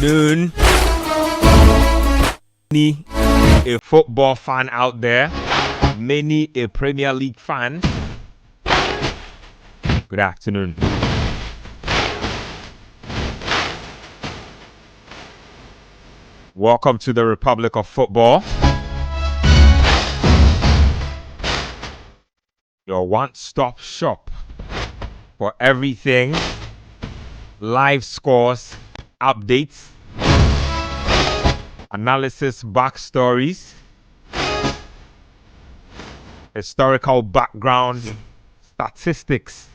afternoon. Many a football fan out there, many a Premier League fan. Good afternoon. Welcome to the Republic of Football. Your one-stop shop for everything. Live scores, updates, analysis, backstories, historical background, statistics.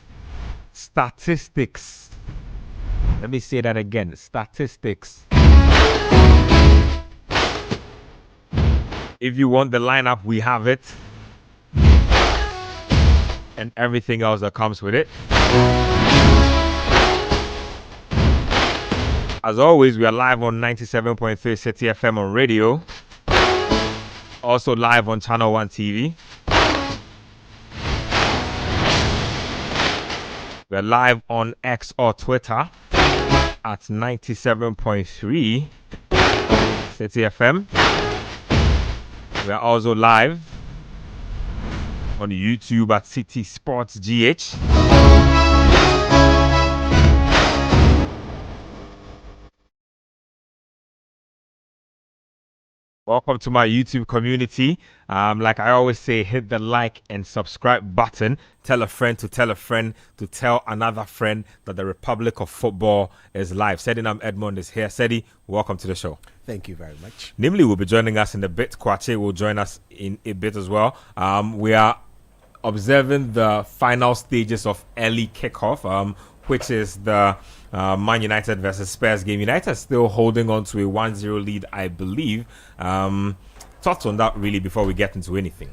Let me say that again. Statistics. If you want the lineup, we have it. And everything else that comes with it. As always, we are live on 97.3 City FM on radio. Also live on Channel 1 TV. We're live on X or Twitter at 97.3 City FM. We are also live on YouTube at City Sports GH. Welcome to my YouTube community. Like I always say, hit the like and subscribe button. Tell a friend to tell another friend that the Republic of Football is live. Sedinam Edmond is here. Sedi, welcome to the show. Thank you very much. Nimli will be joining us in a bit. Kwache will join us in a bit as well. We are observing the final stages of early kickoff, which is the Man United versus Spurs game. United still holding on to a 1-0 lead, I believe. Thoughts on that really before we get into anything?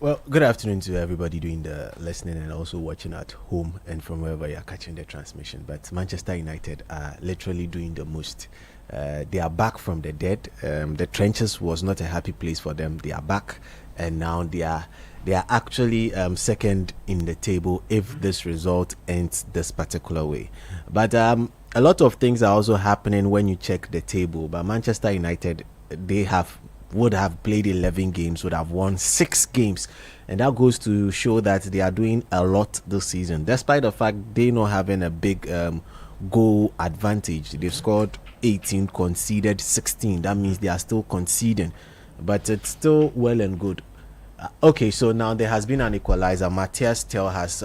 Well, good afternoon to everybody doing the listening and also watching at home and from wherever you're catching the transmission. But Manchester United are literally doing the most. They are back from the dead. The trenches was not a happy place for them. They are back, and now they are actually second in the table if this result ends this particular way. But a lot of things are also happening when you check the table. But Manchester United, would have played 11 games, would have won 6 games. And that goes to show that they are doing a lot this season, despite the fact they not having a big goal advantage. They've scored 18, conceded 16. That means they are still conceding. But it's still well and good. Okay, so now there has been an equalizer. Matthias Tell has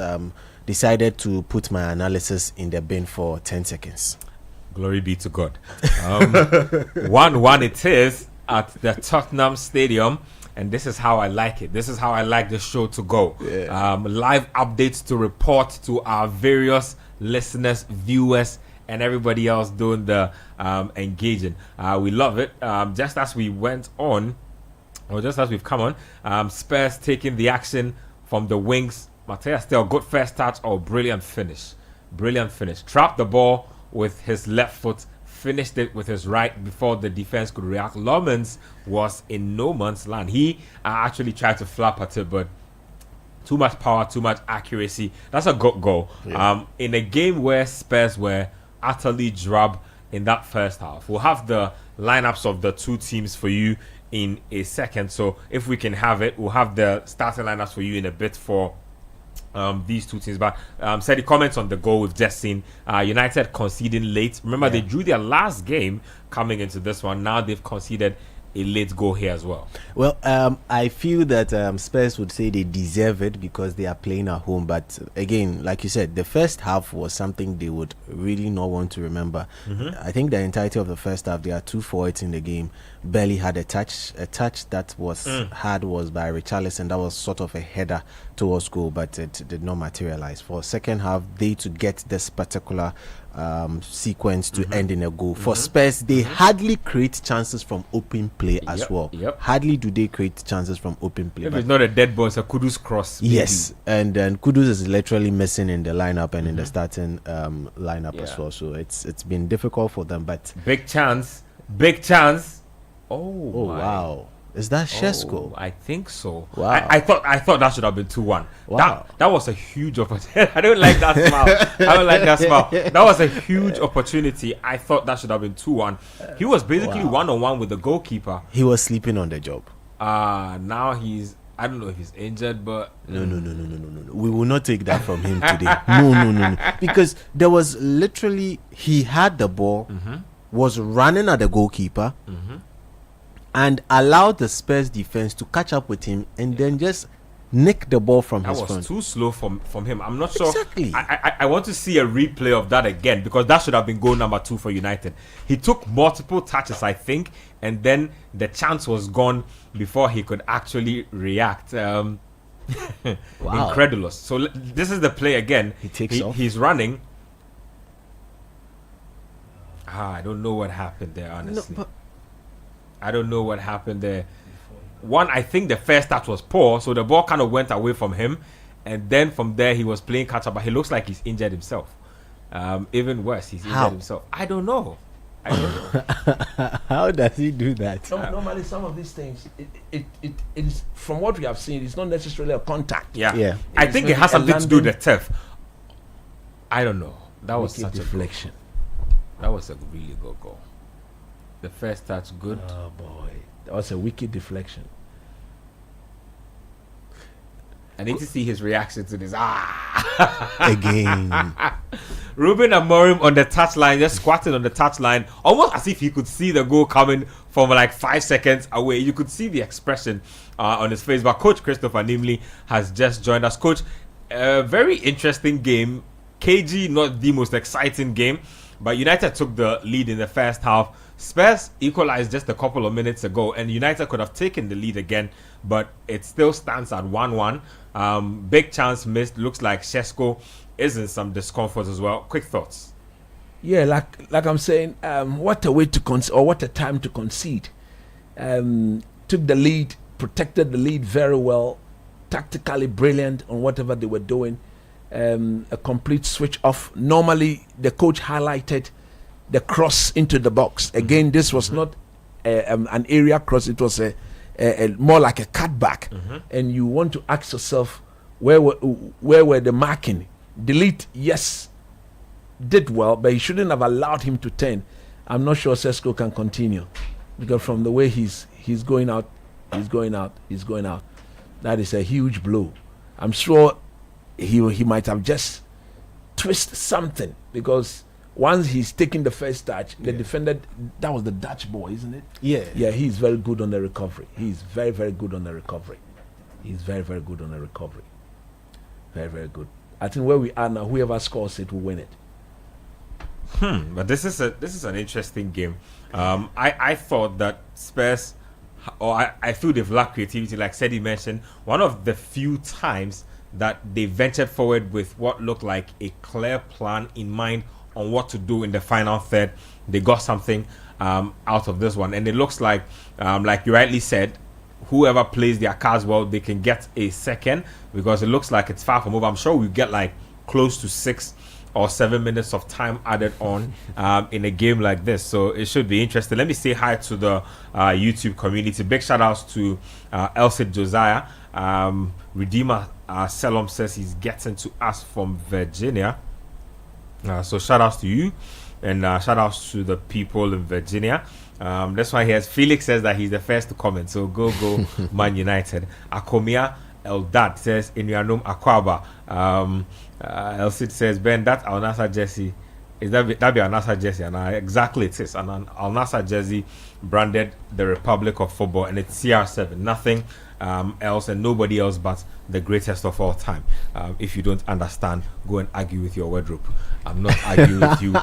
decided to put my analysis in the bin for 10 seconds. Glory be to God. 1-1 it is at the Tottenham Stadium, and this is how I like it. This is how I like the show to go. Yeah. Live updates to report to our various listeners, viewers, and everybody else doing the engaging. We love it. Just as we went on, or just as we've come on, Spurs taking the action from the wings. Matthias still good first touch. Oh, brilliant finish. Trapped the ball with his left foot, finished it with his right before the defense could react. Lomans was in no man's land. He actually tried to flap at it, but too much power, too much accuracy. That's a good goal. Yeah. In a game where Spurs were utterly drab in that first half. We'll have the lineups of the two teams for you in a second, so if we can have it, we'll have the starting lineups for you in a bit for these two teams. But said the comments on the goal we've just seen. United conceding late. Remember, they drew their last game coming into this one. Now they've conceded a late goal here as well. Well, I feel that Spurs would say they deserve it because they are playing at home. But again, like you said, the first half was something they would really not want to remember. I think the entirety of the first half, there are 2 forwards in the game. Barely had a touch. A touch that was had was by Richarlison. That was sort of a header towards goal, but it did not materialize. For second half, they to get this particular sequence to end in a goal. For Spurs, they hardly create chances from open play as well. Hardly do they create chances from open play. If it's not a dead ball, it's a Kudus cross. Maybe. Yes, and then Kudus is literally missing in the lineup and in the starting lineup as well. So it's been difficult for them. But big chance. Oh wow. Is that Shesko? I think so. Wow. I thought that should have been 2-1. Wow. That was a huge opportunity. I don't like that smile. I don't like that smile. That was a huge opportunity. I thought that should have been 2-1. He was basically one-on-one with the goalkeeper. He was sleeping on the job. Now I don't know if he's injured, but no. We will not take that from him today. No. Because there was literally, he had the ball, was running at the goalkeeper, and allowed the Spurs defense to catch up with him and then just nick the ball from his front. That was too slow from him. I'm not sure. Exactly. I want to see a replay of that again, because that should have been goal number 2 for United. He took multiple touches, I think, and then the chance was gone before he could actually react. Incredulous. So this is the play again. He takes off. He's running. I don't know what happened there, honestly. No, I don't know what happened there. One, I think the first touch was poor, so the ball kind of went away from him, and then from there he was playing catch up, but he looks like he's injured himself. Even worse, he's injured himself. I don't know. How does he do that? Normally, some of these things, it is, from what we have seen, it's not necessarily a contact. Yeah. I think it has something to do with the turf. I don't know. That was such a deflection. That was a really good goal. The first touch, good. Oh boy, that was a wicked deflection. I need to see his reaction to this. Again. Ruben Amorim on the touchline, just squatting on the touchline, almost as if he could see the goal coming from like 5 seconds away. You could see the expression on his face. But Coach Christopher Nimley has just joined us. Coach, a very interesting game. KG, not the most exciting game, but United took the lead in the first half. Spurs equalized just a couple of minutes ago, and United could have taken the lead again, but it still stands at 1-1. Big chance missed. Looks like Shesko is in some discomfort as well. Quick thoughts. Yeah, like I'm saying, what a way to concede, or what a time to concede. Took the lead, protected the lead very well, tactically brilliant on whatever they were doing. A complete switch off. Normally, the coach highlighted the cross into the box. Again, this was not an area cross. It was a more like a cutback. And you want to ask yourself, where were the marking? Delete, yes, did well, but he shouldn't have allowed him to turn. I'm not sure Sesko can continue, because from the way he's going out. That is a huge blow. I'm sure he might have just twisted something, because once he's taking the first touch, the defender, that was the Dutch boy, isn't it? Yeah, he's very good on the recovery. He's very, very good on the recovery. Very, very good. I think where we are now, whoever scores it will win it. But this is an interesting game. I thought that Spurs, or I feel they've lacked creativity, like Sedi mentioned. One of the few times that they ventured forward with what looked like a clear plan in mind on what to do in the final third. They got something out of this one, and it looks like you rightly said, whoever plays their cards well, they can get a second, because it looks like it's far from over. I'm sure we get like close to 6 or 7 minutes of time added on in a game like this, so it should be interesting. Let me say hi to the YouTube community. Big shout outs to Elsid Josiah. Redeemer Selom says he's getting to us from Virginia. So shout outs to you, and shout outs to the people in Virginia. That's why he has Felix says that he's the first to comment. So go Man United. Akomia Eldad says Inuanum Akwaba. Elsid says, Ben, that Al Nassr jersey is that be Al Nassr jersey, and exactly it is an Al Nassr jersey branded the Republic of Football, and it's CR7, nothing else and nobody else but the greatest of all time. If you don't understand, go and argue with your wardrobe. I'm not arguing with you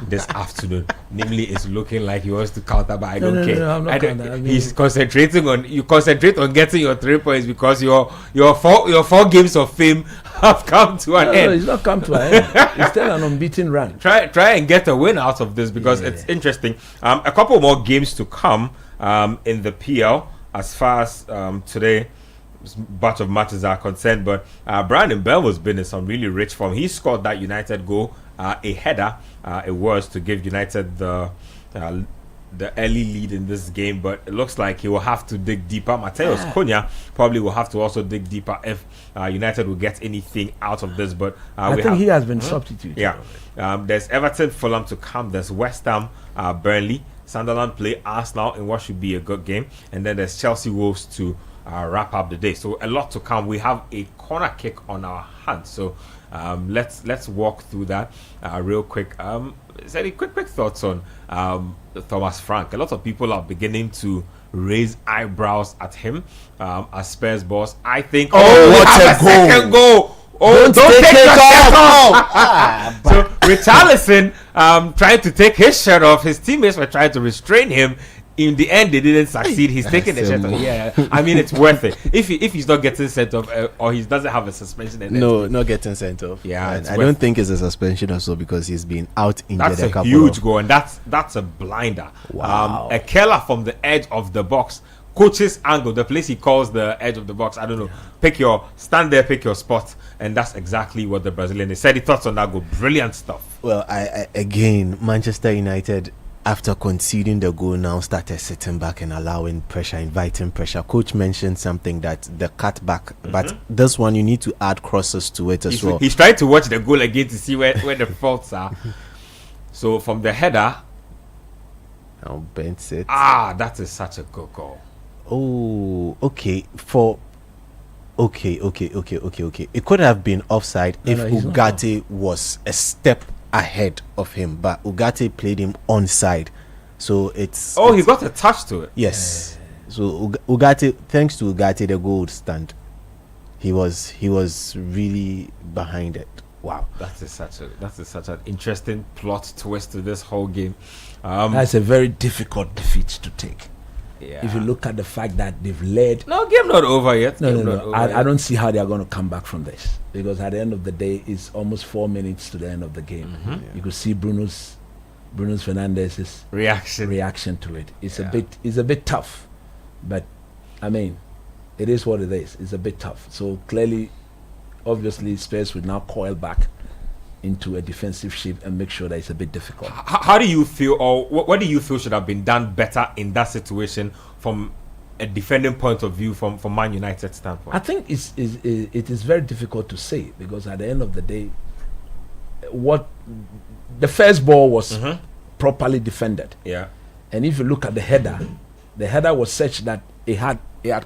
this afternoon. Namely, it's looking like he wants to counter, but I don't care. No, I'm not counter. He's concentrating on you. Concentrate on getting your 3 points, because your 4 games of fame have come to an end. No, it's not come to an end. It's still an unbeaten run. Try and get a win out of this, because it's interesting. A couple more games to come in the PL as far as today batch of matches are concerned, but Brandon Bell has been in some really rich form. He scored that United goal, a header. It was to give United the the early lead in this game, but it looks like he will have to dig deeper. Mateus Cunha probably will have to also dig deeper if United will get anything out of this. But I think he has been substituted. Yeah, there's Everton, Fulham to come. There's West Ham, Burnley. Sunderland play Arsenal in what should be a good game, and then there's Chelsea Wolves to wrap up the day. So a lot to come. We have a corner kick on our hands. So let's walk through that real quick. Any quick thoughts on Thomas Frank? A lot of people are beginning to raise eyebrows at him as Spurs boss. I think. Oh, what a goal! Second goal! Oh, don't take your shirt off! So Richarlison trying to take his shirt off. His teammates were trying to restrain him. In the end, they didn't succeed. He's taking the shirt off. Yeah, I mean, it's worth it. If he's not getting sent off or he doesn't have a suspension. No, not getting sent off. Yeah, I don't think it's a suspension also because he's been out injured. That's a huge goal, and that's a blinder. Wow. A killer from the edge of the box. Coach's angle, the place he calls the edge of the box. I don't know. Stand there, pick your spot, and that's exactly what the Brazilian said. He thoughts on that goal. Brilliant stuff. Well, I again, Manchester United, after conceding the goal, now started sitting back and allowing pressure, inviting pressure. Coach mentioned something that the cutback, but this one you need to add crosses to it as well. He's trying to watch the goal again to see where the faults are. So from the header, now bends it. That is such a good goal. Oh, okay. Okay. It could have been offside if Ugarte was a step ahead of him, but Ugarte played him onside, so it's. He got a touch to it. Yes. So Ugarte, thanks to Ugarte, the goal would stand. He was really behind it. Wow, that is such an interesting plot twist to this whole game. That's a very difficult defeat to take. Yeah. If you look at the fact that they've led. No, game not over yet. No. I don't see how they are going to come back from this, because at the end of the day, it's almost 4 minutes to the end of the game. You could see Bruno Fernandes's reaction to it. It's a bit tough, but I mean, it is what it is. It's a bit tough. So clearly, obviously, Spurs will now coil back into a defensive shape and make sure that it's a bit difficult. How do you feel, or what do you feel should have been done better in that situation from a defending point of view, from Man United's standpoint? I think it is very difficult to say, because at the end of the day, what the first ball was properly defended. Yeah. And if you look at the header was such that it had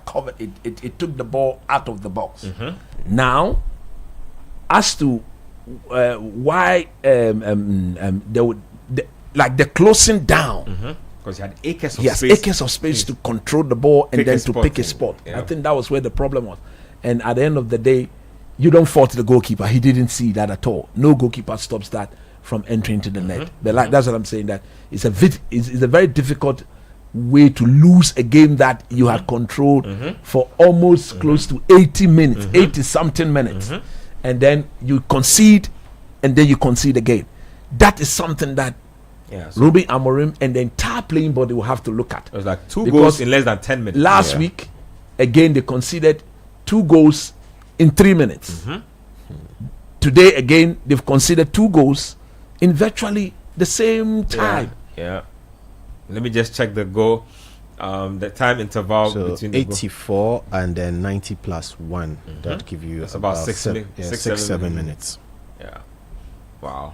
covered it took the ball out of the box. Now, as to why they would like the closing down, because he had acres of space to control the ball and then to pick a spot. I think that was where the problem was. And at the end of the day, you don't fault the goalkeeper. He didn't see that at all. No goalkeeper stops that from entering to the net. But that's what I'm saying, that it's a very difficult way to lose a game that you had controlled for almost close to 80 minutes, 80 something minutes. And then you concede, and then you concede again. That is something that Ruben Amorim and the entire playing body will have to look at. It was like 2 goals in less than 10 minutes. Last week, again, they conceded 2 goals in 3 minutes. Today, again, they've conceded 2 goals in virtually the same time. Yeah. Let me just check the goal. The time interval between 84 and then 90 plus 1. That give you about 6-7 minutes. Yeah. Wow.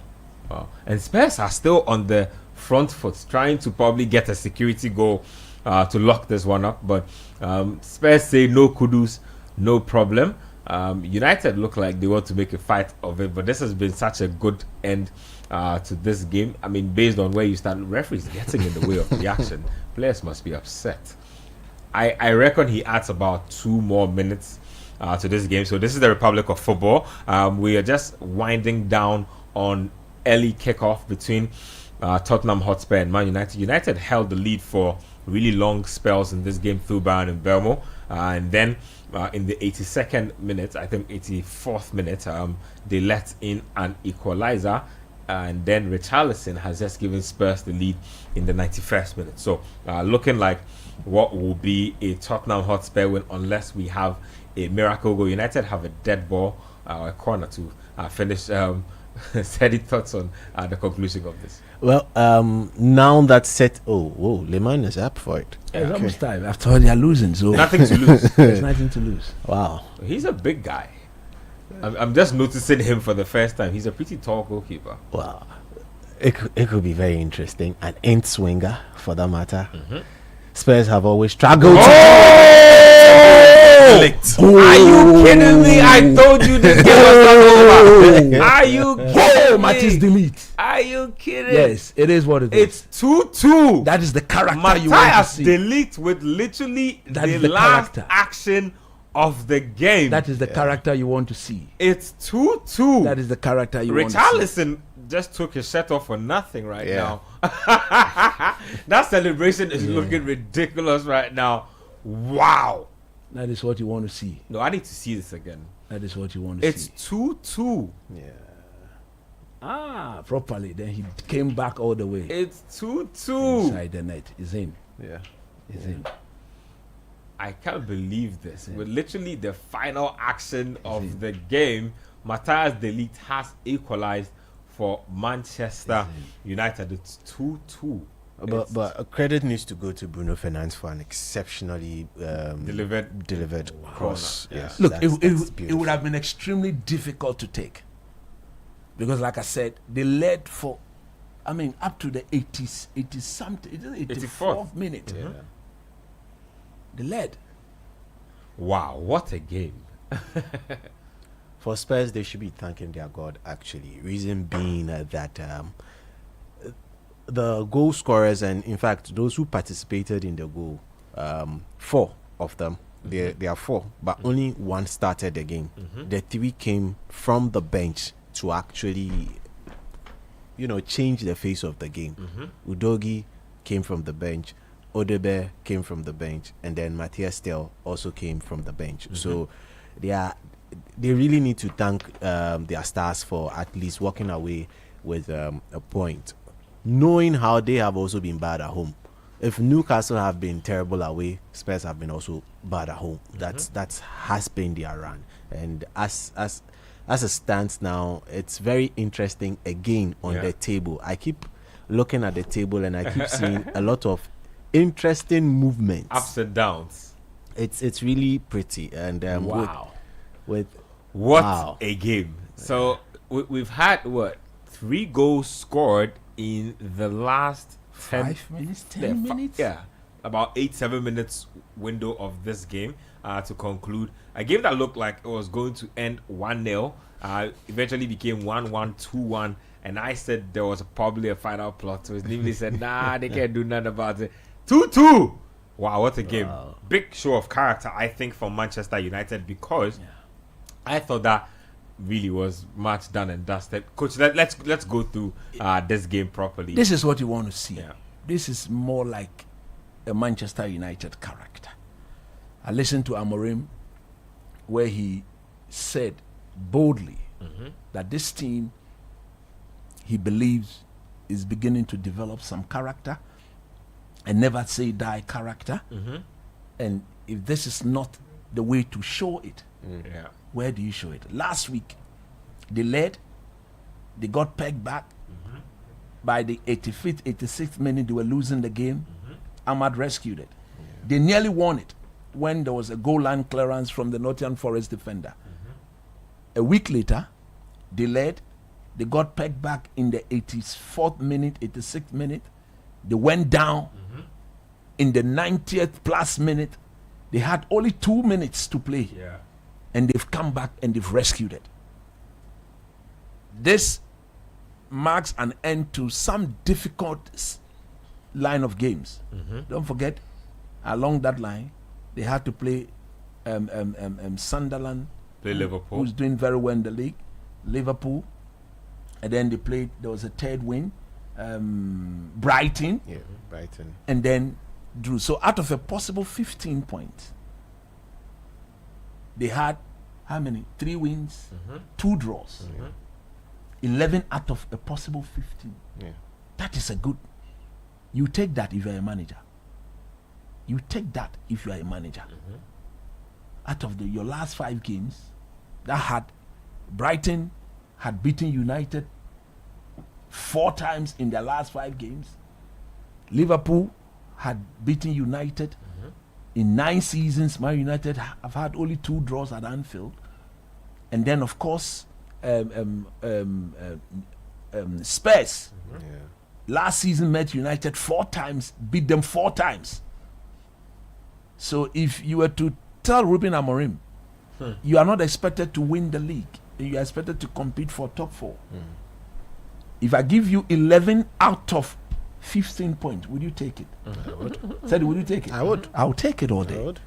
And Spurs are still on the front foot, trying to probably get a security goal to lock this one up. But Spurs say no kudus, no problem. United look like they want to make a fight of it, but this has been such a good end to this game. I mean, based on where you start, referees getting in the way of the action. Players must be upset. I reckon he adds about 2 more minutes to this game. So this is the Republic of Football. We are just winding down on early kickoff between Tottenham Hotspur and Man United. United held the lead for really long spells in this game through Bayern and Burnley, and then in the 82nd minute, I think 84th minute, they let in an equalizer, and then Richarlison has just given Spurs the lead in the 91st minute. So looking like what will be a Tottenham Hotspur win, unless we have a miracle goal. United have a dead ball, a corner to finish said his thoughts on the conclusion of this. Well, now that's set. Oh, Leman is up for it. Yeah, it's almost time. After all, they are losing, so Nothing to lose. there's nothing to lose. Wow. He's a big guy. I'm just noticing him for the first time. He's a pretty tall goalkeeper. Wow. It could be very interesting. An end swinger, for that matter. Spurs have always struggled. Are you kidding me? I told you this game was not over. Are you kidding Matisse me? delete. Are you kidding? Yes, it is what it is. It's 2-2. That is the character you want to Matthias see. delete with literally That the is the last character. action of the game. That is the character you want to see. It's 2-2. That is the character you want to see. Richarlison just took his shirt off for nothing right now. That celebration is looking ridiculous right now. Wow. That is what you want to see. No, I need to see this again. That is what you want to It's see. 2-2. Ah, properly. Then he came back all the way. It's 2-2. Inside the net. He's in. Yeah. He's in. I can't believe this. With literally the final action of the game, Matthias de Ligt has equalized for Manchester United. It's 2-2. But credit needs to go to Bruno Fernandes for an exceptionally delivered cross. Yeah. Yes, Look, that's it beautiful. would have been extremely difficult to take. Because like I said, they led for, up to the 80s, 80 something, 84th minute. Yeah. They led. Wow, what a game. For Spurs, they should be thanking their God, actually. Reason being that the goal scorers, and in fact, those who participated in the goal, 4 of them, there are 4, but only 1 started the game. The 3 came from the bench to actually, change the face of the game. Udogi came from the bench, Odebe came from the bench, and then Matthias Tel also came from the bench. So they really need to thank their stars for at least walking away with a point, knowing how they have also been bad at home. If Newcastle have been terrible away, Spurs have been also bad at home. That's has been their run. And as it stands now, it's very interesting again on the table. I keep looking at the table and I keep seeing a lot of interesting movements, Ups and downs. It's really pretty. And Wow. with What a game. So we've had 3 goals scored in the last 5 minutes, 10 minutes? Yeah, about 8-7 minutes window of this game to conclude. A game that looked like it was going to end 1-0 eventually became 1-1, 2-1, and I said there was probably a final plot. So Nimli said, nah, they can't do nothing about it. 2-2. Wow, what a game. Big show of character, I think, for Manchester United, because I thought that really was much done and dusted. Coach, let's go through this game properly. This is what you want to see. Yeah. This is more like a Manchester United character. I listened to Amorim where he said boldly that this team, he believes, is beginning to develop some character, and never say die character. And if this is not the way to show it, where do you show it? Last week, they led, they got pegged back. By the 85th, 86th minute, they were losing the game. Ahmad rescued it. They nearly won it when there was a goal line clearance from the Nottingham Forest defender. A week later, they led, they got pegged back in the 84th minute, 86th minute. They went down in the 90th plus minute. They had only 2 minutes to play. And they've come back and they've rescued it. This marks an end to some difficult line of games. Don't forget, along that line, they had to play Sunderland, Play Liverpool. who's doing very well in the league, Liverpool, and then they played, there was a third win, Brighton, Brighton. and then drew. So out of a possible 15 points, they had how many? 3 wins, 2 draws. 11 out of a possible 15. That is a good. You take that if you are a manager. You take that if you are a manager. Out of your last 5 games, that had Brighton had beaten United 4 times in their last 5 games. Liverpool had beaten United in 9 seasons. Man United have had only 2 draws at Anfield. And then, of course, Spurs last season met United 4 times, beat them 4 times. So if you were to tell Ruben Amorim, you are not expected to win the league, you are expected to compete for top 4. If I give you 11 out of 15 points, would you take it? I would. Said, would you take it? I would. I would take it all day. I would.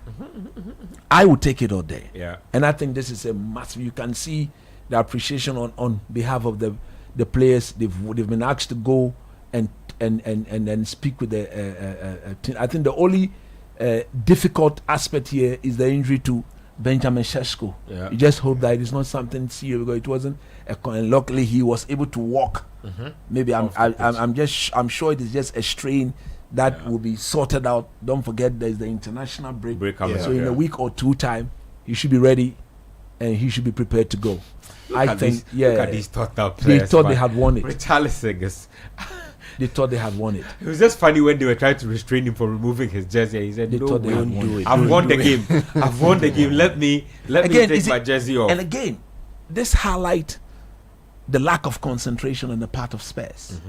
I would take it all day. Yeah. And I think this is a massive. You can see the appreciation on behalf of the players. They've been asked to go and speak with the team. I think the only difficult aspect here is the injury to Benjamin Sesko. Yeah. You just hope that it is not something serious, because it wasn't. And luckily, he was able to walk. Maybe I'm sure it is just a strain that will be sorted out. Don't forget, there is the international break. Coming So up, in a week or 2 time, he should be ready, and he should be prepared to go. Look at these Tottenham They players, thought man. they had won it. Richarlison is. They thought they had won it. It was just funny when they were trying to restrain him from removing his jersey. He said, They "No thought they way. had won it. I've won the game. I've won the game. Let me Again, take is my it- jersey off." And again, this highlight the lack of concentration on the part of Spurs.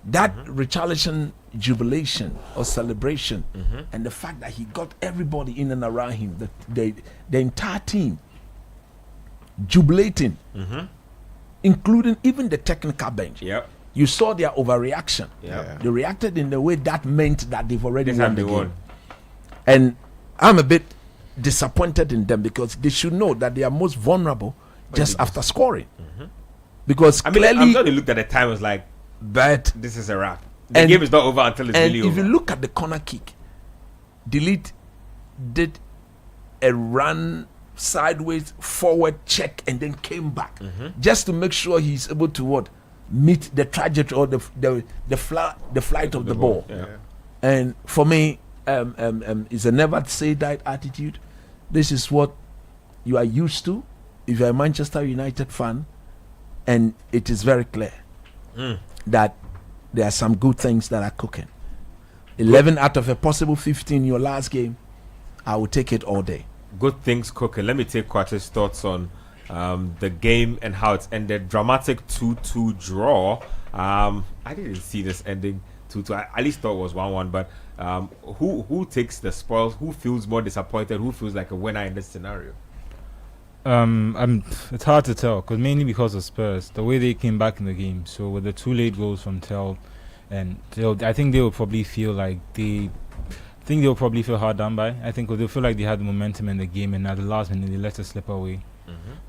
That Richarlison jubilation or celebration, and the fact that he got everybody in and around him, the entire team jubilating, including even the technical bench. Yep. You saw their overreaction. Yep. They reacted in the way that meant that they've already This won time the they game. won. And I'm a bit disappointed in them, because they should know that they are most vulnerable just after scoring. Because I mean, clearly, I'm sure they looked at the time and was like, but "This is a wrap. The And- game is not over until it's and really if over." you look at the corner kick, Delete did a run sideways, forward, check, and then came back just to make sure he's able to meet the trajectory or the flight of the ball. Yeah. And for me, it's a never say die attitude. This is what you are used to if you're a Manchester United fan, and it is very clear that there are some good things that are cooking. 11 out of a possible 15 in your last game, I will take it all day. Good things cooking. Let me take Kwate's thoughts on the game and how it's ended. Dramatic 2-2 draw. I didn't see this ending 2-2. I at least thought it was 1-1. But who takes the spoils? Who feels more disappointed? Who feels like a winner in this scenario? It's hard to tell, mainly because of Spurs, the way they came back in the game. So with the 2 late goals from Tel, and I think they will probably feel like they'll probably feel hard done by. I think they'll feel like they had the momentum in the game, and at the last minute they let it slip away.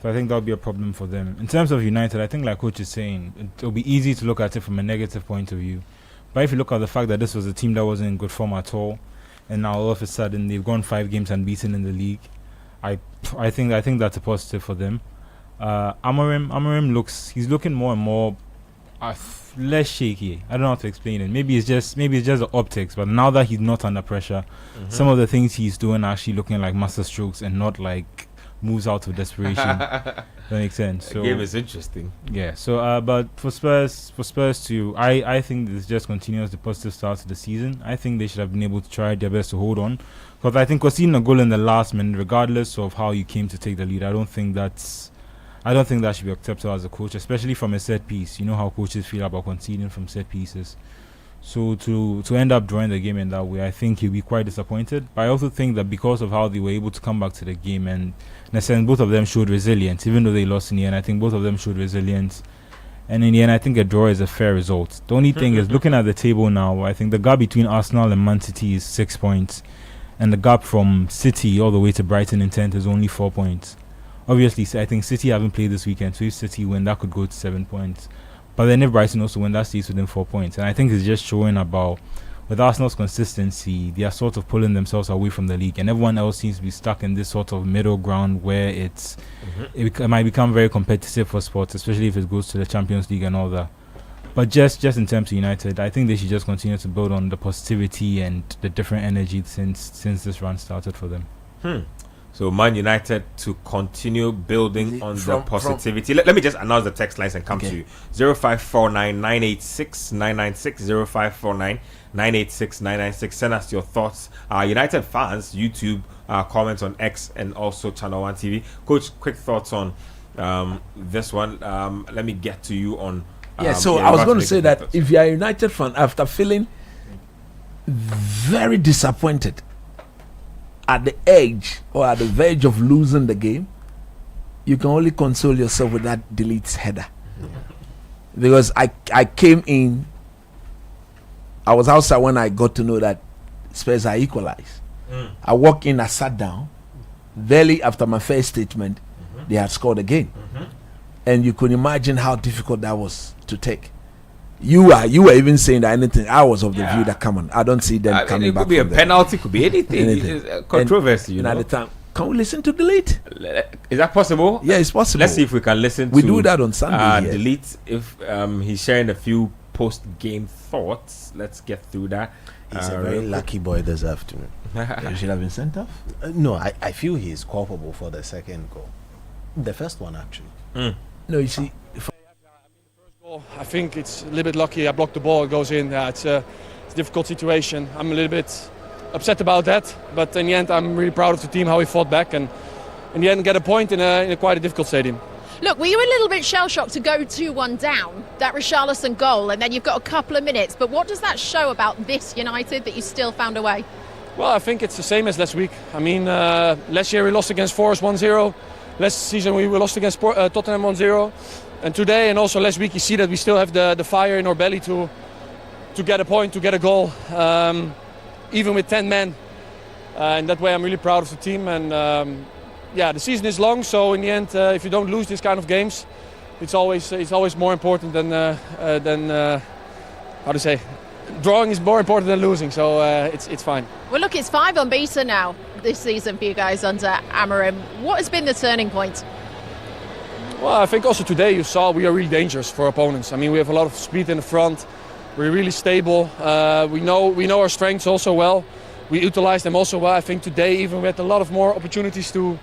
So I think that'll be a problem for them. In terms of United, I think, like Coach is saying, it'll be easy to look at it from a negative point of view. But if you look at the fact that this was a team that wasn't in good form at all, and now all of a sudden they've gone 5 games unbeaten in the league, I think that's a positive for them. Amorim he's looking more and more less shaky. I don't know how to explain it. Maybe it's just the optics, but now that he's not under pressure, some of the things he's doing are actually looking like master strokes and not like moves out of desperation. That makes sense. So The game is interesting. yeah. So but for Spurs too, I think this just continues the positive start to the season. I think they should have been able to try their best to hold on, because I think conceding a goal in the last minute, regardless of how you came to take the lead, I don't think that should be acceptable as a coach, especially from a set piece. You know how coaches feel about conceding from set pieces. So to end up drawing the game in that way, I think he'll be quite disappointed. But I also think that because of how they were able to come back to the game, and in a sense both of them showed resilience, even though they lost in the end, I think both of them showed resilience. And in the end, I think a draw is a fair result. The only thing is, looking at the table now, I think the gap between Arsenal and Man City is 6 points. And the gap from City all the way to Brighton in 10th is only 4 points. Obviously, I think City haven't played this weekend, so if City win, that could go to 7 points. But then if Brighton also win, that stays within 4 points. And I think it's just showing about, with Arsenal's consistency, they are sort of pulling themselves away from the league. And everyone else seems to be stuck in this sort of middle ground where it might become very competitive for sports, especially if it goes to the Champions League and all that. But just in terms of United, I think they should just continue to build on the positivity and the different energy since this run started for them. So Man United to continue building on the positivity. Let me just announce the text lines and come to you. 0549 986 996 0549 986 996. Send us your thoughts. United fans, YouTube, comments on X and also Channel 1 TV. Coach, quick thoughts on this one. Let me get to you on. So I was going to say that if you are a United fan, after feeling very disappointed at the edge or at the verge of losing the game, you can only console yourself with that delete header. Because I came in, I was outside when I got to know that Spurs are equalized. I walked in, I sat down. Barely after my first statement, they had scored again. And you could imagine how difficult that was to take. You were even saying that anything. I was of the view that, come on, I don't see them coming back. It could be a penalty, could be anything. Controversy, and at the time, can we listen to delete? Is that possible? Yeah, it's possible. Let's see if we can listen we to do that on Sunday. Delete, if he's sharing a few post-game thoughts. Let's get through that. He's a very lucky boy this afternoon. You should have been sent off? No, I feel he's culpable for the second goal. The first one, actually. No, you see, I think it's a little bit lucky. I blocked the ball, it goes in. It's a difficult situation. I'm a little bit upset about that, but in the end, I'm really proud of the team, how we fought back, and in the end, get a point in a quite a difficult stadium. Look, were you a little bit shell-shocked to go 2-1 down, that Richarlison goal, and then you've got a couple of minutes, but what does that show about this United that you still found a way? Well, I think it's the same as last week. I mean, last year we lost against Forest 1-0. Last season we lost against Tottenham 1-0. And today and also last week you see that we still have the fire in our belly to get a point, to get a goal, even with 10 men. In that way I'm really proud of the team. And the season is long, so in the end, if you don't lose these kind of games, it's always more important than how to say, drawing is more important than losing. So it's fine. Well, look, it's 5 unbeaten now this season for you guys under Amorim. What has been the turning point? Well, I think also today you saw we are really dangerous for opponents. I mean, we have a lot of speed in the front. We're really stable. We know our strengths also well. We utilize them also well. I think today even we had a lot of more opportunities to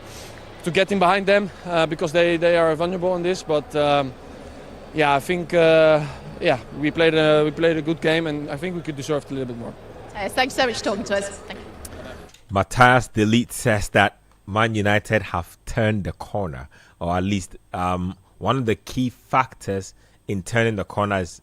get in behind them because they are vulnerable in this. But I think we played a good game, and I think we could deserve a little bit more. Thanks so much for talking to us. Thank you. Matthias Delete says that Man United have turned the corner, or at least one of the key factors in turning the corner is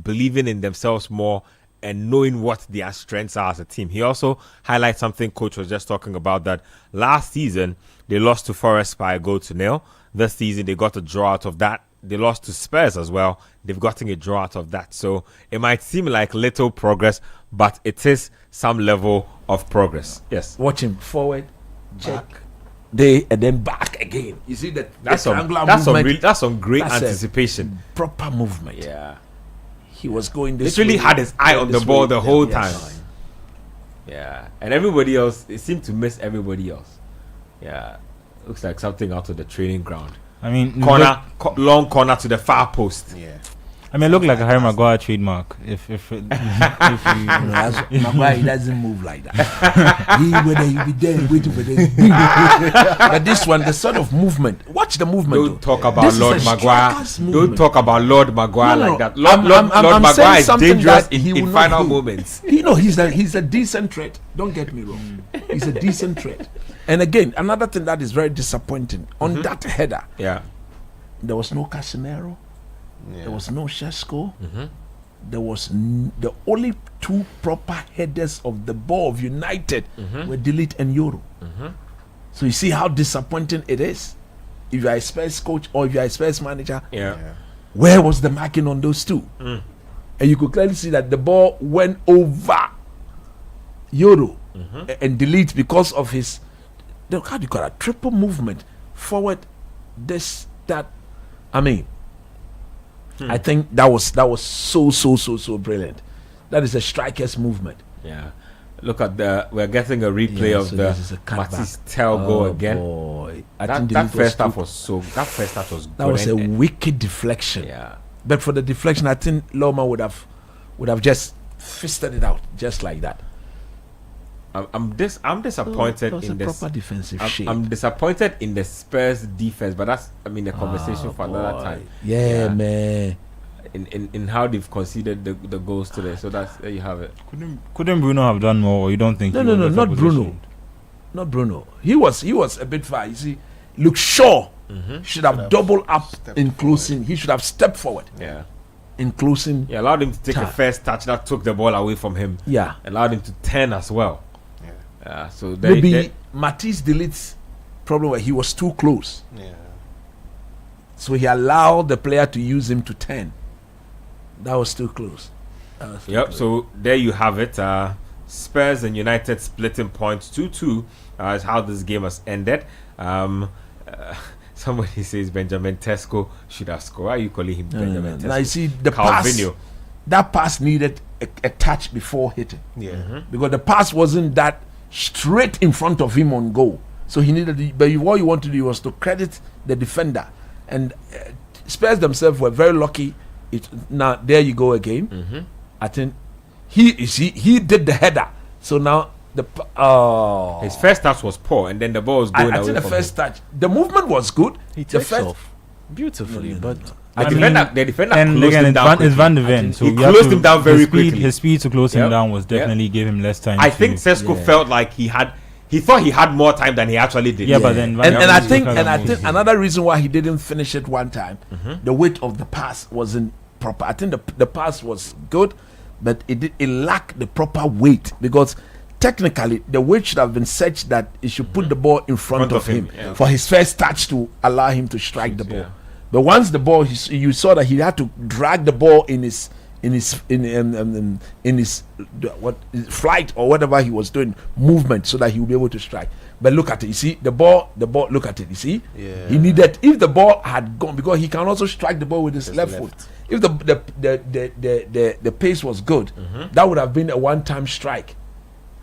believing in themselves more and knowing what their strengths are as a team. He also highlights something Coach was just talking about, that last season they lost to Forest by 1-0. This season they got a draw out of that. They lost to Spurs as well. They've gotten a draw out of that. So it might seem like little progress, but it is some level of progress. Yes. Watch him forward, check, and then back again. You see that? That's some great anticipation. Proper movement. Yeah. He was going this literally way, had his eye on the ball the whole time. Yes. Yeah. And everybody else, it seemed to miss everybody else. Yeah. Looks like something out of the training ground. I mean, long corner to the far post. Yeah. I mean, it looked like a Harry Maguire trademark. If Maguire, he doesn't move like that. Whether you be there waiting for this. But this one, the sort of movement. Watch the movement. Don't talk about Lord Maguire. Don't talk about Lord Maguire like that. Lord Maguire is dangerous in final moments. He's a decent threat. Don't get me wrong. He's a decent threat. And again, another thing that is very disappointing on that header. Yeah. There was no Casemiro. Yeah. There was no Shesko. There was the only two proper headers of the ball of United were Delete and Euro. So you see how disappointing it is. If you are a Spurs coach or if you are a Spurs manager, where was the marking on those two? And you could clearly see that the ball went over Euro and Delete because of his. How do you call it? Triple movement forward. This that. I mean. I think that was so brilliant. That is a striker's movement. Yeah. Look at we're getting a replay of the Matisse Tell goal again. Boy. That first half was good. That was a wicked deflection. Yeah. But for the deflection, I think Loma would have just fisted it out just like that. I'm disappointed That was in a this. proper defensive shape. I'm disappointed in the Spurs defense, but that's a conversation for another time. Yeah, man. In how they've conceded the goals today. So there you have it. Couldn't Bruno have done more? Or you don't think? No, he was better not Bruno. positioned? Not Bruno. He was a bit far. You see, Luke Shaw should have doubled up in closing. He should have stepped forward. Yeah. In closing. Yeah, allowed him to take a Time. first touch that took the ball away from him. Yeah. Allowed him to turn as well. Yeah. So Maybe Matisse Delit's problem where he was too close. Yeah. So he allowed the player to use him to turn. That was too close. Yep. So there you have it. Spurs and United splitting points 2-2 is how this game has ended. Somebody says Benjamin Tesco should have scored. Why are you calling him Benjamin Tesco? Now you see the pass. Calvinho. That pass needed a touch before hitting. Yeah. Because the pass wasn't that straight in front of him on goal. So he needed, but what you want to do was to credit the defender. And Spurs themselves were very lucky. Now there you go again. I think he did the header. So now his first touch was poor, and then the ball was going I away think the from first him. touch, the movement was good. He the takes off beautifully, but The defender and closed again, him down it's Van de quickly. Ven. So He we have closed to- him down very his speed, quickly. His speed to close him Yep. down was definitely gave him less time. I to- think Sesko Yeah. felt like he thought he had more time than he actually did. Yeah, but then Van and de I Ven think took and out I the think most. another reason why he didn't finish it one time, the weight of the pass wasn't proper. I think the pass was good, but it lacked the proper weight because technically the weight should have been such that it should put the ball in front of him yeah. for his first touch to allow him to strike the ball. Yeah. But once the ball, you saw that he had to drag the ball in his flight or whatever he was doing, movement, so that he would be able to strike. But look at it, you see the ball. Look at it, you see. Yeah. He needed, if the ball had gone, because he can also strike the ball with his left foot. If the pace was good, that would have been a one-time strike.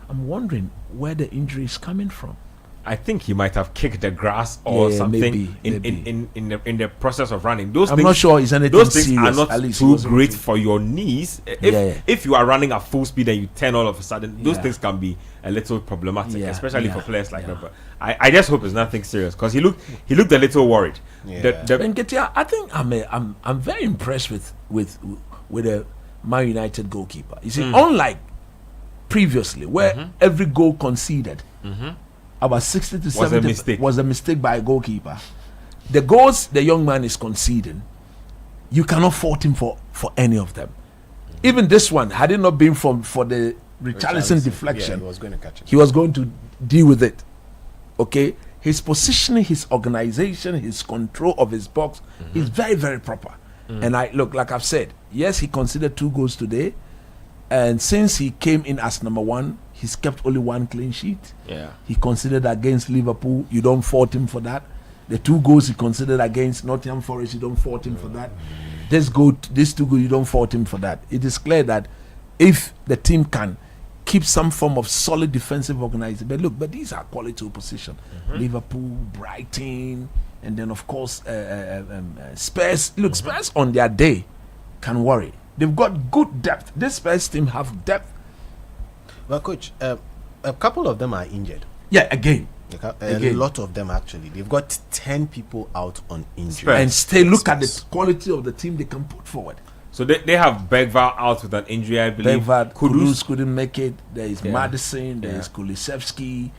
I'm wondering where the injury is coming from. I think he might have kicked the grass or Yeah, something maybe. in the process of running. Those I'm things, not sure it's anything those things serious. are not At least it too wasn't great too- for your knees. Yeah. If you are running at full speed and you turn all of a sudden, those Yeah. things can be a little problematic, Yeah, especially for yeah, players like yeah. that. But I just hope it's nothing serious because he looked a little worried. Yeah. Nketia, I think I'm very impressed with the Man United goalkeeper. You see, unlike previously, where every goal conceded, about 60 to 70 mistake. was a mistake by a goalkeeper. The goals the young man is conceding, you cannot fault him for any of them. Even this one, had it not been for the Richarlison deflection, he was going to catch it. he was going to deal with it. Okay, his positioning, his organization, his control of his box is very, very proper. And like I've said, yes, he conceded 2 goals today, and since he came in as number 1, he's kept only 1 clean sheet. Yeah. He considered against Liverpool, you don't fault him for that. The 2 goals he considered against Nottingham Forest, you don't fault him for that. These 2 goals, you don't fault him for that. It is clear that if the team can keep some form of solid defensive organization, but these are quality opposition. Liverpool, Brighton, and then of course Spurs. Look, Spurs on their day can worry. They've got good depth. This Spurs team have depth. Well, coach, a couple of them are injured. Yeah, again. A Again. lot of them actually. They've got 10 people out on injury. Spurs. And stay look at the Spurs. quality of the team they can put forward. So they have Bergvall out with an injury, I believe. Bergvall, Kudus. Kudus couldn't make it. There is Yeah. Madison. There Yeah. is Kulisevsky.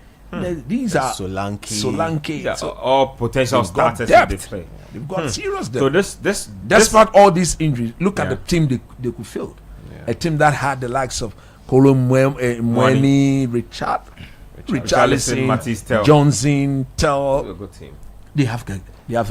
These are Solanke. Yeah, So all potential they've got starters in depth. this play. they've got serious So depth. this Despite all these injuries, look at Yeah. the team they could field. A team that had the likes of Kolo Mwani, Richarlison, Matisse, Tel. Johnson, a Tel. good team. They have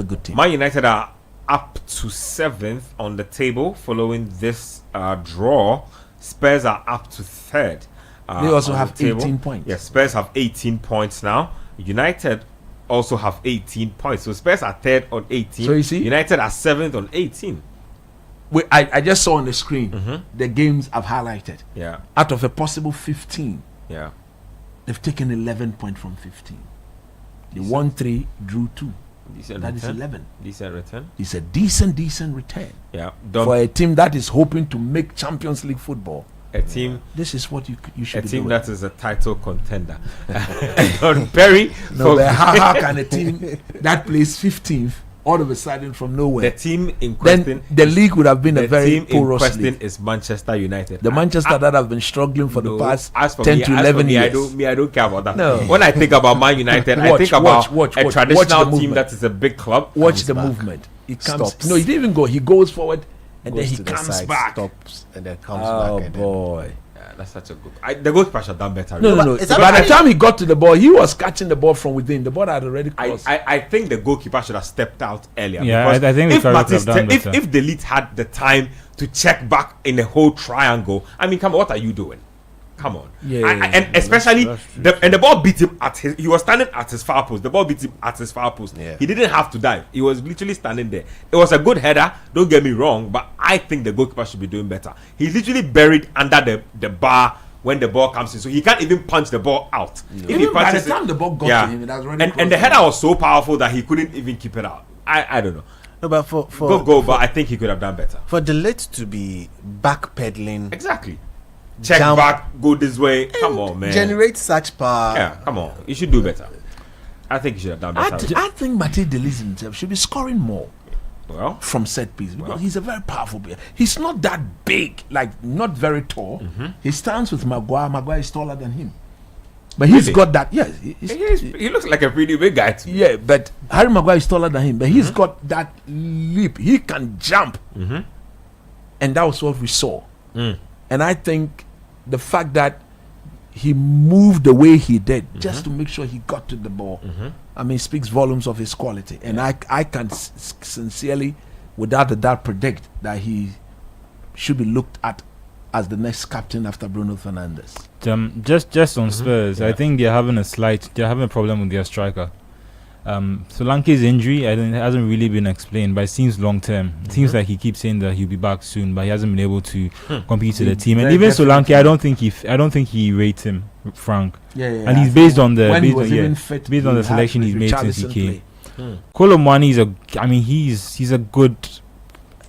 a good team. Man United are up to 7th on the table following this draw. Spurs are up to 3rd. They also on have the table. 18 points. Yes, Spurs have 18 points now. United also have 18 points. So Spurs are 3rd on 18. So you see? United are 7th on 18. I just saw on the screen the games I've highlighted. Yeah, Out of a possible 15, yeah. they've taken 11 points from 15. They won 3, drew 2. Decent That is return. 11. Decent return. It's a decent return Yeah. for a team that is hoping to make Champions League football. A team. This is what you should A be team doing. that is a title contender. Don Perry. No, but how can a team that plays 15th all of a sudden from nowhere? The team in question. Then the league would have been a The very team in porous question league. is Manchester United. The Manchester that have been struggling for the past as for 10 me, to as for 11 me, years. I don't care about that. No. When I think about Man United, I Watch, think about watch a the traditional team movement. that is a big club. Watch Comes the back. movement. He comes. Stops. No, he didn't even go. He goes forward and Goes then he to the comes side, back. stops, and then comes Oh back. And boy. Yeah, that's such a good. The goalkeeper should have done better. No, really. no, no. is that By the right? time he got to the ball, he was catching the ball from within. The ball had already crossed. I think the goalkeeper should have stepped out earlier. Yeah, because I think the if Ferrer could have done if better. if the lead had the time to check back in the whole triangle, I mean, come on, what are you doing? Come on. Yeah, And especially the ball beat him at his. He was standing at his far post. The ball beat him at his far post. Yeah. He didn't have to dive. He was literally standing there. It was a good header. Don't get me wrong, but I think the goalkeeper should be doing better. He's literally buried under the bar when the ball comes in, so he can't even punch the ball out. If he Even by the punches time the ball got to him, it has already and the crossed header was so powerful that he couldn't even keep it out. I don't know. No, but for Good goal, but I think he could have done better. for the late to be backpedaling, Exactly. Check Jump. back, go this way. Come on, man. generate such power. Yeah, come on. You should do better. I think you should have done better. I think Matej De Ligt himself should be scoring more Well, from set piece because Well. he's a very powerful player. He's not that big, like not very tall. Mm-hmm. He stands with Maguire. Maguire is taller than him, but he's Really? got that. Yes, he looks like a pretty big guy to me. yeah. But Harry Maguire is taller than him, but Mm-hmm. he's got that leap. He can jump, and that was what we saw. Mm. And I think the fact that he moved the way he did just to make sure he got to the ball, I mean, speaks volumes of his quality. And I can sincerely, without a doubt, predict that he should be looked at as the next captain after Bruno Fernandes. Just on Spurs, I think they're having a problem with their striker. Solanke's injury, I think, hasn't really been explained, but it seems long term. It seems like he keeps saying that he'll be back soon, but he hasn't been able to compete to the team. And Very even definitely. Solanke, I don't think he rates him, Frank. Yeah, And he's based on the when he based was on, even fit, based on he the had selection he's made since he Richarlison came. play. Kolomwani he's a good.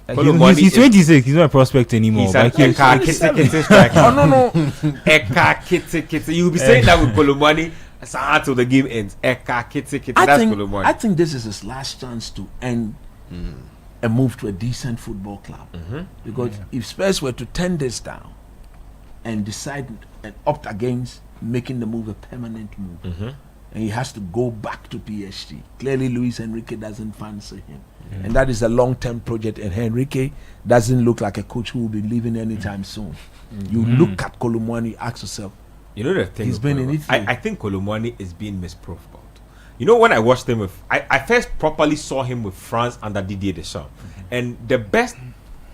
Kolomwani He's is- 26. He's not a prospect anymore. He's an but he's- Eka Kitty striker. Oh no! Eka Kitty. You'll be saying that with Kolomwani until the game ends. Eka Kitty. I That's think Kolomwani. this is his last chance to end and move to a decent football club. Because if Spurs were to turn this down and decide and opt against making the move a permanent move, and he has to go back to PSG, clearly Luis Enrique doesn't fancy him. And that is a long-term project, and Enrique doesn't look like a coach who will be leaving anytime soon. You look at Kolomwani, ask yourself, You know the thing. He's with been in Kolomwani? Italy. I think Kolomwani is being misprofiled. You know, when I watched him with, I first properly saw him with France under Didier Deschamps, and the best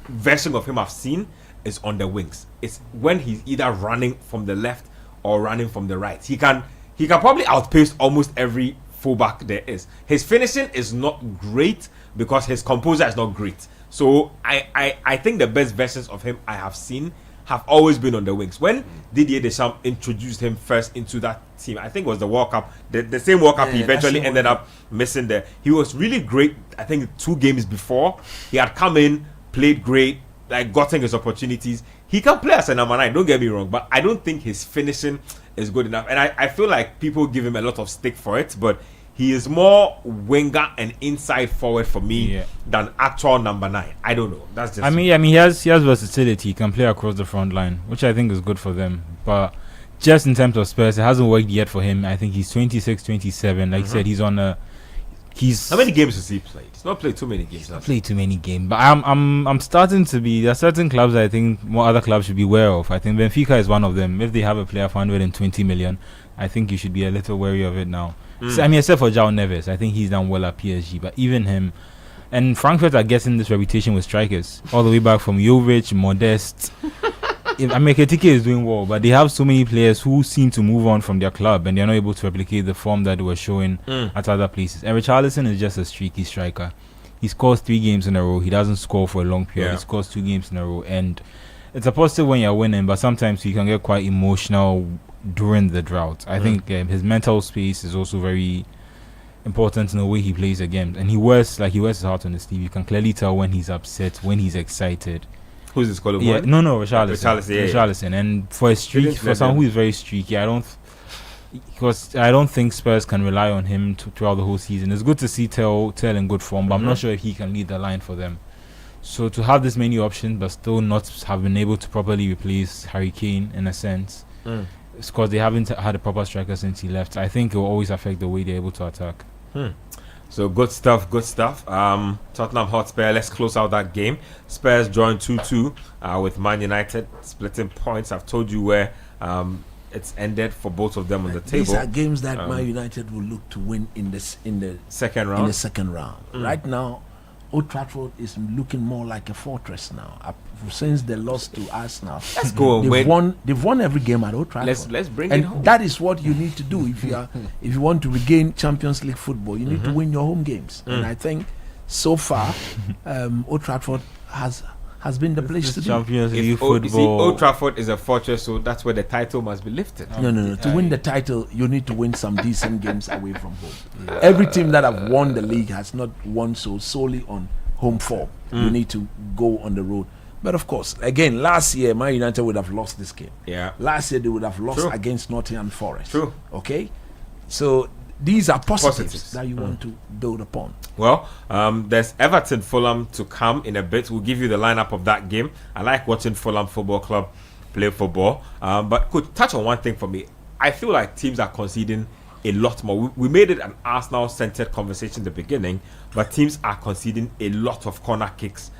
version of him I've seen is on the wings. It's when he's either running from the left or running from the right. He can probably outpace almost every fullback there is. His finishing is not great because his composure is not great. So I think the best versions of him I have seen have always been on the wings. When Didier Deschamps introduced him first into that team, I think it was the World Cup, the same World Cup he Yeah, eventually that's the ended World up missing there. He was really great. I think 2 games before, he had come in, played great, like gotten his opportunities. He can play as a number 9, don't get me wrong, but I don't think his finishing is good enough. And I feel like people give him a lot of stick for it, but he is more winger and inside forward for me than actual number 9. I don't know. That's just I mean, he has versatility. He can play across the front line, which I think is good for them. But just in terms of Spurs, it hasn't worked yet for him. I think he's 26, 27. Like I said, he's on a. How many games has he played? He's not played too many games. He's played too many games. But I'm starting to be. There are certain clubs I think more other clubs should be aware of. I think Benfica is one of them. If they have a player for 120 million, I think you should be a little wary of it now. So, I mean, except for João Neves, I think he's done well at PSG. But even him, and Frankfurt are getting this reputation with strikers all the way back from Jovic, Modest. I mean, Ketike is doing well, but they have so many players who seem to move on from their club and they're not able to replicate the form that they were showing at other places. And Richarlison is just a streaky striker. He scores 3 games in a row. He doesn't score for a long period. He scores 2 games in a row. And it's a positive when you're winning, but sometimes you can get quite emotional during the drought. I think his mental space is also very important in the way he plays the game. And he wears his heart on his sleeve. You can clearly tell when he's upset, when he's excited. Who's this called? Yeah, no, Richarlison. Richarlison, and for a streak, for someone who is very streaky, I don't think Spurs can rely on him throughout the whole season. It's good to see Tell in good form, but I'm not sure if he can lead the line for them. So to have this many options, but still not have been able to properly replace Harry Kane in a sense, it's because they haven't had a proper striker since he left. I think it will always affect the way they're able to attack. So good stuff. Tottenham Hotspur, let's close out that game. Spurs drawing 2-2 with Man United splitting points. I've told you where it's ended for both of them on the table. These are games that Man United will look to win in the second round. Right now, Old Trafford is looking more like a fortress now. Since they lost to Arsenal, let's go. They've won every game at Old Trafford. Let's bring and it home. That is what you need to do if you want to regain Champions League football. You need to win your home games. And I think so far, Old Trafford has been the place to do. Champions League football. You see, Old Trafford is a fortress, so that's where the title must be lifted. No. To win the title, you need to win some decent games away from home. Every team that have won the league has not won so solely on home form. You need to go on the road. But of course, again, last year Man United would have lost this game. Yeah. Last year they would have lost True. against Nottingham Forest. True. Okay. So these are positives. Positives. That you want to build upon. Well, there's Everton Fulham to come in a bit. We'll give you the lineup of that game. I like watching Fulham Football Club play football. But could touch on one thing for me. I feel like teams are conceding a lot more. We made it an Arsenal-centered conversation in the beginning, but teams are conceding a lot of corner kicks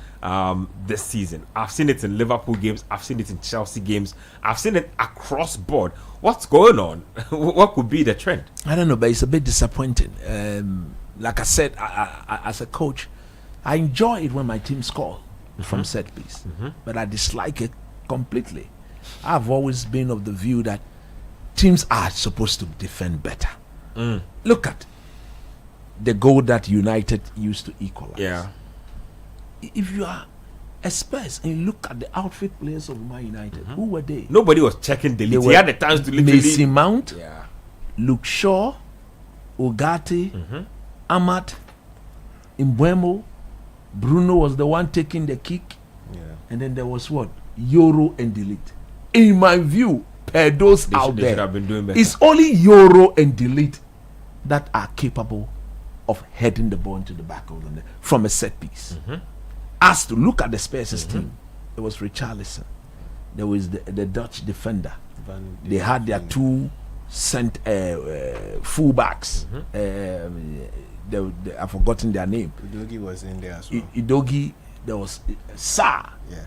this season. I've seen it in Liverpool games. I've seen it in Chelsea games. I've seen it across board. What's going on? What could be the trend? I don't know, but it's a bit disappointing. Like I said, I, as a coach, I enjoy it when my team score from set piece, but I dislike it completely. I've always been of the view that teams are supposed to defend better. Look at the goal that United used to equalize. Yeah. If you are a Spurs and you look at the outfit players of Man United, who were they? Nobody was checking the lead. He had the chance to literally... Mason Mount, Yeah. Luke Shaw, Ugarte, Amat, Mbeumo. Bruno was the one taking the kick. And then there was what? Euro and Delete. In my view, per those They out should there, have been doing better. it's only Euro and Delete that are capable of heading the ball into the back of the net from a set piece. As to look at the Spurs' team, it was Richarlison. There was the Dutch defender. They had their two fullbacks. I've forgotten their name. Udogie was in there as well. Udogie, there was Sarr. Yeah.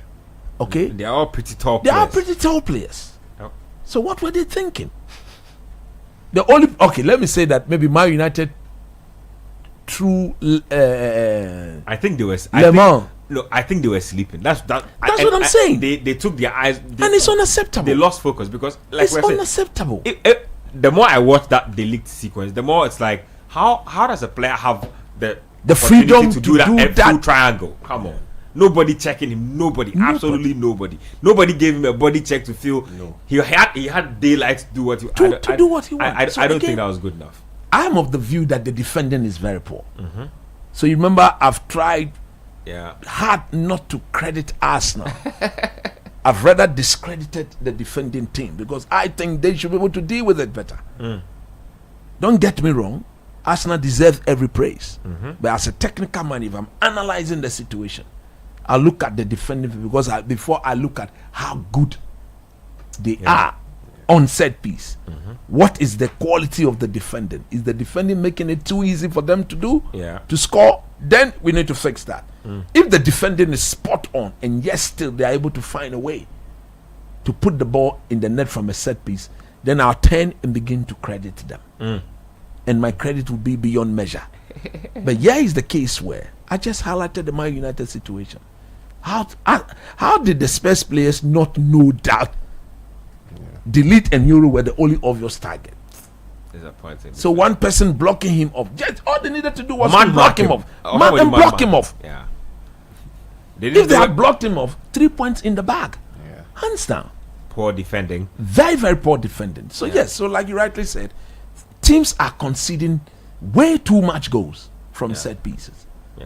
Okay? They are all pretty tall They players. are pretty tall players. Yep. So what were they thinking? Let me say that maybe Man United through I think they were... Le Mans. I think they were sleeping. That's what I'm saying. They took their eyes... And it's unacceptable. They lost focus because... like It's we said, unacceptable. the more I watch that delete sequence, the more it's like, how does a player have the opportunity freedom to do that do full that? triangle? Come on. Nobody checking him. Nobody. Absolutely nobody. Nobody gave him a body check to feel he had daylight to do what he do what he wants. So I don't again, think that was good enough. I'm of the view that the defending is very poor. So you remember, I've tried Yeah. hard not to credit Arsenal. I've rather discredited the defending team because I think they should be able to deal with it better. Don't get me wrong, Arsenal deserves every praise. But as a technical man, if I'm analyzing the situation, I look at the defending because before I look at how good they are on set piece. What is the quality of the defending? Is the defending making it too easy for them to do? Yeah. To score? Then we need to fix that. If the defending is spot on and yes, still they are able to find a way to put the ball in the net from a set piece, then I'll turn and begin to credit them. And my credit will be beyond measure. But here is the case where I just highlighted the Man United situation. How did the Spurs players not know that Delete and Euro were the only obvious target? Disappointing. So one person blocking him off. Just all they needed to do was Man to block him off. And block him off. Yeah. If they had blocked him off, 3 points in the bag. Hands down. Poor defending. Very, very poor defending. So yes, so like you rightly said, teams are conceding way too much goals from set pieces.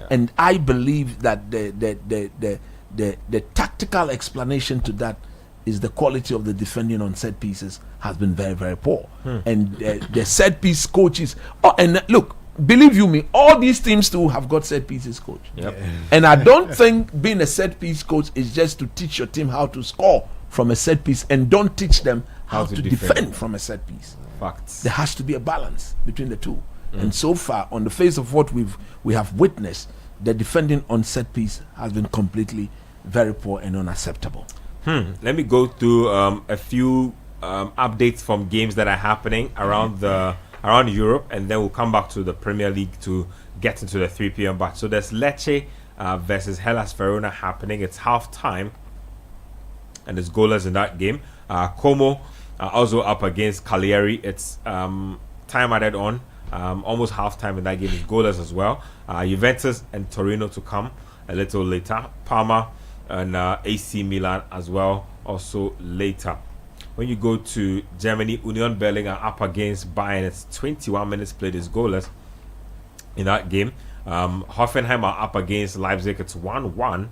And I believe that the the tactical explanation to that is the quality of the defending on set pieces has been very, very poor. And the set piece coaches, and look, believe you me, all these teams too have got set pieces coach. Yep. And I don't think being a set piece coach is just to teach your team how to score from a set piece and don't teach them how to defend from a set piece. Facts. There has to be a balance between the two. And so far, on the face of what we have witnessed, the defending on set piece has been completely very poor and unacceptable. Let me go through a few updates from games that are happening around Europe, and then we'll come back to the Premier League to get into the 3 p.m. batch. So there's Lecce versus Hellas Verona happening. It's half time, and there's goalless in that game. Como also up against Cagliari. It's time added on. Almost half time in that game is goalless as well. Juventus and Torino to come a little later. Parma and AC Milan as well, also later. When you go to Germany, Union Berlin are up against Bayern. It's 21 minutes played, is goalless in that game. Hoffenheim are up against Leipzig. It's 1-1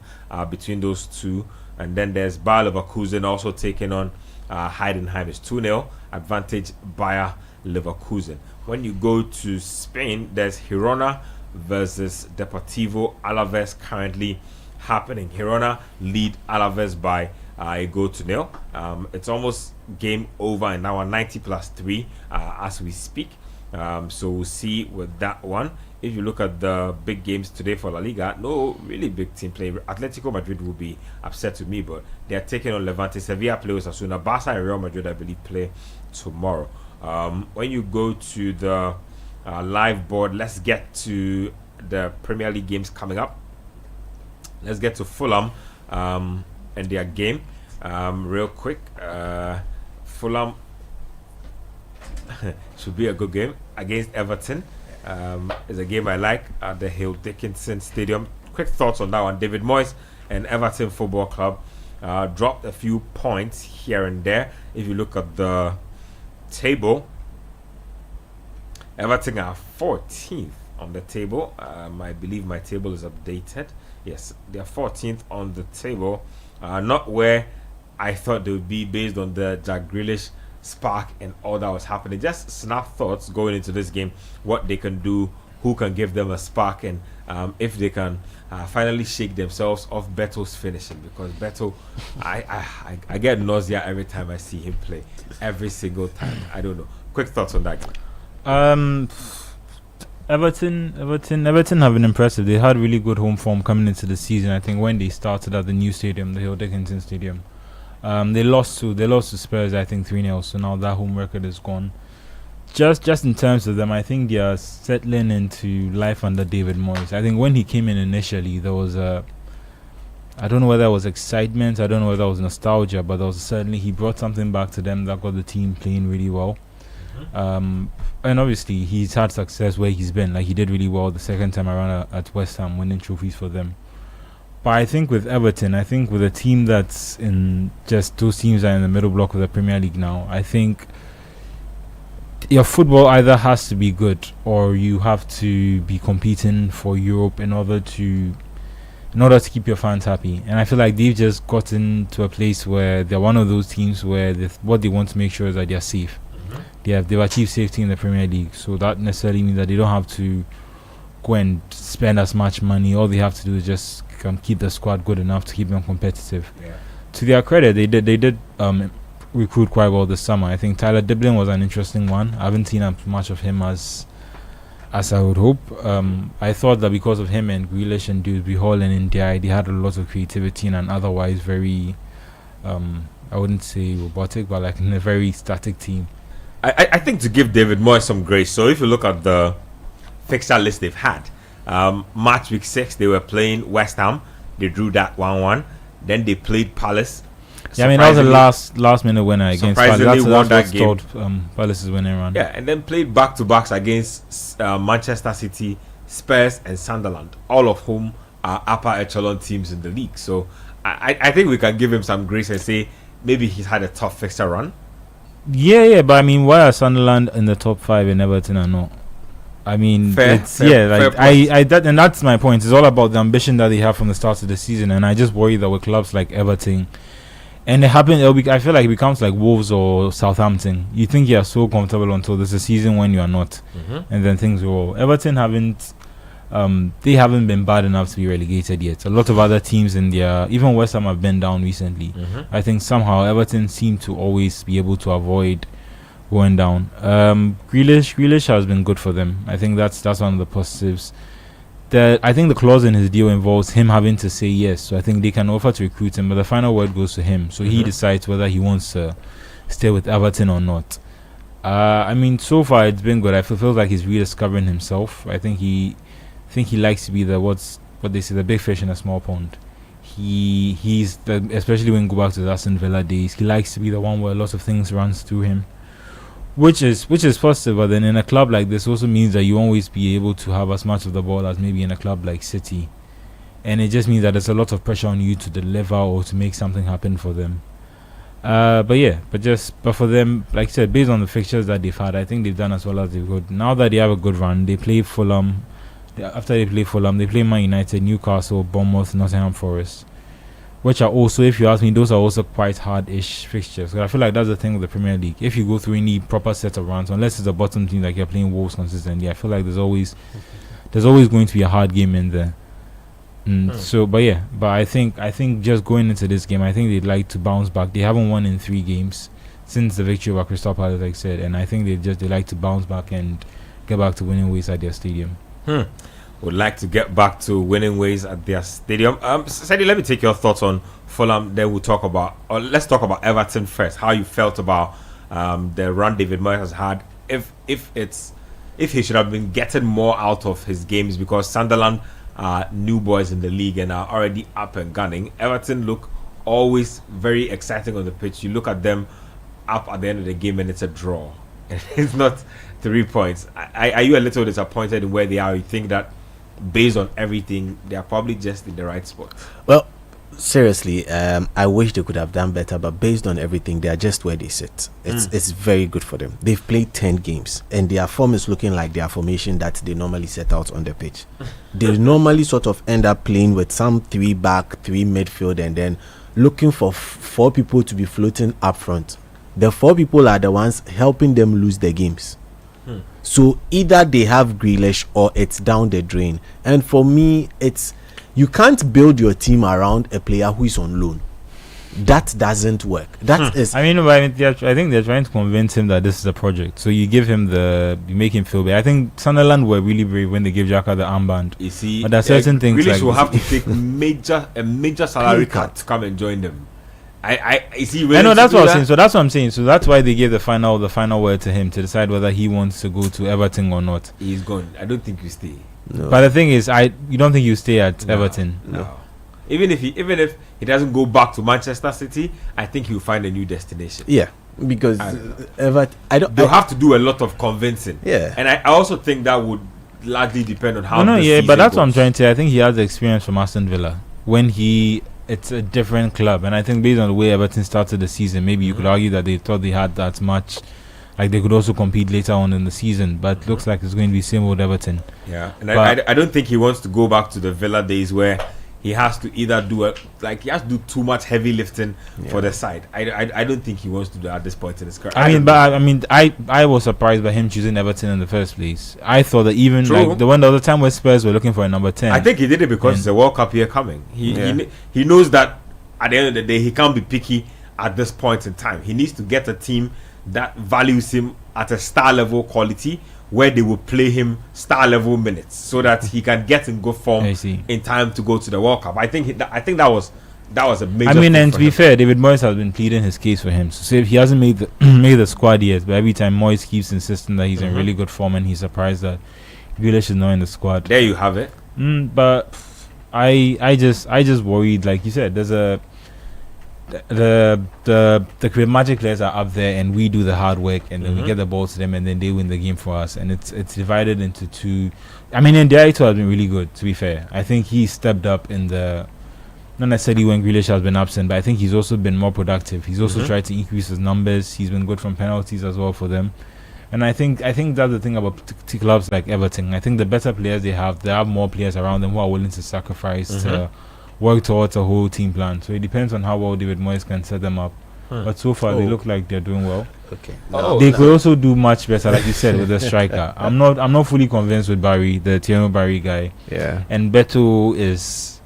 between those two. And then there's Bayer Leverkusen also taking on Heidenheim. It's 2-0 advantage Bayer Leverkusen. When you go to Spain, there's Girona versus Deportivo Alaves currently happening. Girona lead Alaves by a goal to nil. It's almost game over in now 90+3 as we speak. So we'll see with that one. If you look at the big games today for La Liga, no really big team play. Atletico Madrid will be upset with me, but they are taking on Levante. Sevilla play with Osasuna. Barca and Real Madrid, I believe, play tomorrow. When you go to the live board, let's get to the Premier League games coming up. Let's get to Fulham and their game real quick. Fulham should be a good game against Everton. It's a game I like at the Hill Dickinson Stadium. Quick thoughts on that one. David Moyes and Everton Football Club dropped a few points here and there. If you look at the table, Everton are 14th on the table. I believe my table is updated. Yes, they are 14th on the table. Not where I thought they would be based on the Jack Grealish spark and all that was happening. Just snap thoughts going into this game, what they can do, who can give them a spark, and if they can finally shake themselves off Beto's finishing, because Beto, I get nausea every time I see him play, every single time. I don't know. Quick thoughts on that game. Everton have been impressive. They had really good home form coming into the season. I think when they started at the new stadium, the Hill Dickinson Stadium, they lost to Spurs, I think 3-0. So now that home record is gone. Just in terms of them, I think they are settling into life under David Moyes. I think when he came in initially, there was I don't know whether it was excitement, I don't know whether it was nostalgia, but there was certainly he brought something back to them that got the team playing really well. And obviously he's had success where he's been. Like, he did really well the second time around at West Ham, winning trophies for them. But I think with Everton, I think with a team that's in just those teams that are in the middle block of the Premier League now, I think your football either has to be good or you have to be competing for Europe in order to keep your fans happy. And I feel like they've just gotten to a place where they're one of those teams where what they want to make sure is that they're safe. They've achieved safety in the Premier League, so that necessarily means that they don't have to go and spend as much money. All they have to do is just keep the squad good enough to keep them competitive. To their credit, they did recruit quite well this summer. I think Tyler Diblin was an interesting one. I haven't seen much of him as I would hope. I thought that because of him and Grealish and Dewsbury Hall and Ndiaye, they had a lot of creativity in an otherwise very I wouldn't say robotic, but like in a very static team. I think to give David Moyes some grace, so if you look at the fixture list they've had, match week 6 they were playing West Ham, they drew that 1-1, then they played Palace. Yeah, I mean that was the last minute winner against Palace. That's what game. Palace's winning run. Yeah, and then played back-to-backs against Manchester City, Spurs and Sunderland, all of whom are upper echelon teams in the league. So I think we can give him some grace and say maybe he's had a tough fixture run. Yeah, but I mean, why are Sunderland in the top 5 and Everton are not? I mean, Fair and that's my point. It's all about the ambition that they have from the start of the season, and I just worry that with clubs like Everton, and I feel like it becomes like Wolves or Southampton. You think you are so comfortable until there's a season when you are not, and then things go. Everton haven't been bad enough to be relegated yet. A lot of other teams even West Ham have been down recently. I think somehow Everton seem to always be able to avoid going down. Grealish has been good for them. I think that's one of the positives. I think the clause in his deal involves him having to say yes, so I think they can offer to recruit him, but the final word goes to him, so he decides whether he wants to stay with Everton or not. I mean, so far it's been good. I feel like he's rediscovering himself. I think he likes to be what they say, the big fish in a small pond. Especially when you go back to the Aston Villa days, he likes to be the one where lots of things runs through him, which is positive. But then in a club like this also means that you won't always be able to have as much of the ball as maybe in a club like City, and it just means that there's a lot of pressure on you to deliver or to make something happen for them. But for them, like I said, based on the fixtures that they've had, I think they've done as well as they could. Now that they have a good run, they play Fulham. After they play Fulham, they play Man United, Newcastle, Bournemouth, Nottingham Forest, which are also, if you ask me, those are also quite hard-ish fixtures. So I feel like that's the thing with the Premier League. If you go through any proper set of rounds, unless it's a bottom team like you're playing Wolves consistently, I feel like there's always going to be a hard game in there. But I think just going into this game, I think they'd like to bounce back. They haven't won in 3 games since the victory over Crystal Palace, like I said, and I think they like to bounce back and get back to winning ways at their stadium. Would like to get back to winning ways at their stadium. Sadie, let me take your thoughts on Fulham. Then let's talk about Everton first. How you felt about the run David Moyes has had. If he should have been getting more out of his games, because Sunderland are new boys in the league and are already up and gunning. Everton look always very exciting on the pitch. You look at them up at the end of the game and it's a draw. It's not 3 points. Are you a little disappointed in where they are? You think that based on everything, they are probably just in the right spot? Well, seriously, I wish they could have done better, but based on everything, they are just where they sit. It's very good for them. They've played 10 games and their form is looking like their formation that they normally set out on the pitch. They normally sort of end up playing with some 3 back, 3 midfield, and then looking for 4 people to be floating up front. The 4 people are the ones helping them lose the games. So either they have Grealish or it's down the drain. And for me, you can't build your team around a player who is on loan. That doesn't work. I think they're trying to convince him that this is a project. So you make him feel bad. I think Sunderland were really brave when they gave Xhaka the armband. You see, but there are certain things Grealish like will have to take a major salary cut to come and join them. I know that's what I'm saying. So that's what I'm saying. So that's why they gave the final word to him to decide whether he wants to go to Everton or not. He's gone. I don't think you stay. No. But the thing is, you don't think you stay at Everton? No. Even if he doesn't go back to Manchester City, I think he'll find a new destination. Yeah, because Everton, they'll have to do a lot of convincing. Yeah, and I also think that would largely depend on how. But that's what I'm trying to say. I think he has the experience from Aston Villa when it's a different club, and I think based on the way Everton started the season, maybe you could argue that they thought they had that much, like they could also compete later on in the season, but it looks like it's going to be same old Everton. Yeah, and I don't think he wants to go back to the Villa days where he has to either do too much heavy lifting for the side. I don't think he wants to do that at this point in his career. I was surprised by him choosing Everton in the first place. I thought that even like the other time where Spurs were looking for a number 10. I think he did it because it's a World Cup year coming. He knows that at the end of the day he can't be picky at this point in time. He needs to get a team that values him at a star level quality, where they will play him star level minutes so that he can get in good form in time to go to the World Cup. I think that was a major. And to be fair, David Moyes has been pleading his case for him. So he hasn't made the squad yet, but every time Moyes keeps insisting that he's in really good form, and he's surprised that Grealish is not in the squad. There you have it. But I just worried, like you said, there's the magic players are up there and we do the hard work, and then we get the ball to them and then they win the game for us, and it's divided into 2. Ndiaye has been really good, to be fair. I think he stepped up in not necessarily when Grealish has been absent, but I think he's also been more productive. He's also tried to increase his numbers. He's been good from penalties as well for them. And I think that's the thing about clubs like Everton. I think the better players they have more players around them who are willing to sacrifice to work towards a whole team plan. So it depends on how well David Moyes can set them up. But so far they look like they're doing well. Okay. They could also do much better, like you said, with the striker. I'm not fully convinced with Barry, the Thierry Barry guy. Yeah. And Beto is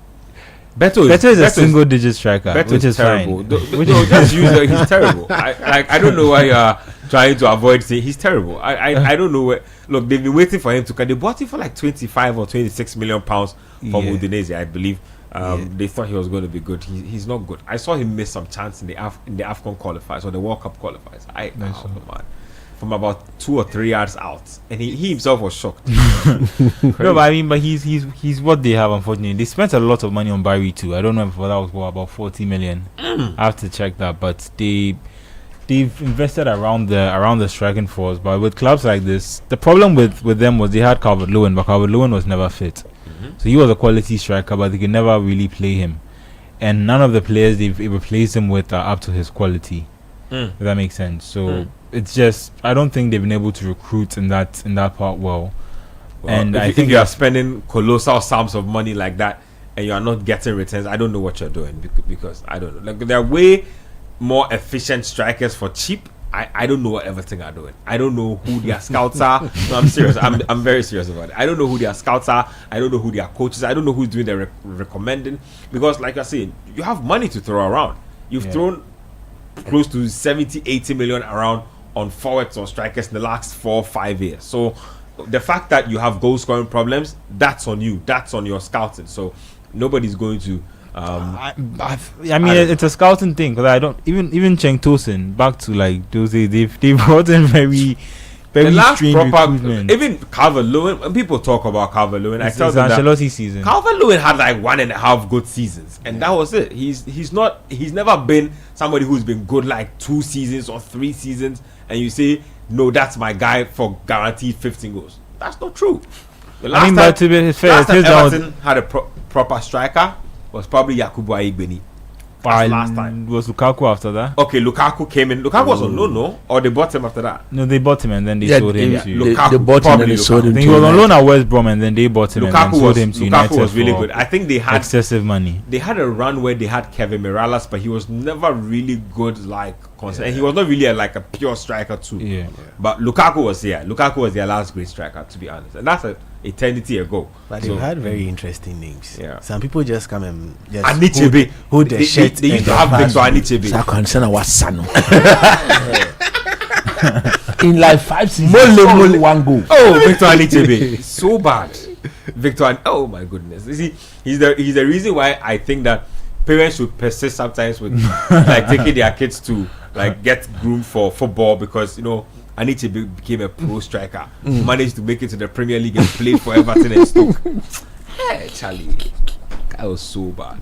a single-digit striker, which is terrible. Just use it. He's terrible. I don't know why you are trying to avoid saying he's terrible. I don't know where. Look, they've been waiting for him to. They bought him for like 25 or 26 million pounds from Udinese, I believe. They thought he was going to be good. He's not good. I saw him miss some chance in the AFCON qualifiers or the World Cup qualifiers. Man, from about 2 or 3 yards out, and he himself was shocked. No, but he's what they have. Unfortunately, they spent a lot of money on Barry too. I don't know if that was about 40 million. I have to check that, but they've invested around the striking force. But with clubs like this, the problem with them was they had Calvert-Lewin, but Calvert-Lewin was never fit. So he was a quality striker, but they could never really play him. And none of the players they've replaced him with are up to his quality. If that makes sense. So it's just, I don't think they've been able to recruit in that part well. And I think if you are spending colossal sums of money like that and you are not getting returns, I don't know what you're doing, because I don't know. Like, there are way more efficient strikers for cheap. I don't know what Everton are doing. I don't know who their scouts are. No, I'm serious. I'm very serious about it. I don't know who their scouts are. I don't know who their coaches are. I don't know who's doing the recommending, because like I said, you have money to throw around. You've thrown close to 70-80 million around on forwards or strikers in the last 4 or 5 years. So the fact that you have goal scoring problems, that's on you. That's on your scouting. So nobody's going to I mean, it's a scouting thing, because I don't even Cheng Tosin, back to like those days, they've brought in very strange recruitment. Even Calvert-Lewin, when people talk about Calvert-Lewin, I tell them that Ancelotti's season. Calvert-Lewin had like 1.5 good seasons, and that was it. He's never been somebody who's been good like 2 seasons or 3 seasons, and you say, no, that's my guy for guaranteed 15 goals. That's not true. I mean, but to be fair, Everton had a proper striker was probably Yakubu Aigbeni. Last time was Lukaku after that. Okay, Lukaku came in. Lukaku was on loan, no? Or they bought him after that? No, they bought him and then they sold him to Lukaku. They bought him and they sold him. I think he was on loan at West Brom and then they bought him and then sold him to United. Lukaku was really good. I think they had excessive money. They had a run where they had Kevin Mirallas, but he was never really good, like constant. And he was not really a pure striker too. Yeah. But Lukaku was their last great striker, to be honest, and that's an eternity ago. But they've had very interesting names. Yeah. Some people just come and just Anichebe. who the shit. They used to have Victor Anichebe. In like 5 seasons, one goal. Oh, Victor Anichebe, so bad. Oh my goodness. You see, he's the reason why I think that parents should persist sometimes with like taking their kids to like get groomed for football, because Anichebe became a pro striker, managed to make it to the Premier League and played for Everton and Stoke. Hey, Charlie, that was so bad.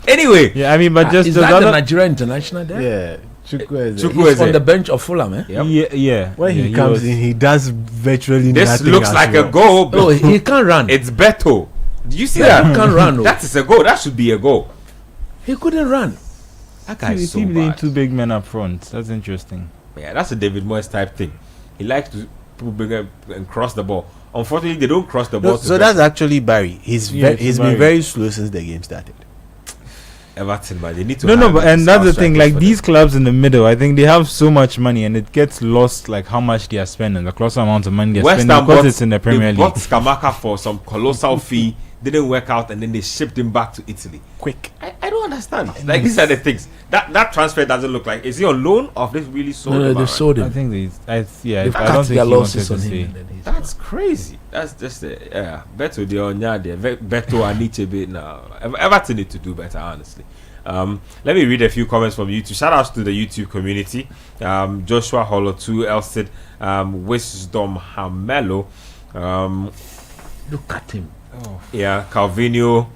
Anyway, yeah, I mean, but just is that the Nigerian international there? Yeah. He's on the bench of Fulham, eh? Yep. Yeah. When he comes in, he does virtually this nothing. This looks like a goal. Oh, he can't run. It's Beto. Do you see that? He can't run. That is a goal. That should be a goal. He couldn't run. That guy is so playing bad. 2 big men up front. That's interesting. Yeah, that's a David Moyes type thing. He likes to bring up and cross the ball. Unfortunately, they don't cross the ball. So that's actually Barry. He's been very slow since the game started. Everton, but they need to. But and that's the thing. Like these clubs in the middle, I think they have so much money, and it gets lost. Like how much they are spending, the colossal amount of money they're spending, because it's in the Premier League. They bought Skamaka for some colossal fee. Didn't work out, and then they shipped him back to Italy. Quick. I don't understand. Like these are the things. That transfer doesn't look like. Is he on loan or they really sold him? No, they sold him. I think I They've don't cut think their he losses wanted on to him. say. That's crazy. That's just Beto the Onya there. Beto Anichebe now. Everton need to do better, honestly. Let me read a few comments from YouTube. Shout outs to the YouTube community. Joshua Holo2, Elsid, Wisdom Hamelo. Look at him. Yeah, Calvinio,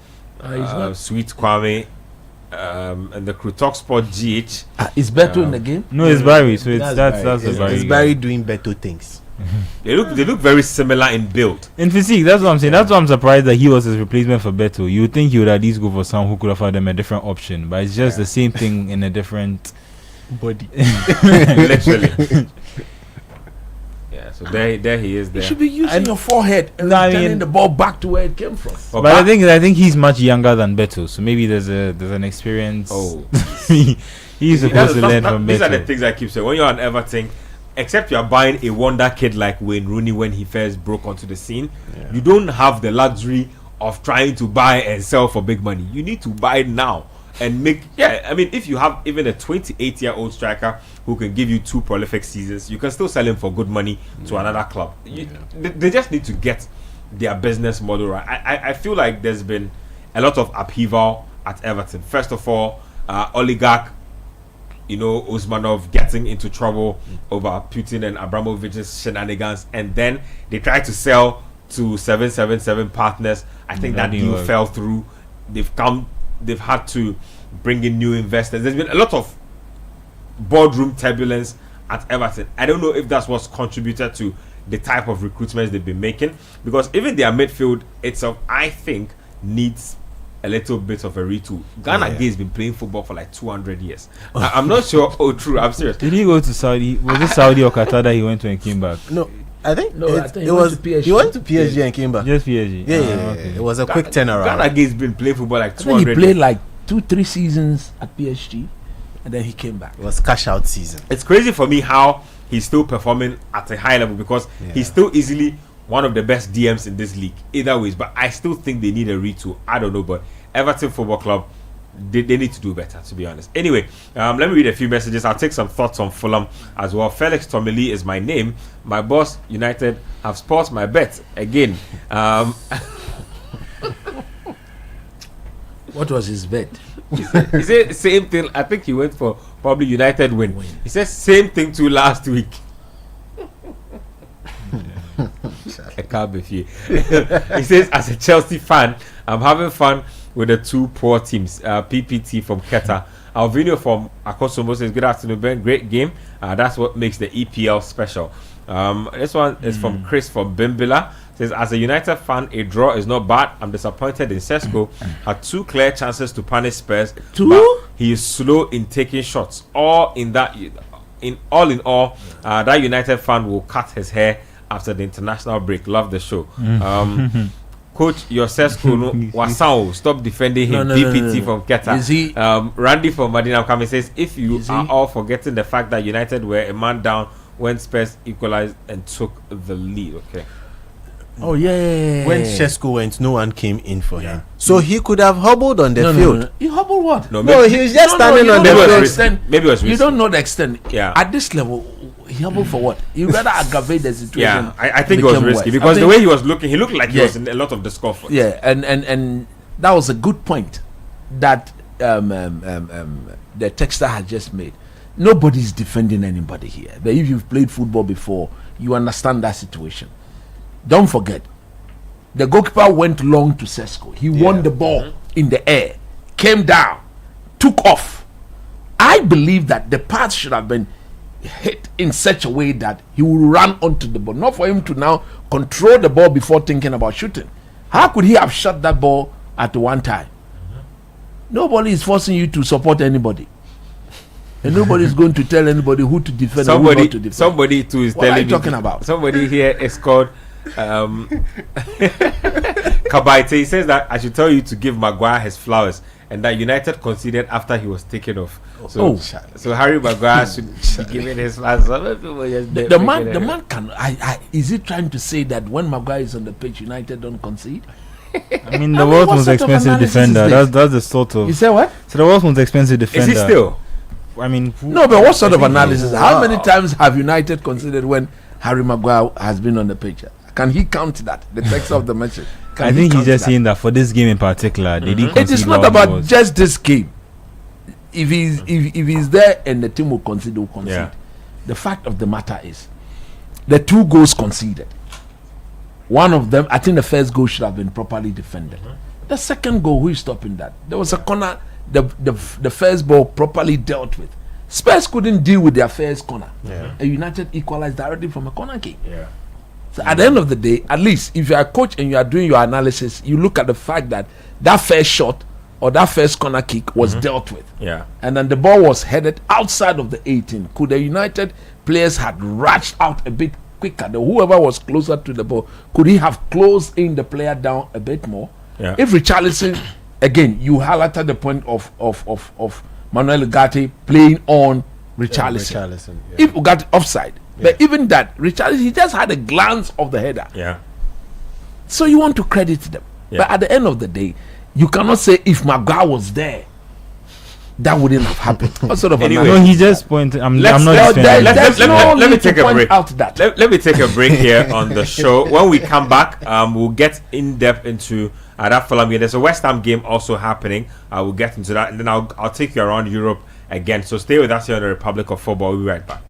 Sweet Kwame, and the crew Talk Sport GH. Is Beto in the game? No, it's Barry. So that's the Barry. It's Barry doing Beto things. They look very similar in build. In physique, that's what I'm saying. That's why I'm surprised that he was his replacement for Beto. You would think he would at least go for someone who could offer them a different option, but it's just the same thing in a different body. Literally. Yeah. So there he is. You There. should be using your forehead and No, I turning mean- the ball back to where it came from. Well, But back- I think he's much younger than Beto, so maybe there's an experience. Oh. He's supposed to learn from These are the Beto. things I keep saying. When you're on Everton, except you're buying a wonder kid like Wayne Rooney when he first broke onto the scene, you don't have the luxury of trying to buy and sell for big money. You need to buy now and make. I mean, if you have even a 28-year-old striker who can give you 2 prolific seasons, you can still sell him for good money to another club. They just need to get their business model right. I feel like there's been a lot of upheaval at Everton. First of all, oligarch, Usmanov getting into trouble over Putin and Abramovich's shenanigans, and then they tried to sell to 777 partners. I think that didn't deal work. fell through. They've had to bring in new investors. There's been a lot of boardroom turbulence at Everton. I don't know if that's what's contributed to the type of recruitments they've been making, because even their midfield itself, I think, needs a little bit of a retool. Ghana Gay has been playing football for like 200 years. I'm not sure. Oh, true. I'm serious. Did he go to Saudi? Was it Saudi or Qatar that he went to and came back? No, I think No, I think it he went was to PSG. he went to PSG and came back. Just PSG. Yeah, Okay. it was a quick turnaround. Ghana Gay has been playing football like I think 200 he played like 2-3 seasons at PSG, and then he came back. It was cash out season. It's crazy for me how he's still performing at a high level, because he's still easily one of the best DMs in this league. Either ways, but I still think they need a retool. I don't know, but Everton Football Club, they need to do better, to be honest. Anyway, let me read a few messages. I'll take some thoughts on Fulham as well. Felix Tomili is my name. My boss, United, have spoiled my bet again. What was his bet? He said same thing. I think he went for probably United win. He said same thing too last week. I can't be few. He says, as a Chelsea fan, I'm having fun with the 2 poor teams. PPT from Keta. Alvino from Akosomo says, good afternoon, Ben. Great game. That's what makes the EPL special. This one is from Chris from Bimbila. Says, as a United fan, a draw is not bad. I'm disappointed in Sesko. Had 2 clear chances to punish Spurs. 2? But he is slow in taking shots. All in all, that United fan will cut his hair after the international break. Love the show. Coach, your Sesko Wasao, stop defending him. No, PPT no. from Keta. Is he- Randy from Madina Kami says, if you Is he- are all forgetting the fact that United were a man down when Spurs equalized and took the lead. Okay. Oh yeah. When Shesko went, no one came in for him, so he could have hobbled on the field. No. He hobbled what? No, No, he was just standing on the maybe it was field. risky. Maybe it was You risky. don't know the extent. Yeah. At this level, he hobbled for what? You rather aggravate the situation. Yeah, I think it was become risky worse. because I the think- way he was looking, he looked like he Yeah. was in a lot of discomfort. Yeah, and that was a good point that the texter had just made. Nobody's defending anybody here. But if you've played football before, you understand that situation. Don't forget, the goalkeeper went long to Sesko. He won the ball in the air, came down, took off. I believe that the pass should have been hit in such a way that he will run onto the ball, not for him to now control the ball before thinking about shooting. How could he have shot that ball at one time? Nobody is forcing you to support anybody, and nobody is going to tell anybody who to defend or who not to defend. Somebody too is What are telling you talking about? Somebody here is called Kabaite. He says that I should tell you to give Maguire his flowers, and that United conceded after he was taken off. So, so Harry Maguire should be given his flowers. Some people just The man can. Is he trying to say that when Maguire is on the pitch, United don't concede? I mean, the I mean, world's what most sort of expensive analysis defender. is this? That's the sort of. You say what? So the world's most expensive defender. Is he still? I mean, No, but what sort of analysis? How many times have United considered when Harry Maguire has been on the pitch? Can he count that? The text of the message. I think he's just saying that for this game in particular, they didn't. It is concede not wild about balls. just this game. If he's there and the team will concede, will concede. Yeah. The fact of the matter is, the 2 goals conceded. One of them, I think the first goal should have been properly defended. The second goal, who is stopping that? There was a corner. The first ball properly dealt with. Spurs couldn't deal with their first corner. And United equalized directly from a corner kick. Yeah. So at the end of the day, at least if you are a coach and you are doing your analysis, you look at the fact that that first shot or that first corner kick was dealt with. Yeah. And then the ball was headed outside of the 18. Could the United players had rushed out a bit quicker. Whoever was closer to the ball, could he have closed in the player down a bit more? Yeah. If Richarlison, again, you highlighted the point of Manuel Ugarte playing on Richarlison. If Ugarte offside, but even that, Richarlison, he just had a glance of the header. Yeah. So you want to credit them. Yeah. But at the end of the day, you cannot say if Maguire was there, that wouldn't have happened. What sort of Anyway, No, he just pointed. I'm Let's- not let's- defending him. let me take a break. Out that. Let me take a break here on the show. When we come back, we'll get in depth into that Fulham game. There's a West Ham game also happening. We'll get into that, and then I'll take you around Europe again. So stay with us here on the Republic of Football. We'll be right back.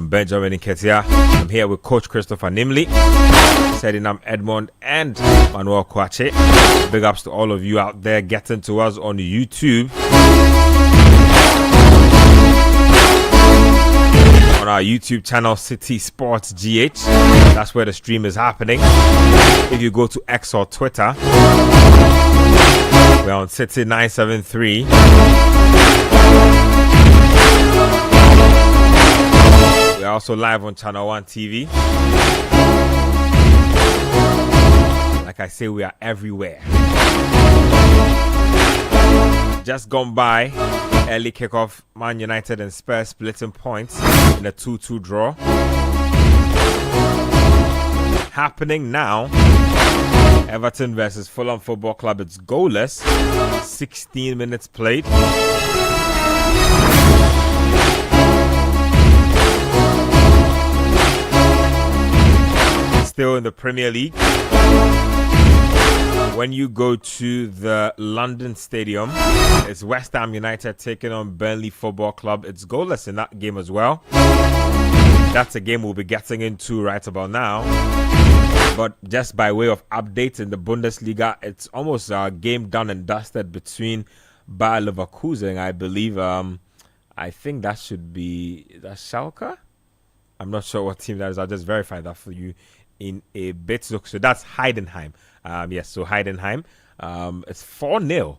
Benjamin Nketia. I'm here with Coach Christopher Nimley, setting up Edmond and Manuel Kwache. Big ups to all of you out there getting to us on YouTube, on our YouTube channel City Sports GH. That's where the stream is happening. If you go to X or Twitter, we're on City 973. We're also live on Channel 1 TV. Like I say, we are everywhere. Just gone by, early kickoff, Man United and Spurs splitting points in a 2-2 draw. happening now. Everton versus Fulham Football Club. It's goalless. 16 minutes played. Still in the Premier League. When you go to the London Stadium, it's West Ham United taking on Burnley Football Club. It's goalless in that game as well. That's a game we'll be getting into right about now. But just by way of updates in the Bundesliga, it's almost a game done and dusted between Bayer Leverkusen, I believe. I think that should be Schalke. I'm not sure what team that is. I'll just verify that for you in a bit. So that's Heidenheim. Yes, so Heidenheim. It's 4-0.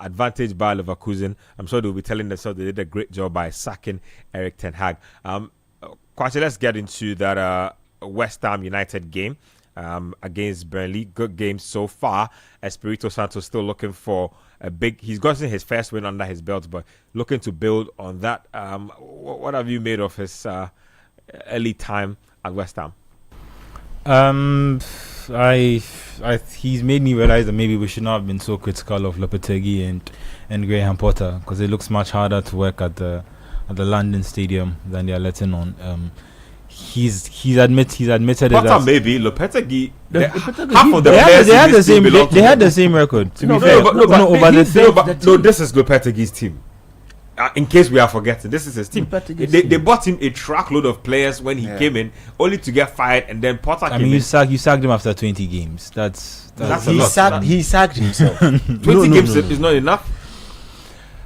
Advantage by Leverkusen. I'm sure they'll be telling themselves they did a great job by sacking Erik ten Hag. Kwachi, let's get into that West Ham United game against Burnley. Good game so far. Espirito Santo still looking for a big... He's gotten his first win under his belt, but looking to build on that. What have you made of his early time at West Ham? He's made me realize that maybe we should not have been so critical of Lopetegui and Graham Potter, because it looks much harder to work at the London Stadium than they are letting on. He's admitted Potter that maybe Lopetegui. Lopetegui, Half of the players they had in the this team same. belong to They had him. the same record. To No, be fair, but this is Lopetegui's team. In case we are forgetting, this is his team. They bought him a truckload of players when he came in, only to get fired, and then Potter came in. you sacked him after 20 games. That's a lot. He sacked himself. 20 games is not enough.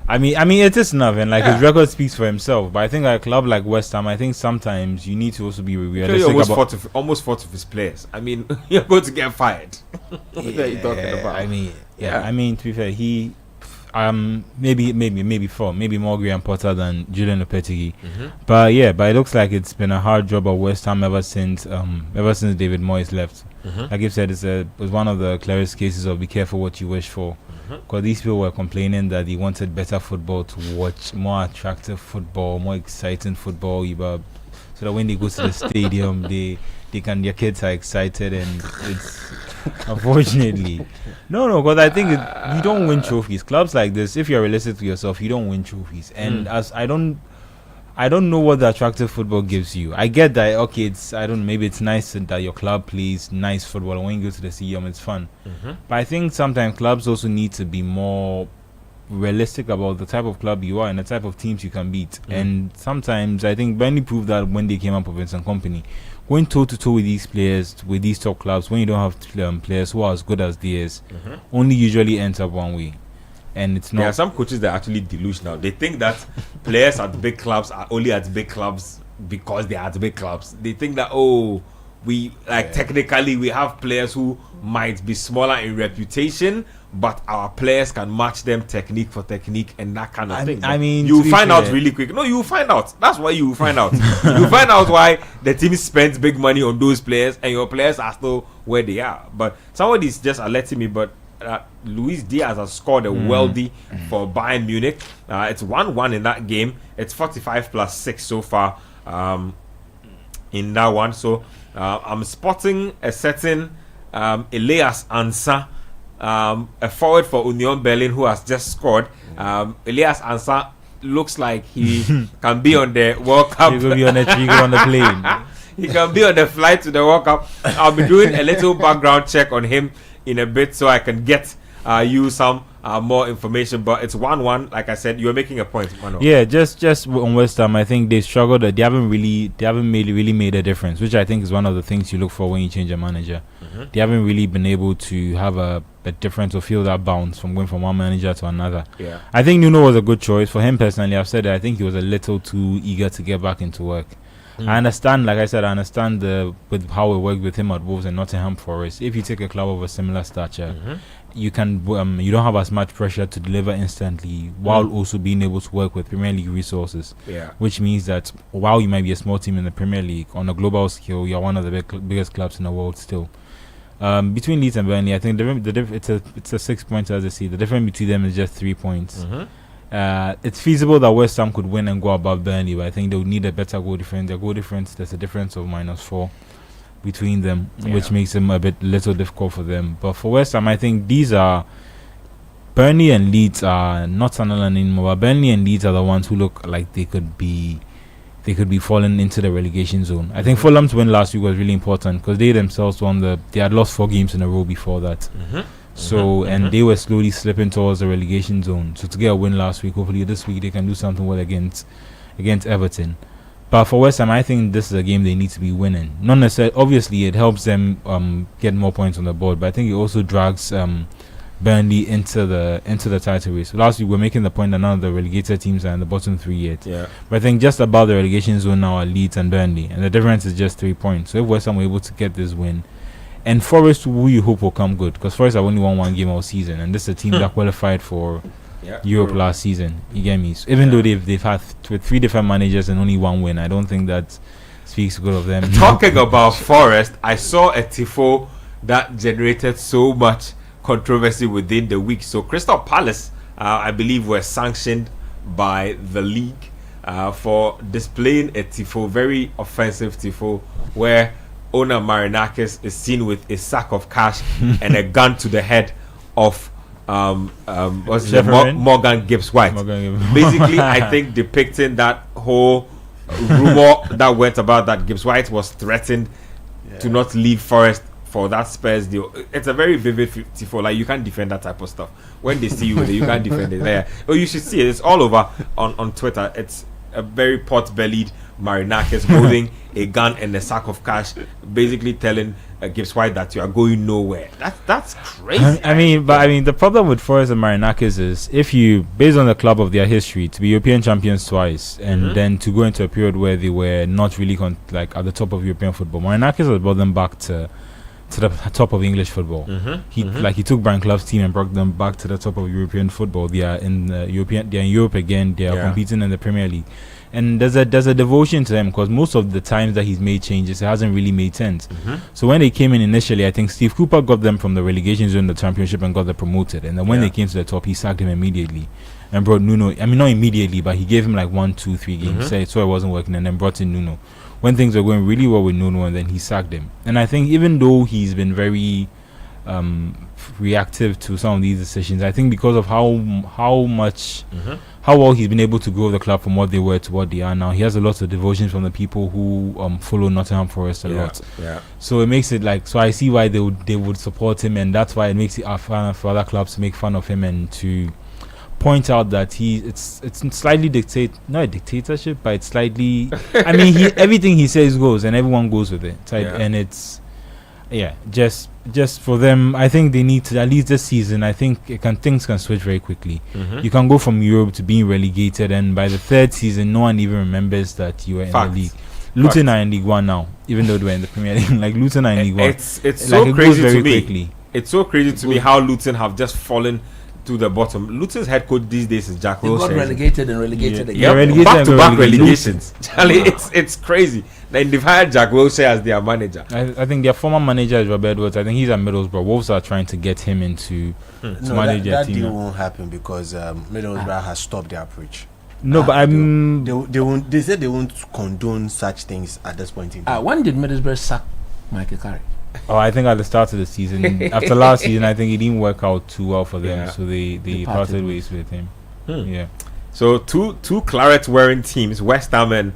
I mean, it is enough, and his record speaks for himself. But I think a club like West Ham, I think sometimes you need to also be realistic about. Almost 40 of his players. I mean, you're going to get fired. What are you talking about? I mean, to be fair, he. Maybe four, maybe more Graham Potter than Julian Lopetegui. But it looks like it's been a hard job at West Ham ever since David Moyes left. Like you said, it was one of the clearest cases of be careful what you wish for, because these people were complaining that they wanted better football to watch, more attractive football, more exciting football, so that when they go to the stadium, their kids are excited, and it's unfortunately no, because I think you don't win trophies. Clubs like this, if you're realistic to yourself, you don't win trophies. And as I don't know what the attractive football gives you. I get that, okay, maybe it's nice that your club plays nice football, and when you go to the stadium it's fun. But I think sometimes clubs also need to be more realistic about the type of club you are and the type of teams you can beat. And sometimes I think Burnley proved that when they came up with Vincent Kompany. Going toe-to-toe with these players, with these top clubs, when you don't have players who are as good as theirs, only usually ends up one way. And it's not... There are some coaches that are actually delusional. They think that players at big clubs are only at big clubs because they are at big clubs. They think that, technically we have players who might be smaller in reputation, but our players can match them technique for technique and that kind of thing. I mean, you find out really quick. No, you find out. That's why you find out. You find out why the team spends big money on those players and your players are still where they are. But somebody's just alerting me, but Luis Diaz has scored a worldie for Bayern Munich. It's 1-1 in that game. It's 45 plus 6 so far in that one. So I'm spotting a certain Elias Ansah, a forward for Union Berlin, who has just scored. Elias Ansah looks like he can be on the World Cup. He will be on the plane. He can be on the flight to the World Cup. I'll be doing a little background check on him in a bit so I can get you some more information. But it's 1-1. Like I said, you were making a point, Mano. Yeah, just on West Ham, I think they struggled. They haven't really made a difference, which I think is one of the things you look for when you change a manager. They haven't really been able to have a difference or feel that bounce from going from one manager to another. Yeah, I think Nuno was a good choice for him personally. I've said that I think he was a little too eager to get back into work. I understand, like I said, with how it worked with him at Wolves and Nottingham Forest. If you take a club of a similar stature, you can you don't have as much pressure to deliver instantly while also being able to work with Premier League resources. Yeah, which means that while you might be a small team in the Premier League, on a global scale, you're one of the biggest clubs in the world still. Between Leeds and Burnley, I think it's a 6 points as I see. The difference between them is just 3 points. It's feasible that West Ham could win and go above Burnley, but I think they would need a better goal difference. Their goal difference, there's a difference of -4 between them, which makes them a little difficult for them. But for West Ham, I think these are Burnley and Leeds are not Sunderland anymore. But Burnley and Leeds are the ones who look like they could be falling into the relegation zone. I think Fulham's win last week was really important because they themselves they had lost 4 games in a row before that. So and they were slowly slipping towards the relegation zone. So to get a win last week, hopefully this week they can do something well against Everton. But for West Ham, I think this is a game they need to be winning. Not necessarily. Obviously, it helps them get more points on the board, but I think it also drags Burnley into the title race. So last week we were making the point that none of the relegated teams are in the bottom 3 yet. Yeah. But I think just above the relegation zone now are Leeds and Burnley, and the difference is just 3 points. So if West Ham were able to get this win, and Forest, who you hope will come good, because Forest have only won 1 game all season, and this is a team that qualified for Europe last season. You get me? So even though they've had 3 different managers and only 1 win, I don't think that speaks good of them. Talking about Forest, I saw a tifo that generated so much controversy within the week. So Crystal Palace, I believe, were sanctioned by the league for displaying a tifo, very offensive tifo, where owner Marinakis is seen with a sack of cash and a gun to the head of Morgan Gibbs White. Basically, I think depicting that whole rumor that went about that Gibbs White was threatened to not leave Forest for that Spurs deal. It's a very vivid tifo. Like, you can't defend that type of stuff. When they see you with it, you can't defend it. Yeah. Oh, you should see it. It's all over on Twitter. It's a very pot-bellied Marinakis holding a gun and a sack of cash, basically telling Gibbs White that you are going nowhere. That's crazy. I mean, the problem with Forest and Marinakis is, if you, based on the club of their history, to be European champions twice, and then to go into a period where they were not really at the top of European football, Marinakis has brought them back to the top of English football. He took Brian Clough's team and brought them back to the top of European football. They are in Europe again. They are competing in the Premier League, and there's a devotion to them, because most of the times that he's made changes, it hasn't really made sense. So when they came in initially, I think Steve Cooper got them from the relegation zone in the Championship and got them promoted, and then when they came to the top, he sacked him immediately and brought Nuno. I mean, not immediately, but he gave him like 1, 2, 3 games. So it wasn't working, and then brought in Nuno when things were going really well with Nuno, and then he sacked him. And I think even though he's been very reactive to some of these decisions, I think because of how well he's been able to grow the club from what they were to what they are now, he has a lot of devotion from the people who follow Nottingham Forest a lot. So it makes it so I see why they would support him, and that's why it makes it fun for other clubs to make fun of him and to point out that it's slightly not a dictatorship, but it's slightly I mean, everything he says goes, and everyone goes with it and it's just for them. I think they need to, at least this season, I think things can switch very quickly. You can go from Europe to being relegated, and by the 3rd season no one even remembers that you were in the league. Luton are in League 1 now, even though they were in the Premier League. Like, Luton are in League 1. It's so crazy to me. Quickly. It's so crazy to me how Luton have just fallen to the bottom. Luton's head coach these days is Jack Wilshere. They got relegated again. Back-to-back relegations. Charlie, it's crazy. Then they've hired Jack Wilshere as their manager. I think their former manager is Robert Edwards. I think he's at Middlesbrough. Wolves are trying to get him to manage their team. That deal won't happen because Middlesbrough has stopped their approach. No, but they won't. They said they won't condone such things at this point in time. When did Middlesbrough sack Michael Carrick? Oh, I think at the start of the season. After last season, I think it didn't work out too well for them, so they parted ways with him. Yeah. So two claret-wearing teams, West Ham and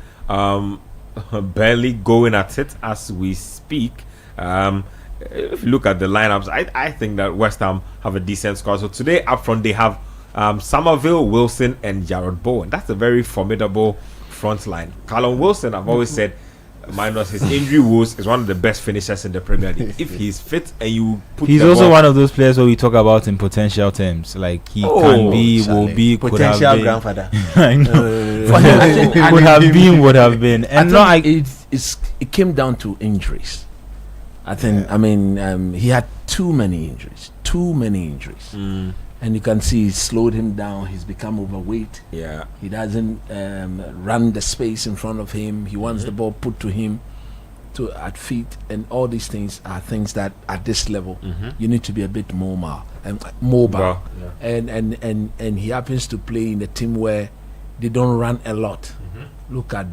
Burnley, going at it as we speak. If you look at the lineups, I think that West Ham have a decent squad. So today up front they have Somerville, Wilson, and Jarrod Bowen. That's a very formidable front line. Callum Wilson, I've always said, minus his injury woes, is one of the best finishers in the Premier League. If he's fit and you put he's also one of those players where we talk about in potential terms, like he can be, will be, potential could have grandfather. I know. Could have been, would have been, and it came down to injuries. I think. I mean, he had too many injuries. And you can see it slowed him down. He's become overweight. Yeah. He doesn't run the space in front of him. He wants the ball put to him at feet. And all these things are things that at this level you need to be a bit mobile. Yeah. And he happens to play in a team where they don't run a lot. Look at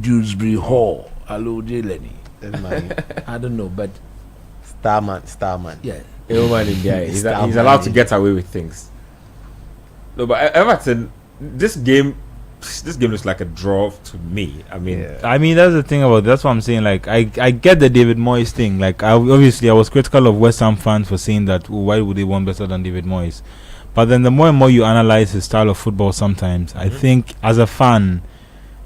Dewsbury Hall. Hello, Jeleny. I don't know, but Starman. yeah. Everyone in there, he's Starman. allowed to get away with things. No, but Everton, this game looks like a draw to me. I mean, I mean, that's the thing about it. That's what I'm saying. Like, I get the David Moyes thing. Like, I was critical of West Ham fans for saying that, why would they want better than David Moyes? But then the more and more you analyze his style of football sometimes, I think as a fan,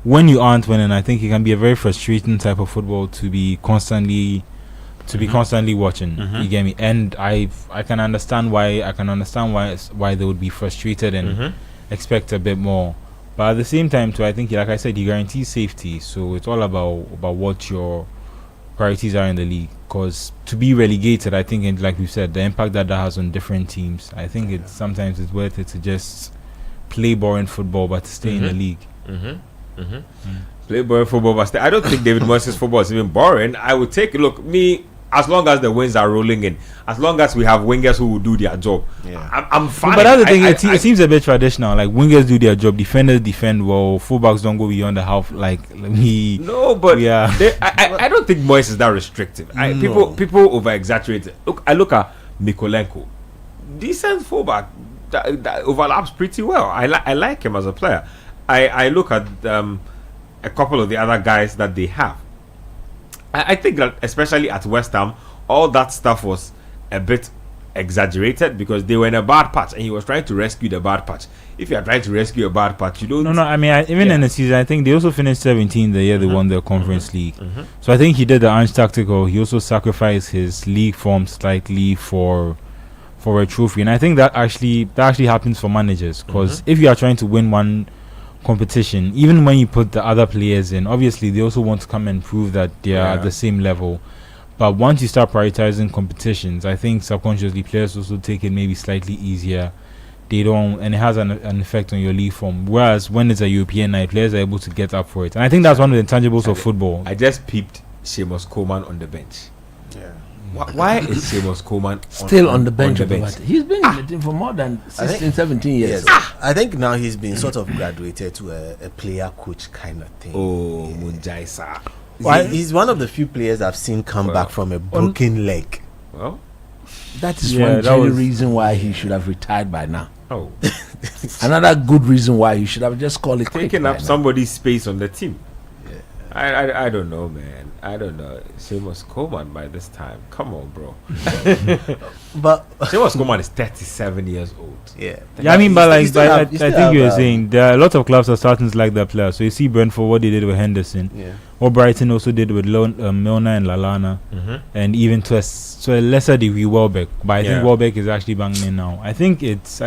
when you aren't winning, I think it can be a very frustrating type of football to be constantly watching. You get me? And I can understand why they would be frustrated and expect a bit more. But at the same time too, I think, like I said, he guarantees safety, so it's all about what your priorities are in the league. Because to be relegated, I think, and like we said, the impact that has on different teams, I think it's sometimes it's worth it to just play boring football but to stay in the league. Play boring football, but I don't think David Moyes' football is even boring. I would take a look. Me, as long as the wins are rolling in, as long as we have wingers who will do their job, I'm fine. But that's the thing. It seems a bit traditional. Like, wingers do their job, defenders defend well, fullbacks don't go beyond the half. No, but I don't think Moyes is that restrictive. People over exaggerate it. Look, I look at Mikolenko, decent fullback that overlaps pretty well. I like him as a player. I look at a couple of the other guys that they have. I think that especially at West Ham, all that stuff was a bit exaggerated because they were in a bad patch and he was trying to rescue the bad patch. If you are trying to rescue a bad patch, you don't. No. I mean, even in the season, I think they also finished 17th the year they won the Conference League. So I think he did the Ange tactical. He also sacrificed his league form slightly for a trophy, and I think that actually happens for managers because if you are trying to win one competition, even when you put the other players in, obviously they also want to come and prove that they are at the same level. But once you start prioritizing competitions, I think subconsciously players also take it maybe slightly easier. They don't, and it has an effect on your league form. Whereas when it's a European night, players are able to get up for it, and I think that's one of the intangibles of football. I just peeped Seamus Coleman on the bench. Why is Seamus Coleman still on the bench? He's been in the team for more than 16, 17 years. Yes. I think now he's been sort of graduated to a player coach kind of thing. Oh, Munjaisa. He's one of the few players I've seen come back from a broken leg. Well, that is one reason why he should have retired by now. Oh, another good reason why he should have just called it taking up somebody's space on the team. I don't know, man. I don't know. Seamus Coleman by this time. Come on, bro. But Seamus Coleman is 37 years old. Yeah, I mean, but I think you were saying there are a lot of clubs are starting to like that player. So you see Brentford, what they did with Henderson. Yeah. What Brighton also did with Milner and Lallana. And even to a lesser degree Welbeck. But I think Welbeck is actually banging in now. I think it's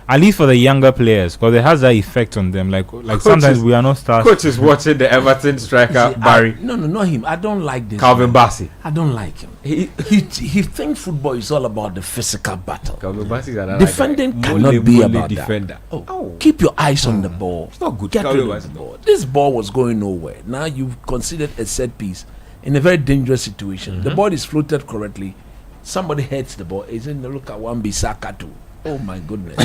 at least for the younger players, because it has that effect on them. Like sometimes we are not stars. Coach is watching the Everton striker Barry. No, not him. I don't like this. Calvin Bassey. I don't like him. He thinks football is all about the physical battle. Calvin Bassey is another defending cannot be about defender. That. Keep your eyes on the ball. It's not good. Get rid of the ball. This ball was going nowhere. Now you've considered a set piece in a very dangerous situation. The ball is floated correctly. Somebody heads the ball. It's in the look at Wan-Bissaka too. Oh my goodness.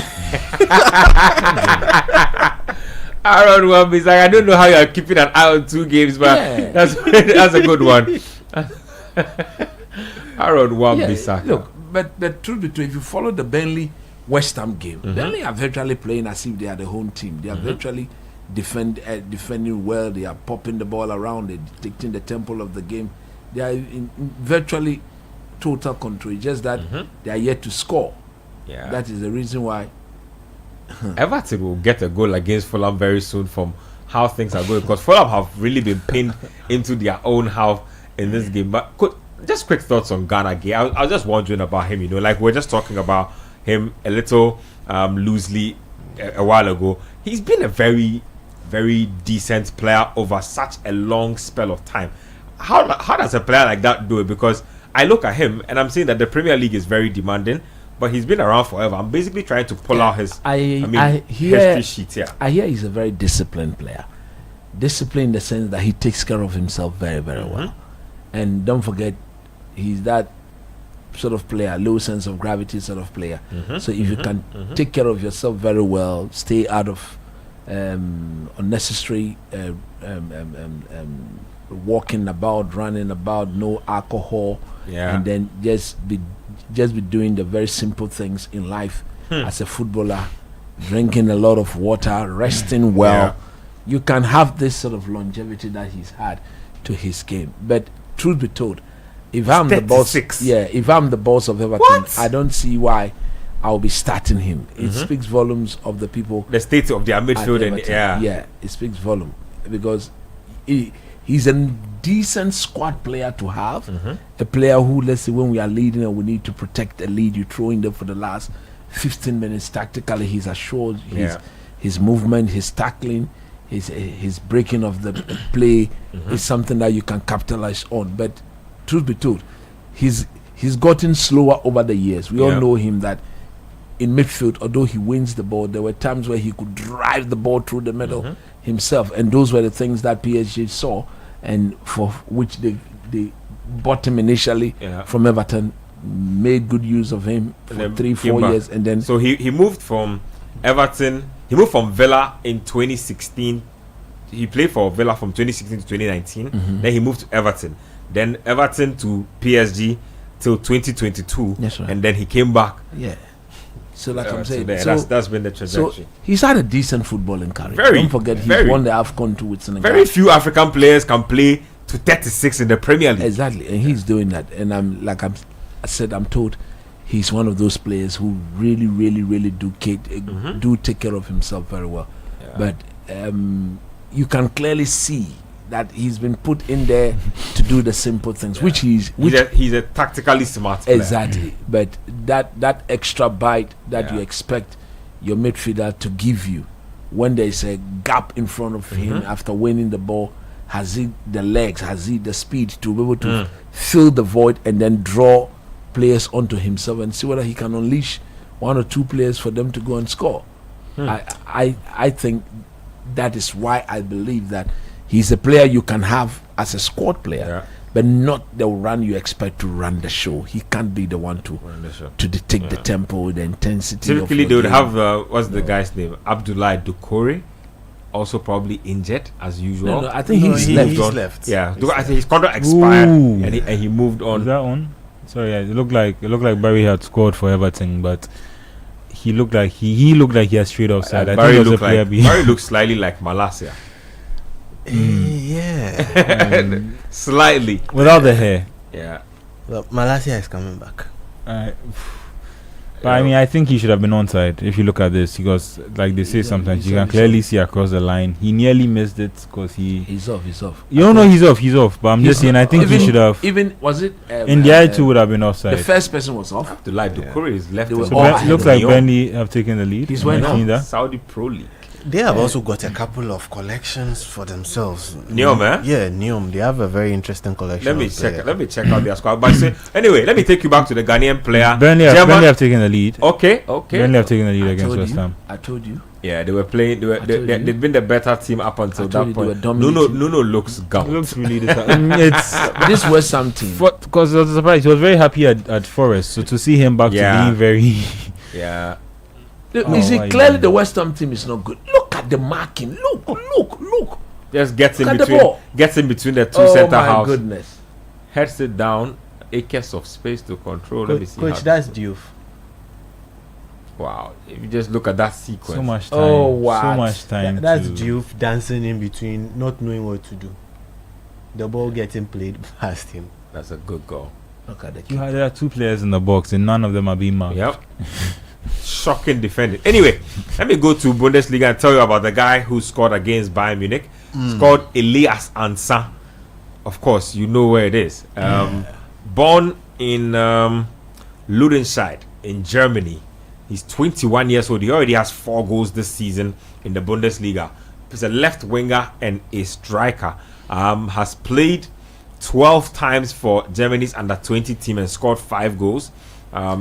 Aaron Wan-Bissaka, I don't know how you are keeping an eye on 2 games, but that's a good one. Aaron Wan-Bissaka. Look, but the truth be told, if you follow the Burnley West Ham game, Burnley are virtually playing as if they are the home team. They are virtually defending well. They are popping the ball around, they're dictating the tempo of the game. They are in virtually total control. It's just that they are yet to score. Yeah. That is the reason why Everton will get a goal against Fulham very soon from how things are going, because Fulham have really been pinned into their own half in this game. But just quick thoughts on Ghana game. I was just wondering about him, like we're just talking about him a little loosely a while ago. He's been a very, very decent player over such a long spell of time. How does a player like that do it? Because I look at him and I'm saying that the Premier League is very demanding, but he's been around forever. I'm basically trying to pull out his history sheet here. I hear he's a very disciplined player. Disciplined in the sense that he takes care of himself very, very well. And don't forget, he's that sort of player, low sense of gravity sort of player. So if you can take care of yourself very well, stay out of unnecessary walking about, running about, no alcohol, and then just be doing the very simple things in life as a footballer, drinking a lot of water, resting well. You can have this sort of longevity that he's had to his game. But truth be told, if I'm the boss, if I'm the boss of Everton, I don't see why I'll be starting him. It speaks volumes of the people, the state of their midfield, and it speaks volume because he's a decent squad player to have. A player who, let's say, when we are leading and we need to protect the lead, you throw in there for the last 15 minutes. Tactically, he's assured his movement, his tackling, his breaking of the play is something that you can capitalize on. But truth be told, he's gotten slower over the years. We all know him that in midfield, although he wins the ball, there were times where he could drive the ball through the middle himself, and those were the things that PSG saw, and for which they bought him initially from Everton, made good use of him for 3-4 years, and then so he moved from Everton. He moved from Villa in 2016. He played for Villa from 2016 to 2019. Then he moved to Everton. Then Everton to PSG till 2022. That's right. And then he came back. So like I'm saying, that's been the trajectory. So he's had a decent footballing career. Don't forget, he's won the AFCON too with Senegal. Very few African players can play to 36 in the Premier League. Exactly, and he's doing that. And I'm told he's one of those players who really do take care of himself very well. But you can clearly see that he's been put in there to do the simple things, which he's a tactically smart player. Exactly. But that extra bite that you expect your midfielder to give you when there's a gap in front of him after winning the ball, has he the legs, has he the speed to be able to fill the void and then draw players onto himself and see whether he can unleash one or two players for them to go and score. I think that is why I believe that he's a player you can have as a squad player, but not the run you expect to run the show. He can't be the one to dictate the tempo, the intensity. Typically, they would have what's the guy's name? Abdoulaye Doucouré, also probably injured as usual. No, I think he's left. Yeah, I think his contract expired and he moved on. Is that one? Sorry, it looked like Barry had scored for Everton, but he looked like he had straight offside. I think it was Barry looks slightly like Malasia. Slightly without the hair. Well, Malasia is coming back. But I mean, I think he should have been onside if you look at this, because like they say sometimes you can clearly see across the line. He nearly missed it because he's off. You don't know he's off. But I'm just saying, I think he should have. Even was it? In the other two would have been offside. The first person was off. Abdoulaye Doucouré is left. So looks like Burnley have taken the lead. He's went on Saudi Pro League. They have also got a couple of collections for themselves. Neom, eh? Yeah, Neom. They have a very interesting collection. Let me check out their squad. But anyway, let me take you back to the Ghanaian player. Burnley have taken the lead. Okay. Burnley have taken the lead against West Ham. I told you. Yeah, they were playing. They've been the better team up until that point. Nuno looks gone. Looks really it's this West Ham team. Because I was surprised. He was very happy at Forest. So to see him back to being very you see, clearly the West Ham team is not good. Look at the marking. Look. Just gets in between the two center halves. Oh my goodness. Heads it down. Acres of space to control. Let me see. Coach, that's Diouf. Wow. If you just look at that sequence. So much time. Oh, wow. So much time. That's Diouf dancing in between, not knowing what to do. The ball getting played past him. That's a good goal. Look at there are two players in the box and none of them are being marked. Yep. Shocking defending. Anyway, let me go to Bundesliga and tell you about the guy who scored against Bayern Munich. Scored Elias Ansa. Of course, you know where it is. Born in Ludenscheid in Germany. He's 21 years old. He already has 4 goals this season in the Bundesliga. He's a left winger and a striker. Has played 12 times for Germany's under-20 team and scored 5 goals.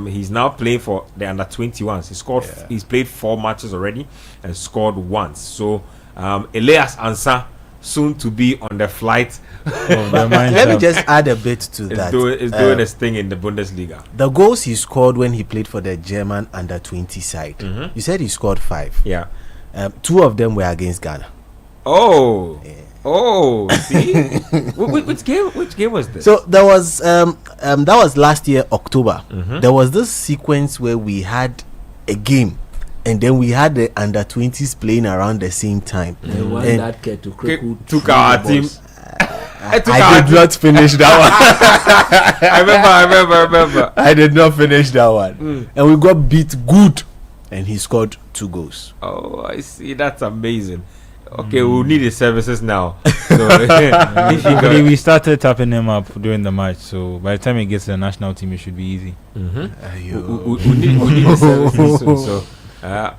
He's now playing for the under-21s. He's played 4 matches already and scored once. So Elias Ansa, soon to be on the flight. Let me just add a bit to that. He's doing his thing in the Bundesliga. The goals he scored when he played for the German under-20 side. You said he scored 5. Yeah. 2 of them were against Ghana. Oh. Yeah. Oh, see, which game was this? So that was last year October. There was this sequence where we had a game, and then we had the under-20s playing around the same time. The one And that took our team. I did not finish that one. I remember. I did not finish that one, and we got beat good, and he scored 2 goals. Oh, I see. That's amazing. Okay, we'll need his services now. So, if he got- We started tapping him up during the match, so by the time he gets to the national team, it should be easy. we need his services soon. So,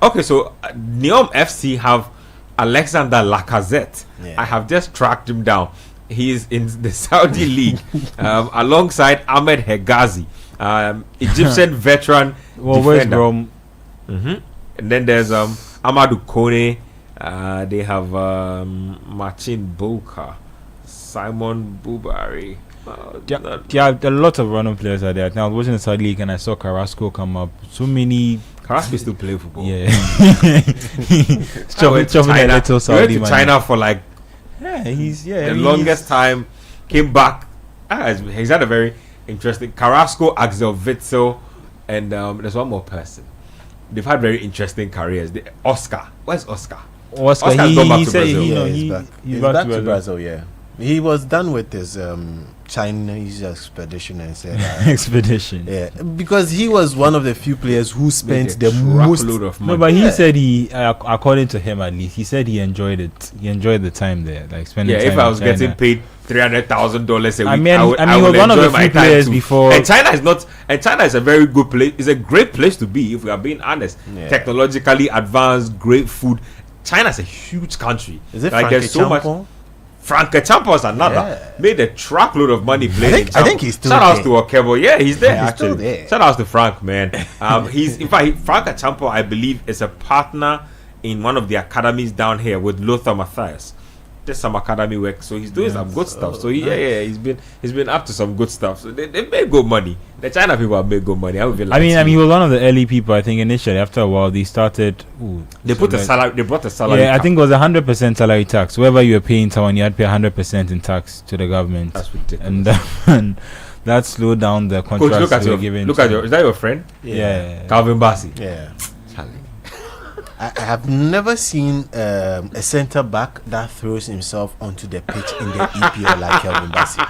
okay, so Neom FC have Alexander Lacazette. Yeah. I have just tracked him down. He is in the Saudi league alongside Ahmed Hegazi, Egyptian veteran Well, where's defender. Rome? And then there's Amadou Kone. They have Marcin Boka, Simon Bubari. Yeah, a lot of random players are there. Now I was watching the Saudi league and I saw Carrasco come up. So many. Carrasco still play football. Yeah. I went to chopping a China. little He Saudi went to money. China for like Yeah, he's the longest time. Came back. He's had a very interesting. Carrasco, Axel Witsel, and there's one more person. They've had very interesting careers. Oscar. Where's Oscar? Oscar, Oscar's gone back he to said Brazil. He's back. He's back to Brazil. Yeah, he was done with his Chinese expedition and said, expedition. yeah, because he was one of the few players who spent Made a the most. truckload of money. No, but he said according to him at least, he said he enjoyed it. He enjoyed the time there, like spending. Yeah, time if I in was China. getting paid $300,000 a week, I mean, I he would was one of enjoy the my few time players too. before. And China is not. And China is a very good place. It's a great place to be if we are being honest. Yeah. Technologically advanced, great food. China is a huge country. Is it like Frankie there's so much. Champon? Frank Champo is another. Yeah. Made a truckload of money playing. I think he's still Shout outs there. to Okebo. Yeah, he's there Yeah, he's still actually. there. Shout outs to Frank, man. He's in fact Frank Champo, I believe, is a partner in one of the academies down here with Lothar Matthias. Just some academy work, so he's doing some good stuff. So he's been up to some good stuff. So they made good money. The China people have made good money. I mean, he was one of the early people. I think initially, after a while, they started. They put the salary. They brought the salary. Yeah, I cap. think it was 100% salary tax. Wherever you were paying someone, you had to pay 100% in tax to the government. That's ridiculous. And that slowed down the Coach, contracts look at they were your. giving. Look at your. Is that your friend? Yeah. Calvin Bassey. Yeah. Charlie. I have never seen a centre back that throws himself onto the pitch in the EPL like Kelvin Bassey.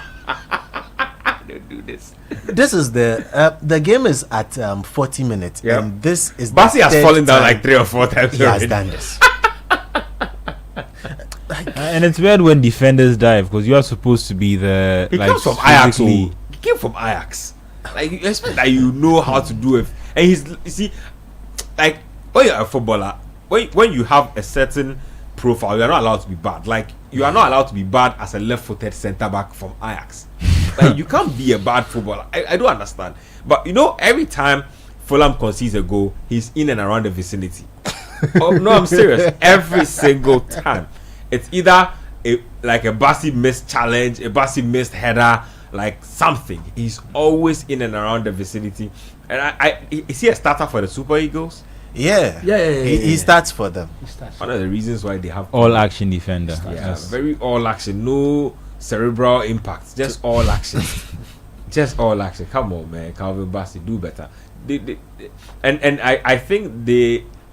Don't do this. This is the game is at 40 minutes, Yeah. and this is the Bassey has third fallen down time like 3 or 4 times. he has already. done this. And it's weird when defenders dive because you are supposed to be the. He like, comes from Ajax. physically- He came from Ajax. Like you expect that you know how to do it, and you see, like when you're a footballer, when you have a certain profile, you are not allowed to be bad. Like you are not allowed to be bad as a left-footed centre back from Ajax. Like you can't be a bad footballer. I don't understand. But you know, every time Fulham concedes a goal, he's in and around the vicinity. Oh no, I'm serious. Every single time, it's either a Bassey missed challenge, a Bassey missed header, like something. He's always in and around the vicinity. And is he a starter for the Super Eagles? Yeah, He starts for them. One of the reasons why they have all action defender. yeah, Yes. very all action, no cerebral impact, just all action. Just all action. Come on, man, Calvin Bassey, do better. And I think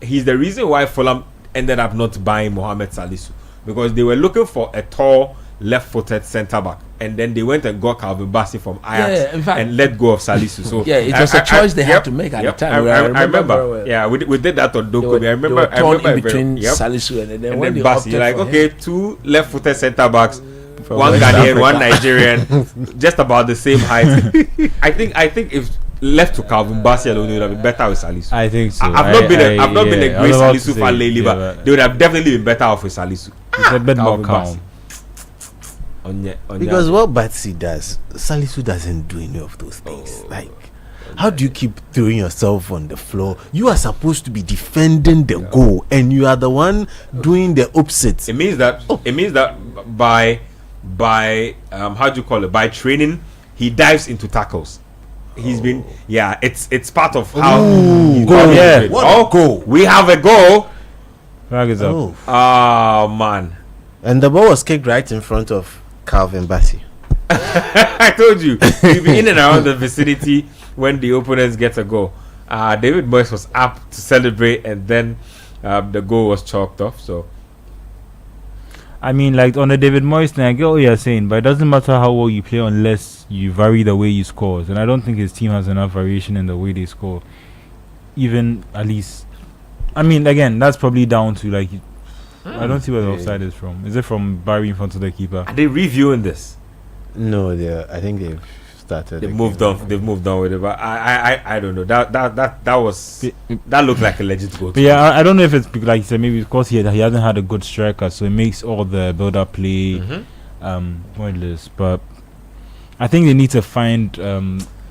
he's the reason why Fulham ended up not buying Mohamed Salisu, because they were looking for a tall left-footed centre back, and then they went and got Calvin Bassey from Ajax in fact- and let go of Salisu. So Yeah, it was a choice they had to make at the time. I I remember. very well. Yeah, we did that on They Doku. were, I remember. they were torn in very- between yep. Salisu and then And when then they Bassey, opted like, for okay, him, 2 left-footed centre backs, From one West Ghanaian, Africa. one Nigerian, just about the same height. I think if left to Calvin Bassey alone, it would have been better with Salisu. I think so. I've not been a I great was about to Salisu say, fan lately, yeah, but they would have definitely been better off with Salisu. it's a bit more Calvin calm. Because what Batsy does, Salisu doesn't do any of those things. Like, how do you keep throwing yourself on the floor? You are supposed to be defending the goal, and you are the one doing the opposite. It means that by how do you call it? By training, he dives into tackles. He's been it's part of how he's goal. been Yeah. trained. What a goal. We have a goal. Flag is up. Oh, Oh man. And the ball was kicked right in front of Calvin Bassey. I told you, you'll be in and around the vicinity when the opponents get a goal. David Moyes was up to celebrate, and then the goal was chalked off. So, I mean, like on the David Moyes thing, I get what you're saying, but it doesn't matter how well you play unless you vary the way you score. And I don't think his team has enough variation in the way they score. Even at least, I mean, again, that's probably down to like, I don't see where the offside is from. Is it from Barry in front of the keeper? are they reviewing this? No, I think they've started. They've moved on. They've moved on with it, but I don't know. That looked like a legit goal. But yeah, I don't know if it's like you said, maybe because he hasn't had a good striker, so it makes all the build-up play pointless. But I think they need to find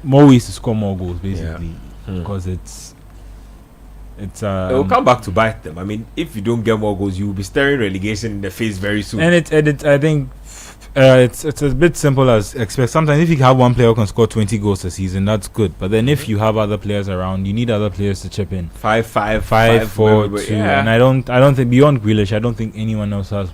more ways to score more goals, basically, because it's it will come back to bite them. I mean, if you don't get more goals, you will be staring relegation in the face very soon. And it I think. It's a bit simple as expect. Sometimes if you have one player who can score 20 goals a season, that's good. But then if you have other players around, you need other players to chip in. 5-5, 4-2, and I don't think beyond Grealish, I don't think anyone else has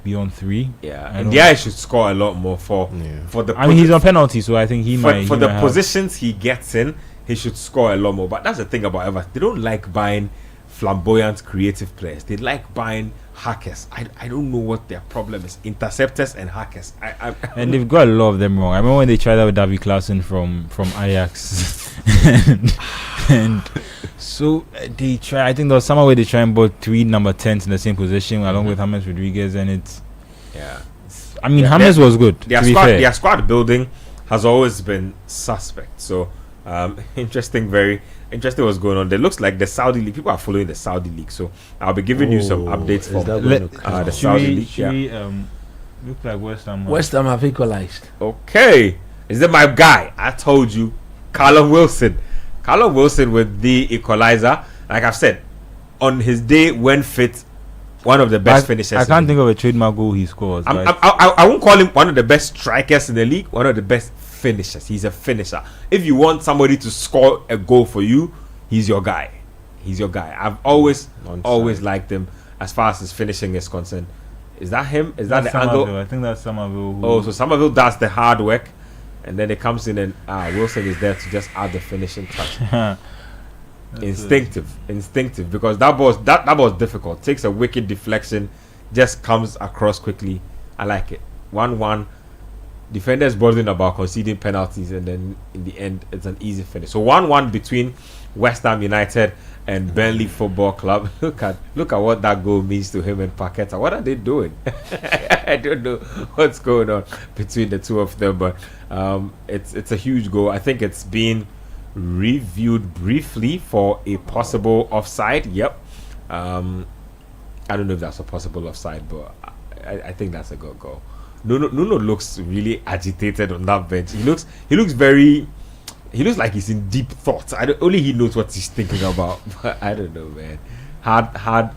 beyond 3. Yeah, and the should score a lot more for the. I mean, he's on penalty, so I think he might. For the positions he gets in, he should score a lot more. But that's the thing about Everton; they don't like buying flamboyant, creative players. They like buying hackers. I don't know what their problem is. Interceptors and hackers. And they've got a lot of them wrong. I remember when they tried that with Davy Klaassen from Ajax, and so they try. I think there was somewhere where they try and bought 3 number 10s in the same position along with James Rodriguez, and it's I mean, James was good. Their squad building has always been suspect. So very interesting what's going on. It looks like the Saudi league, people are following the Saudi league, so I'll be giving you some updates from the Saudi league. Look like West Ham have equalized. Okay, is that my guy? I told you, Callum Wilson with the equalizer. Like I've said, on his day when fit, one of the best finishers. I can't think of a trademark goal he scores. I won't call him one of the best strikers in the league, one of the best finishers. He's a finisher. If you want somebody to score a goal for you, he's your guy. I've always liked him as far as his finishing is concerned. Is that him? Is that the angle? I think that's Somerville. So Somerville does the hard work, and then it comes in, and Wilson is there to just add the finishing touch. Instinctive, because that was difficult. Takes a wicked deflection, just comes across quickly. I like it. 1-1. Defenders bothering about conceding penalties, and then in the end it's an easy finish. So 1-1 between West Ham United and Burnley Football Club. Look at what that goal means to him and Paqueta. What are they doing? I don't know what's going on between the two of them, but it's a huge goal. I think it's been reviewed briefly for a possible offside. Yep. I don't know if that's a possible offside, but I think that's a good goal. Nuno looks really agitated on that bench. He looks like he's in deep thoughts. Only he knows what he's thinking about. But I don't know, man. Hard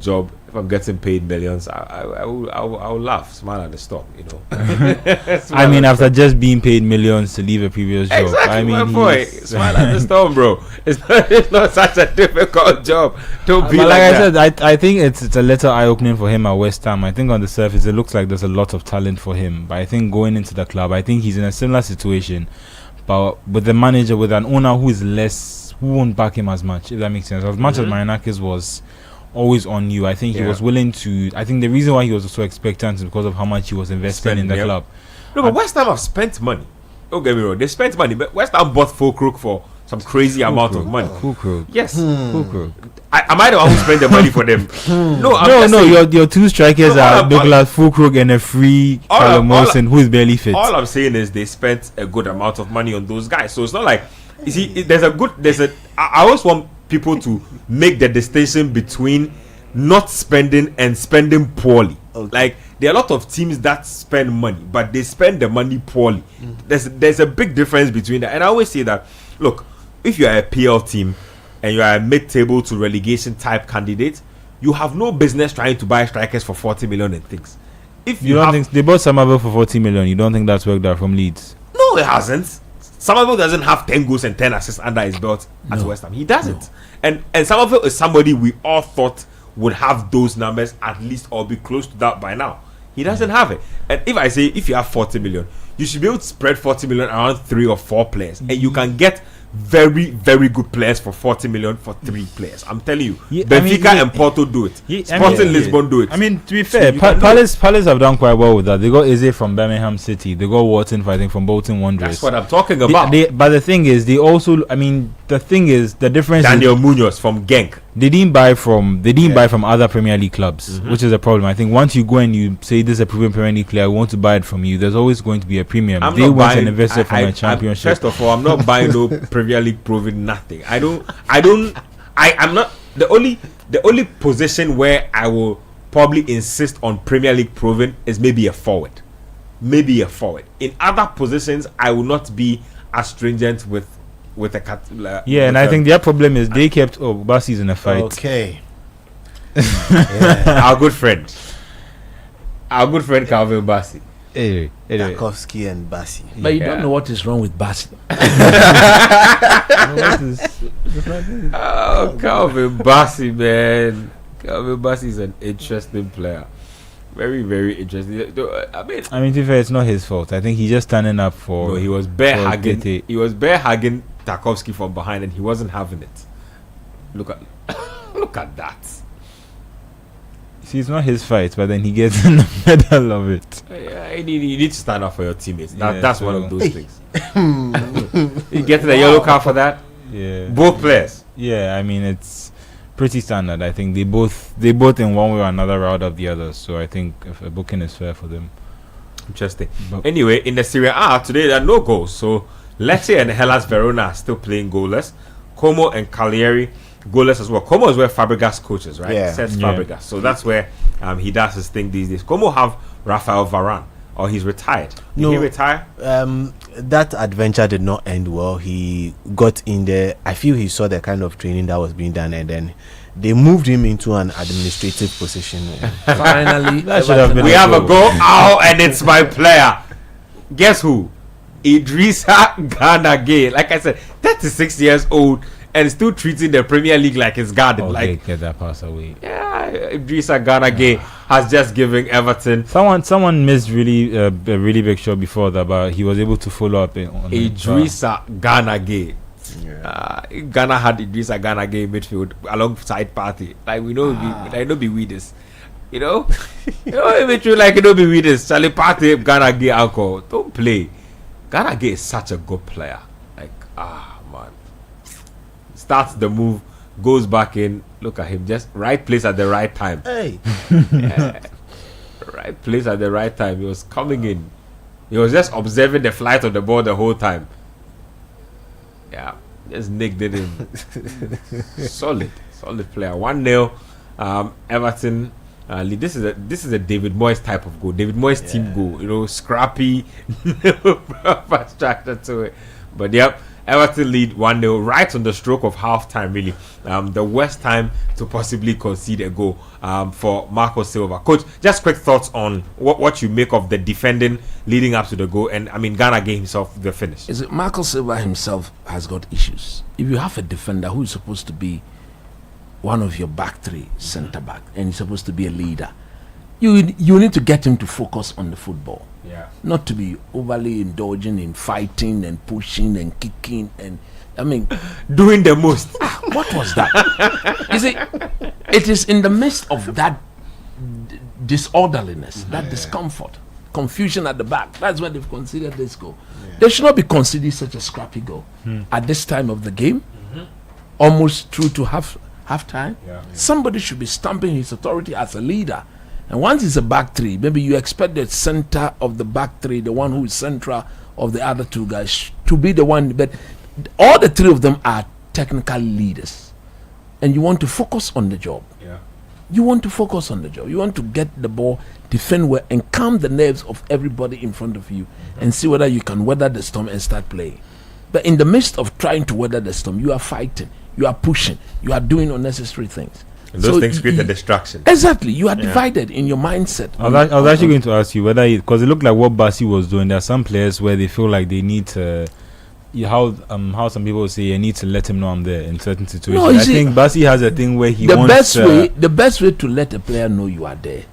job. If I'm getting paid millions, I will laugh, smile at the storm, you know. I mean, after just being paid millions to leave a previous job. Exactly, I mean, my boy. Smile at the storm, bro. It's not such a difficult job. Don't be like I that. said, I think it's a little eye-opening for him at West Ham. I think on the surface it looks like there's a lot of talent for him, but I think going into the club, I think he's in a similar situation, but with the manager, with an owner who won't back him as much, if that makes sense. As much as Marinakis was always on you, I think he was willing to. I think the reason why he was so expectant is because of how much he was investing in the club. No, but West Ham have spent money. Don't get me wrong, they spent money, but West Ham bought Fulham for some crazy amount of money. Fulham. Yes. Fulham. Am I the one who spent the money for them? No. Your two strikers are Douglas Fulkrug and a free Callum Wilson who is barely fit. All I'm saying is they spent a good amount of money on those guys, so it's not like, you see, I always want people to make the distinction between not spending and spending poorly. Okay. Like, there are a lot of teams that spend money, but they spend the money poorly. There's a big difference between that, and I always say that, look, if you are a PL team and you are a mid-table to relegation type candidate, you have no business trying to buy strikers for 40 million and things. If you don't think they bought Somerville for 40 million, you don't think that's worked out from Leeds? No, it hasn't. Somerville doesn't have 10 goals and 10 assists under his belt at West Ham. He doesn't. And Somerville is somebody we all thought would have those numbers at least or be close to that by now. He doesn't have it. And if you have 40 million, you should be able to spread 40 million around 3 or 4 players, and you can get very, very good players for 40 million for 3 players. I'm telling you, Benfica and Porto do it. Sporting Lisbon do it. I mean, to be fair, Palace have done quite well with that. They got Eze from Birmingham City. They got Wharton, I think, from Bolton Wanderers. That's what I'm talking about. But the thing is, the difference. Daniel Munoz from Genk. They didn't buy from other Premier League clubs, which is a problem. I think once you go and you say this is a proven Premier League player, I want to buy it from you, there's always going to be a premium. They went and invested from a championship. First of all, I'm not buying no Premier League proven nothing. I'm not the only position where I will probably insist on Premier League proven is maybe a forward. In other positions, I will not be as stringent with a and I think their problem is they kept Bassi's in a fight. Okay. Our good friend Calvin Bassi. Anyway. Tarkowski and Bassi. But you don't know what is wrong with Bassi. Calvin Bassi, man. Calvin Bassi is an interesting player. Very, very interesting. I mean, to be fair, it's not his fault. I think he's just standing up for. No, he was bare hugging Tarkowski from behind, and he wasn't having it. Look at that. See, it's not his fight, but then he gets in the middle of it. Yeah, you need to stand up for your teammates. That's one of those things. You get the yellow card for that. Yeah, both players. Yeah, I mean it's pretty standard. I think they both in one way or another route of the other. So I think if a booking is fair for them. Interesting. But anyway, in the Serie A today there are no goals. So Lecce and Hellas Verona are still playing goalless. Como and Cagliari goalless as well. Como is where Fabregas coaches, right? Yeah. Fabregas. So that's where he does his thing these days. Como have Rafael Varane, or he's retired. Did he retire? That adventure did not end well. He got in there. I feel he saw the kind of training that was being done, and then they moved him into an administrative position. Finally, that should have been. We have a goal. And it's my player. Guess who? Idrissa Gana Gueye. Like I said, 36 years old and still treating the Premier League like his garden. Get that pass away. Yeah, Idrissa Gana Gueye has just given Everton. Someone missed really a really big shot before that, but he was able to follow up on Idrissa Gana Gueye. Ghana had Idrissa Gana Gueye midfield alongside Partey. Like we know, I know be with this. You know, midfield like you know be with this. Charlie Partey, Gana Gueye, alcohol. Don't play. Gana Gueye is such a good player. Like man, starts the move, goes back in. Look at him, just right place at the right time. Hey, right place at the right time. He was coming in. He was just observing the flight of the ball the whole time. Yeah, just nicked it in. solid player. 1-0. Everton. This is a David Moyes type of goal. David Moyes team goal. You know, scrappy, proper structure to it. But yep, Everton lead 1-0 right on the stroke of half time. Really, the worst time to possibly concede a goal for Marco Silva. Coach, just quick thoughts on what you make of the defending leading up to the goal, and I mean Gana Gueye himself, the finish. Is it Marco Silva himself has got issues? If you have a defender who is supposed to be one of your back three centre back and he's supposed to be a leader, you need to get him to focus on the football. Yeah. Not to be overly indulging in fighting and pushing and kicking and doing the most. What was that? It is in the midst of that disorderliness, that discomfort, confusion at the back. That's when they've considered this goal. They should not be considered such a scrappy goal at this time of the game, almost through to half time. Somebody should be stamping his authority as a leader. And once it's a back three, maybe you expect the center of the back three, the one who is central of the other two guys, to be the one. But all the three of them are technical leaders. And you want to focus on the job. You want to focus on the job. You want to get the ball, defend well, and calm the nerves of everybody in front of you and see whether you can weather the storm and start playing. But in the midst of trying to weather the storm, you are fighting, you are pushing, you are doing unnecessary things. And those things create a distraction. Exactly. You are divided in your mindset. I was actually going to ask you whether, because it looked like what Bassi was doing, there are some players where they feel like they need to how some people say you need to let him know I'm there in certain situations. No, I think Bassi has a thing where he the wants the best way to let a player know you are there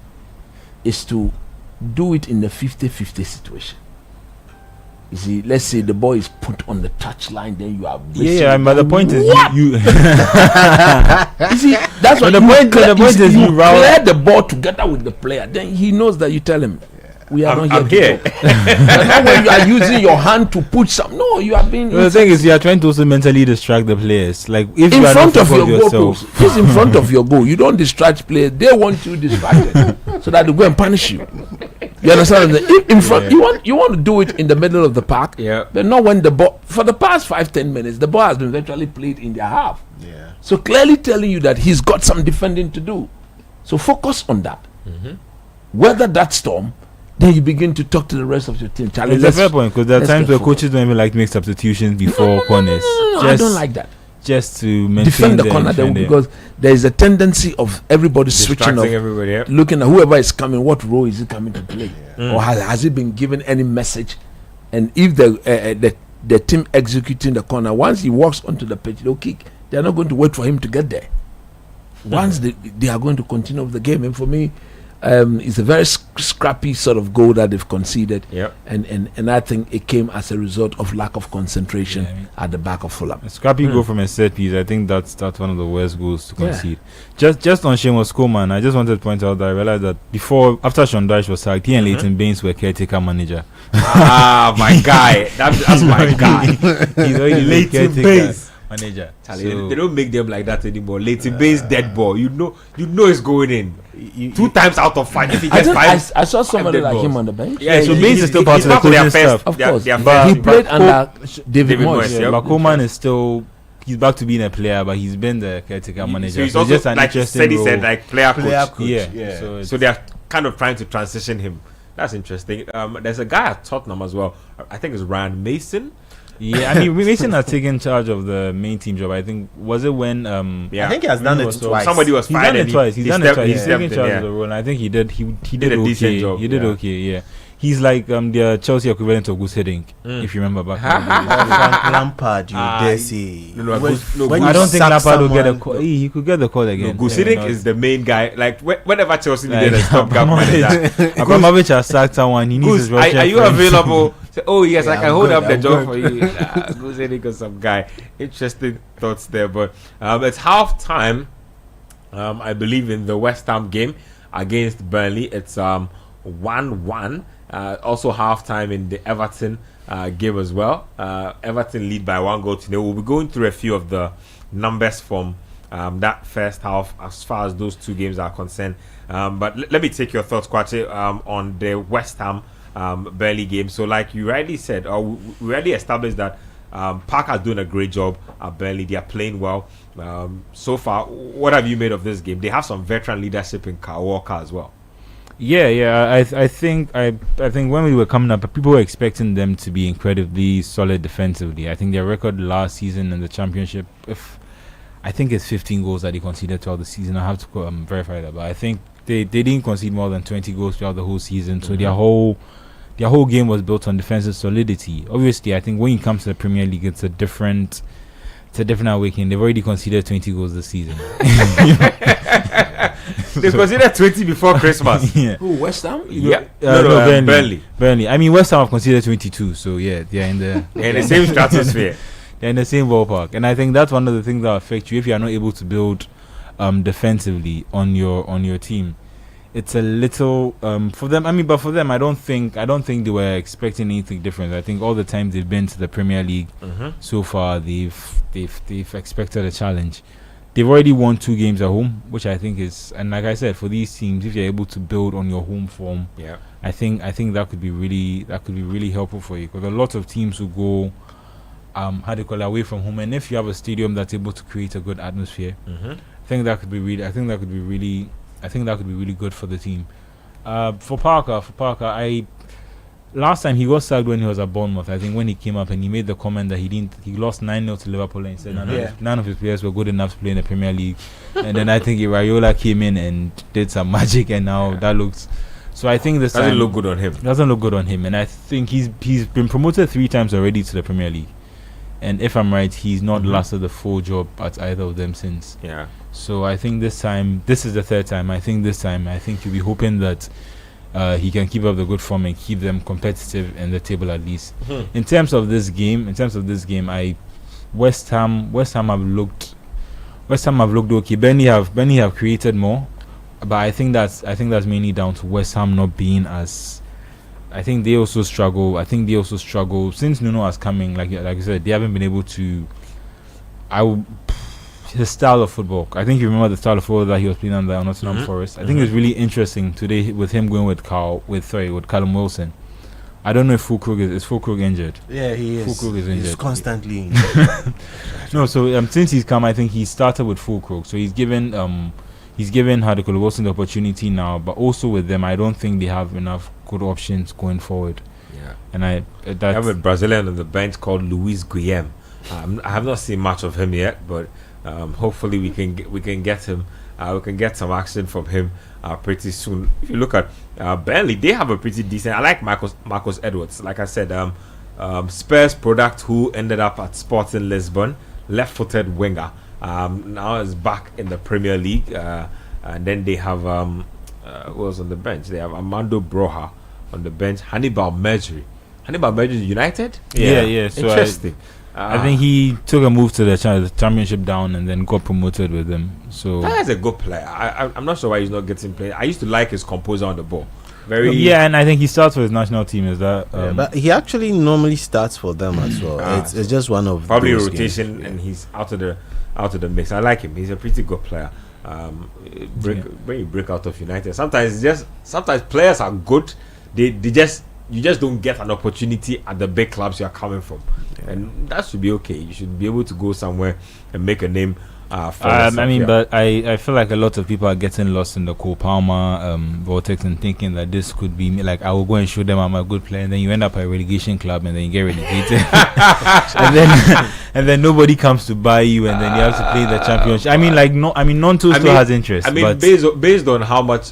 is to do it in the 50-50 situation. You see, let's say the ball is put on the touchline, then you are but the point is you you see, that's what the point is you you clear the ball together with the player, then he knows that you tell him we are not here. But not when you are using your hand to put some. No, you are being. The thing is, you are trying to also mentally distract the players. Like if in you are front not of your yourself, goal, just in front of your goal. You don't distract players. They want you distracted so that they go and punish you. You understand? If in front, you want to do it in the middle of the park. Yeah. But not when the ball. For the past 5-10 minutes, the ball has been virtually played in their half. Yeah. So clearly telling you that he's got some defending to do. So focus on that. Weather that storm. Then you begin to talk to the rest of your team. Charlie, it's a fair point because there are times where coaches don't even like to make substitutions before corners. No, I don't like that. Just to maintain Defend the corner then, because there is a tendency of everybody switching off, everybody, looking at whoever is coming, what role is he coming to play, or has he been given any message? And if the team executing the corner, once he walks onto the pitch, they'll kick. They are not going to wait for him to get there. Once they are going to continue with the game, and for me, it's a very scrappy sort of goal that they've conceded. Yep. And I think it came as a result of lack of concentration at the back of Fulham. A scrappy goal from a set piece. I think that's one of the worst goals to concede. Just on Seamus Coleman, I just wanted to point out that I realized that after Sean Dyche was sacked, he and Leighton Baines were caretaker manager. My guy. That's my guy. He's already Leighton Baines manager. They don't make them like that anymore. Leighton Baines dead ball. You know it's going in. 2 times out of 5. If he gets 5, I saw somebody like balls. him on the bench. Yeah, so Baines is still part of the coaching staff. Of course, their but he first- played under David Moyes, Moyes. yep. But Coleman is still. He's back to being a player, but he's been the caretaker manager. So he's So also just an like he interesting said. He role. said like player coach. Yeah. So they are kind of trying to transition him. That's interesting. There's a guy at Tottenham as well. I think it's Ryan Mason. Yeah, I mean, Mason has taken charge of the main team job. I think was it when Yeah, I think he has done it so twice. somebody was he's fired. done it and twice. He's done it twice. He's taken stepped in, charge yeah. of the role, and I think he did. He did a okay. decent job, He did yeah. okay. Yeah, he's like the Chelsea equivalent of Gus Hiddink, if you remember back. in the days. Frank Lampard, you dare say. No, When I you don't think sack Lampard will get a someone- call. He could get the call again. Gus Yeah, Hiddink no, is the main guy. Like whenever Chelsea needed a like, stopgap manager, Abramovich has sacked someone. He needs Gus, his Russian are you friends. available? Say, oh yes, I Yeah, can I'm hold good, up the I'm job good. for you. Gus Hiddink is some guy. Interesting thoughts there, but it's half time. I believe in the West Ham game against Burnley. It's 1-1. Also half time in the Everton game as well. Everton lead by 1-0. We'll be going through a few of the numbers from that first half as far as those two games are concerned. But let me take your thoughts, Kwache, on the West Ham Burnley game. So like you rightly said, we already established that Parker's doing a great job at Burnley. They are playing well. So far, what have you made of this game? They have some veteran leadership in Kyle Walker as well. Yeah. I think when we were coming up, people were expecting them to be incredibly solid defensively. I think their record last season in the championship, I think it's 15 goals that they conceded throughout the season. I have to verify that, but I think they didn't concede more than 20 goals throughout the whole season. So their whole game was built on defensive solidity. Obviously, I think when it comes to the Premier League, it's a different awakening. They've already conceded 20 goals this season. They considered 20 before Christmas. Yeah. Who, West Ham? Yeah. No, Burnley. Burnley. I mean, West Ham have considered 22, so yeah, they're in the In the same stratosphere. they're in the same ballpark. And I think that's one of the things that affect you if you are not able to build defensively on your team. It's a little for them. I mean, but for them, I don't think they were expecting anything different. I think all the times they've been to the Premier League so far, they've expected a challenge. They've already won 2 games at home, which I think is, and like I said, for these teams, if you're able to build on your home form, Yeah. I think that could be really helpful for you, because a lot of teams who go away from home, and if you have a stadium that's able to create a good atmosphere, I think that could be really good for the team. For Parker, last time he got sacked when he was at Bournemouth. I think when he came up and he made the comment that he lost 9-0 to Liverpool, and he said none of his players were good enough to play in the Premier League. And then I think Iraola came in and did some magic, and now that looks. So I think this Doesn't look good on him. and I think he's been promoted 3 times already to the Premier League. and if I'm right, he's not lasted the full job at either of them since. Yeah. So I think this is the third time. I think you'll be hoping that he can keep up the good form and keep them competitive in the table at least. In terms of this game, West Ham have looked okay. Burnley have created more, but I think that's mainly down to West Ham not being as. I think they also struggle. Since Nuno has coming, like you said, they haven't been able to. His style of football. I think you remember the style of football that he was playing under Nottingham Forest. I think it's really interesting today with him going with Callum Wilson. I don't know if Fulkrug is Fulkrug injured. Yeah, he is. Fulkrug is injured. He's constantly injured. No, so since he's come, I think he started with Fulkrug. So he's given Wilson the opportunity now, but also with them, I don't think they have enough good options going forward. Yeah, and they have a Brazilian on the bench called Luis Guillem. I have not seen much of him yet, but hopefully we can get him. We can get some action from him pretty soon. If you look at Burnley, they have a pretty decent. I like Marcus Edwards. Like I said, Spurs product who ended up at Sporting Lisbon, left-footed winger. Now is back in the Premier League, and then they have who was on the bench? They have Armando Broja on the bench. Hannibal Mejri United. Yeah. So interesting. I think he took a move to the championship down and then got promoted with them. So that is a good player. I'm not sure why he's not getting played. I used to like his composure on the ball. And I think he starts for his national team. Is that? But he actually normally starts for them as well. It's just one of probably those rotation, games. and he's out of the mix. I like him. He's a pretty good player. When you break out of United, sometimes players are good. You just don't get an opportunity at the big clubs you are coming from, and that should be okay. You should be able to go somewhere and make a name for yourself. But I feel like a lot of people are getting lost in the Cole Palmer vortex and thinking that this could be me. Like, I will go and show them I'm a good player, and then you end up at a relegation club, and then you get relegated, and then nobody comes to buy you, and then you have to play the championship. Nonto still has interest. But based on how much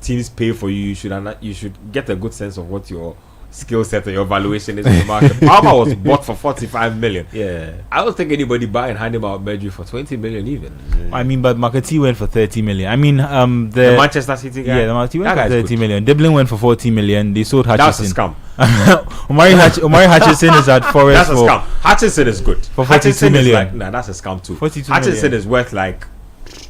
teams pay for you, you should get a good sense of what your skill set and your valuation is in the market. Palmer was bought for 45 million. Yeah, I don't think anybody buying Hannibal Mejri for 20 million even. But McAtee went for 30 million. The Manchester City guy. Yeah, the McAtee went for 30 million. Dublin went for 40 million. They sold Hutchison. That's a scam. Omari Hutchison is at Forest. That's a scam. Hutchison is good. For 42 million. That's a scam too. 42 Hutchison million. is worth like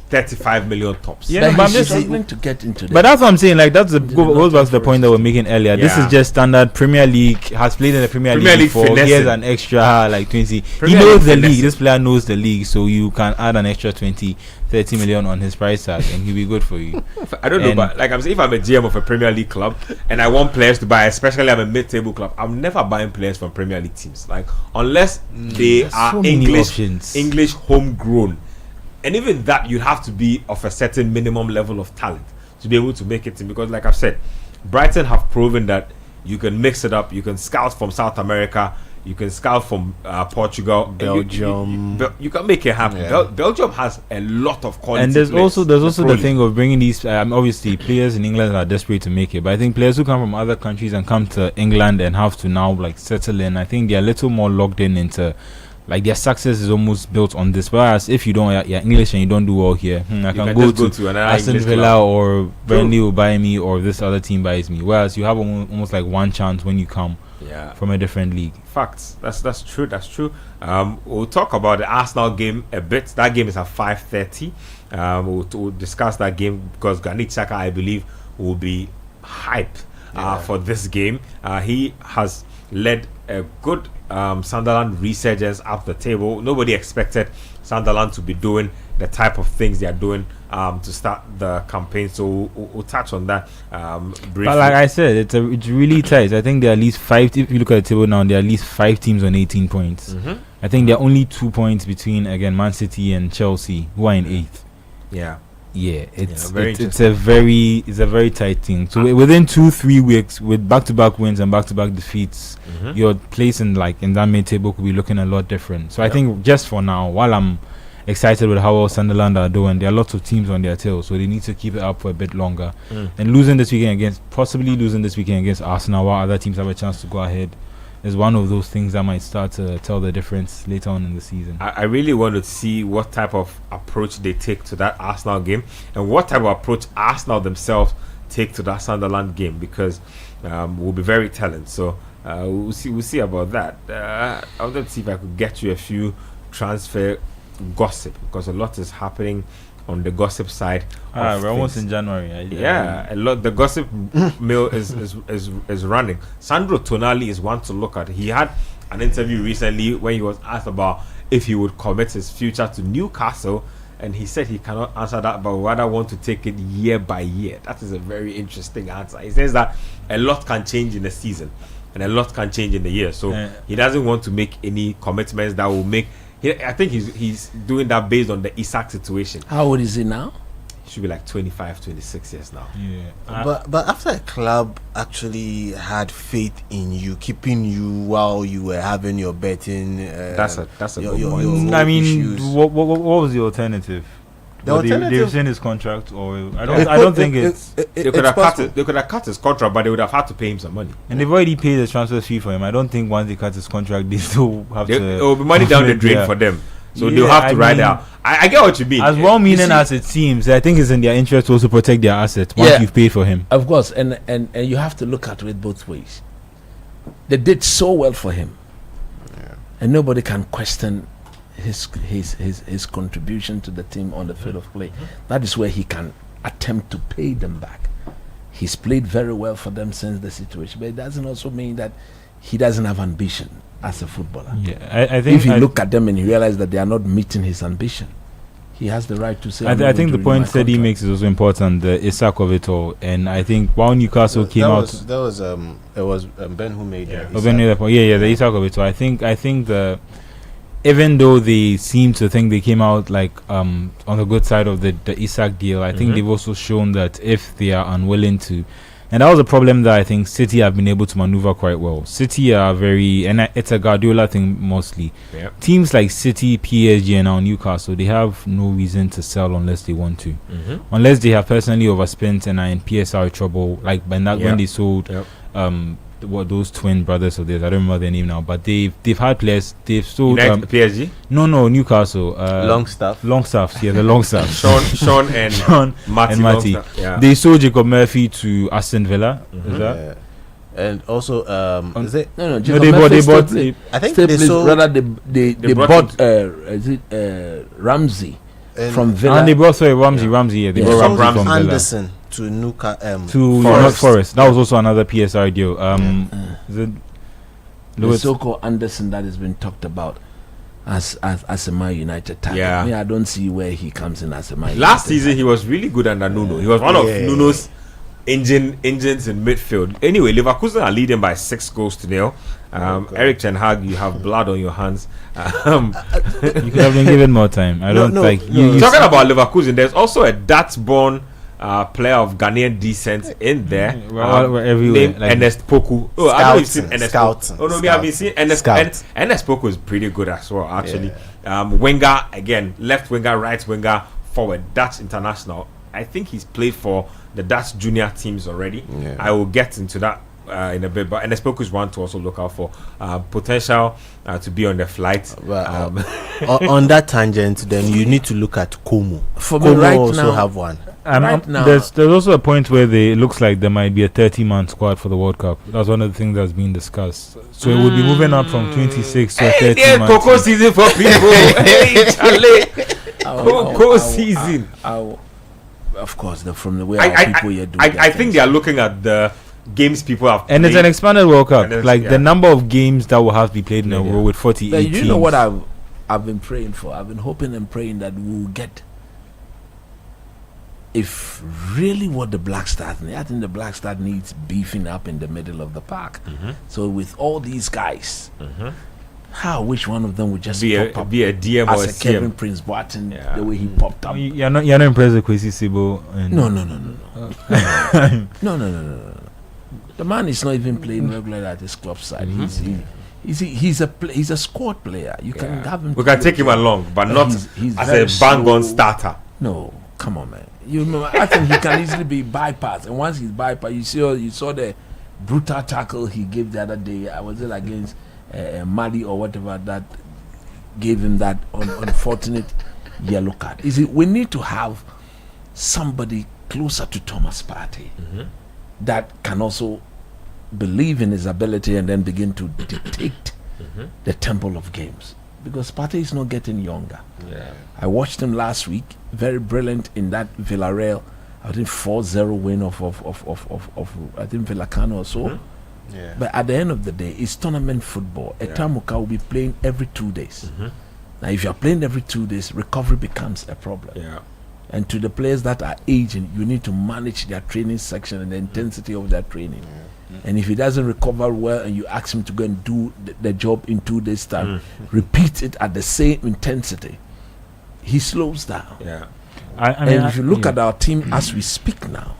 35 million tops. Yeah, but I'm just struggling to get into that. But that's what I'm saying. Like, that's goes back to the point that we're making earlier. This is just standard Premier League. Has played in the Premier League before. He has an extra like 20. He knows the league. This player knows the league, so you can add an extra 20, 30 million on his price tag, and he'll be good for you. I don't know, but like I'm saying, if I'm a GM of a Premier League club and I want players to buy, especially I'm a mid-table club, I'm never buying players from Premier League teams. Like, unless they are so English homegrown. And even that, you have to be of a certain minimum level of talent to be able to make it in. Because, like I've said, Brighton have proven that you can mix it up. You can scout from South America. You can scout from Portugal, Belgium. You can make it happen. Yeah. Belgium has a lot of quality. And there's players. also the thing of bringing these. Obviously, players in England are desperate to make it, but I think players who come from other countries and come to England and have to now like settle in, I think they're a little more logged in into. Like, their success is almost built on this. Whereas if you're English and you don't do well here, I can go to Aston Villa or Burnley will buy me, or this other team buys me. Whereas you have almost like one chance when you come from a different league. Facts. That's true. We'll talk about the Arsenal game a bit. That game is at 5:30. We'll discuss that game because Granit Xhaka, I believe, will be hype for this game. He has led a good Sunderland resurgence up the table. Nobody expected Sunderland to be doing the type of things they are doing to start the campaign. So we'll touch on that briefly. But like I said, it's really tight. I think there are at least 5. If you look at the table now, there are at least 5 teams on 18 points. I think there are only 2 points between Man City and Chelsea, who are in 8th. It's a very tight thing. So within 2-3 weeks, with back-to-back wins and back-to-back defeats, your place in that mid-table could be looking a lot different. So I think just for now, while I'm excited with how well Sunderland are doing, there are lots of teams on their tail, so they need to keep it up for a bit longer. And possibly losing this weekend against Arsenal, while other teams have a chance to go ahead is one of those things that might start to tell the difference later on in the season. I really want to see what type of approach they take to that Arsenal game, and what type of approach Arsenal themselves take to that Sunderland game, because will be very telling. So we'll see about that. I wanted to see if I could get you a few transfer gossip, because a lot is happening on the gossip side. We're almost in January. A lot. The gossip mill is running. Sandro Tonali is one to look at. He had an interview recently when he was asked about if he would commit his future to Newcastle, and he said he cannot answer that, but rather want to take it year by year. That is a very interesting answer. He says that a lot can change in the season, and a lot can change in the year. So he doesn't want to make any commitments that will make. I think he's doing that based on the Isak situation. How old is he now? He should be like 25, 26 years now. Yeah. But after a club actually had faith in you, keeping you while you were having your betting, that's a good point. I mean, what was the alternative? They rescind his contract, or I don't think they could have cut his contract, but they would have had to pay him some money. And they've already paid the transfer fee for him. I don't think once they cut his contract, they still have to. It will be money down the drain for them, so they'll have to ride out. I get what you mean. As well-meaning as it seems, I think it's in their interest to also protect their assets once you've paid for him. Of course, and you have to look at it both ways. They did so well for him, and nobody can question his contribution to the team on the field of play. That is where he can attempt to pay them back. He's played very well for them since the situation, but it doesn't also mean that he doesn't have ambition as a footballer. I think if you look at them and you realize that they are not meeting his ambition, he has the right to say. I think the point that he makes is also important, the Isak of it all. And I think while Newcastle came out, it was Ben who made it. The Isak of it all. I think even though they seem to think they came out like on the good side of the Isak deal, I think they've also shown that if they are unwilling to, and that was a problem that I think City have been able to maneuver quite well. City are and it's a Guardiola thing mostly. Yep. Teams like City, PSG, and now Newcastle, they have no reason to sell unless they want to, unless they have personally overspent and are in PSR trouble. Like when they sold. Those twin brothers of theirs, I don't remember their name now, but they've had players. They've sold PSG. No, Newcastle. Longstaff, the Longstaff. Sean and Matty. They sold Jacob Murphy to Aston Villa. Is that? And also, is it? No. They bought. I think they sold. Rather, they bought. Ramsey from Villa, and they brought Ramsey. Yeah, they brought Ramsey from Anderson Villa. To Newcastle, to Forest. That was also another PSR deal. The so-called Anderson that has been talked about as a Man United target. I don't see where he comes in as a Man United. Last season he was really good under Nuno. He was one of Nuno's engines in midfield. Anyway, Leverkusen are leading by 6-0. Eric Ten Hag, you have blood on your hands. You could have been given more time. Talking about Leverkusen, there's also a Dutch-born player of Ghanaian descent in there. We're everywhere. Named Ernest Poku. I know you've seen Ernest Poku. We have been seeing Ernest Poku is pretty good as well, actually. Winger, again, left winger, right winger, forward, Dutch international. I think he's played for the Dutch junior teams already. I will get into that in a bit, but Ernest Poku is one to also look out for. Potential to be on the flight. On that tangent, then you need to look at Como. For me, right also now, have one. Now, there's also a point where it looks like there might be a 30-man squad for the World Cup. That's one of the things that's being discussed. So it would be moving up from 26 to 30-man. Coco season for people. Coco season. Of course, from the way people here do. I think they are looking at the games people have played. And it's an expanded World Cup. Like the number of games that will have to be played in a row with 48 teams. You know what I've been praying for? I've been hoping and praying that we'll get. If really what the Black Stars need, I think the Black Star needs beefing up in the middle of the park. So with all these guys, how which one of them would just be a DM as or a CM. Kevin Prince Boateng, the way he popped up. You're not impressed with Kwesi Sibo? No. No. The man is not even playing regularly at his club side. He's a squad player. You can have him. We can take him along, but not he's as a bang-on starter. No, come on, man. I think he can easily be bypassed, and once he's bypassed, you saw the brutal tackle he gave the other day. I was it against Mali or whatever that gave him that unfortunate yellow card. Is it? We need to have somebody closer to Thomas Partey that can also believe in his ability and then begin to dictate the tempo of games. Because Partey is not getting younger. Yeah. I watched him last week, very brilliant in that Villarreal, I think 4-0 win of I think Villacano or so. Yeah. But at the end of the day, it's tournament football. A Tamuka will be playing every 2 days. Now, if you are playing every 2 days, recovery becomes a problem. Yeah. And to the players that are aging, you need to manage their training section and the intensity of their training. And if he doesn't recover well and you ask him to go and do the job in 2 days' time, repeat it at the same intensity, he slows down. Yeah. I mean, And if you look at our team as we speak now,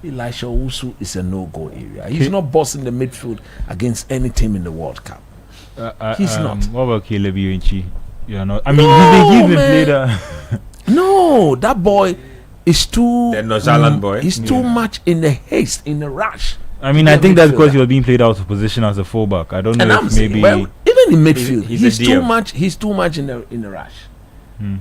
Elisha Owusu is a no-go area. He's not bossing the midfield against any team in the World Cup. He's not. What about Caleb Iwinchi? Yeah, no. I mean, he's been played. No, that boy is too. The Nojaland boy. He's too much in the haste, in the rush. I mean, I think that's because he was being played out of position as a fullback. I don't know And I'm if saying, maybe. well, even in midfield, He's he's a too DM. much. He's too much in the rush.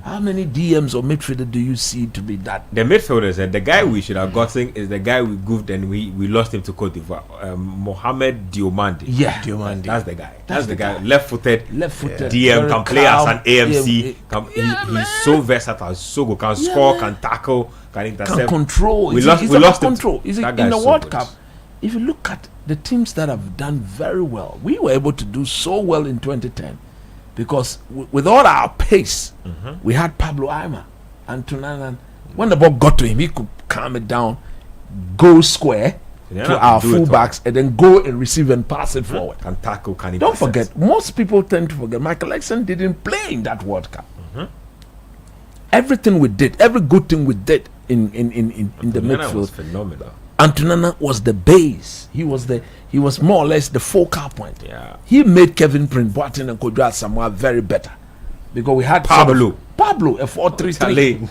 How many DMs or midfielder do you see to be that? The midfielders, and the guy we should have gotten is the guy we goofed and we lost him to Cote d'Ivoire, Mohamed Diomande. Yeah, Diomande. That's the guy. That's That's the the guy. guy. Left-footed. left-footed. DM very can play as calm. an AMC. Yeah, He's so versatile, so good. Can score, can tackle, can intercept. Can control. We He's lost about him. control. Is it That in guy the is so World good. Cup? If you look at the teams that have done very well, we were able to do so well in 2010 because with all our pace, we had Pablo Aima and Tunanan. When the ball got to him, he could calm it down, go square Yeah, to can our do it all. fullbacks, and then go and receive and pass it forward. Can tackle, can Don't intercept. forget, most people tend to forget Michael Jackson didn't play in that World Cup. Everything we did, every good thing we did in the Ghana was midfield, phenomenal. Antonana was the base. He was more or less the focal point. Yeah. He made Kevin Prince Boateng and Kodjo Asamoah very better because we had Pablo. a 4-3-3. Charlie.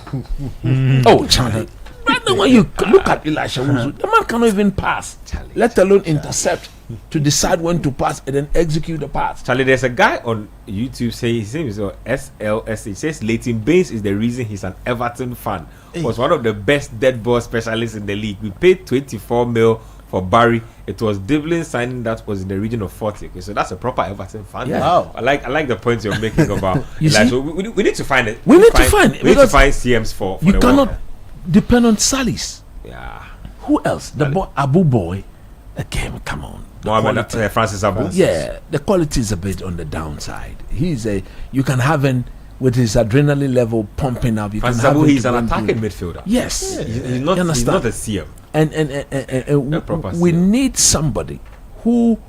Oh, Charlie. Rather when you look at Elisha Owusu, the man cannot even pass, let alone intercept to decide when to pass and then execute the pass. Charlie, there's a guy on YouTube saying his name is SLS. He says Leighton Baines is the reason he's an Everton fan. Was one of the best dead ball specialists in the league. We paid 24 mil for Barry. It was Dublin signing that was in the region of 40. Okay, so that's a proper Everton fan. Yeah. Wow. I like the points you're making about. You like, see? so we need to find it. We need to find it We need to because find CMs for You the cannot World depend on Salis. Cup. Yeah. Who else? The boy, Abu Boy. Again, come on. The Mohamed quality- Francis Abu. Yeah, the quality is a bit on the downside. You can have him with his adrenaline level pumping up. You Francis can have Abu, him he's to an go and do- attacking midfielder. Yes, He's not. You He's understand? not a CM. And we CM. need somebody who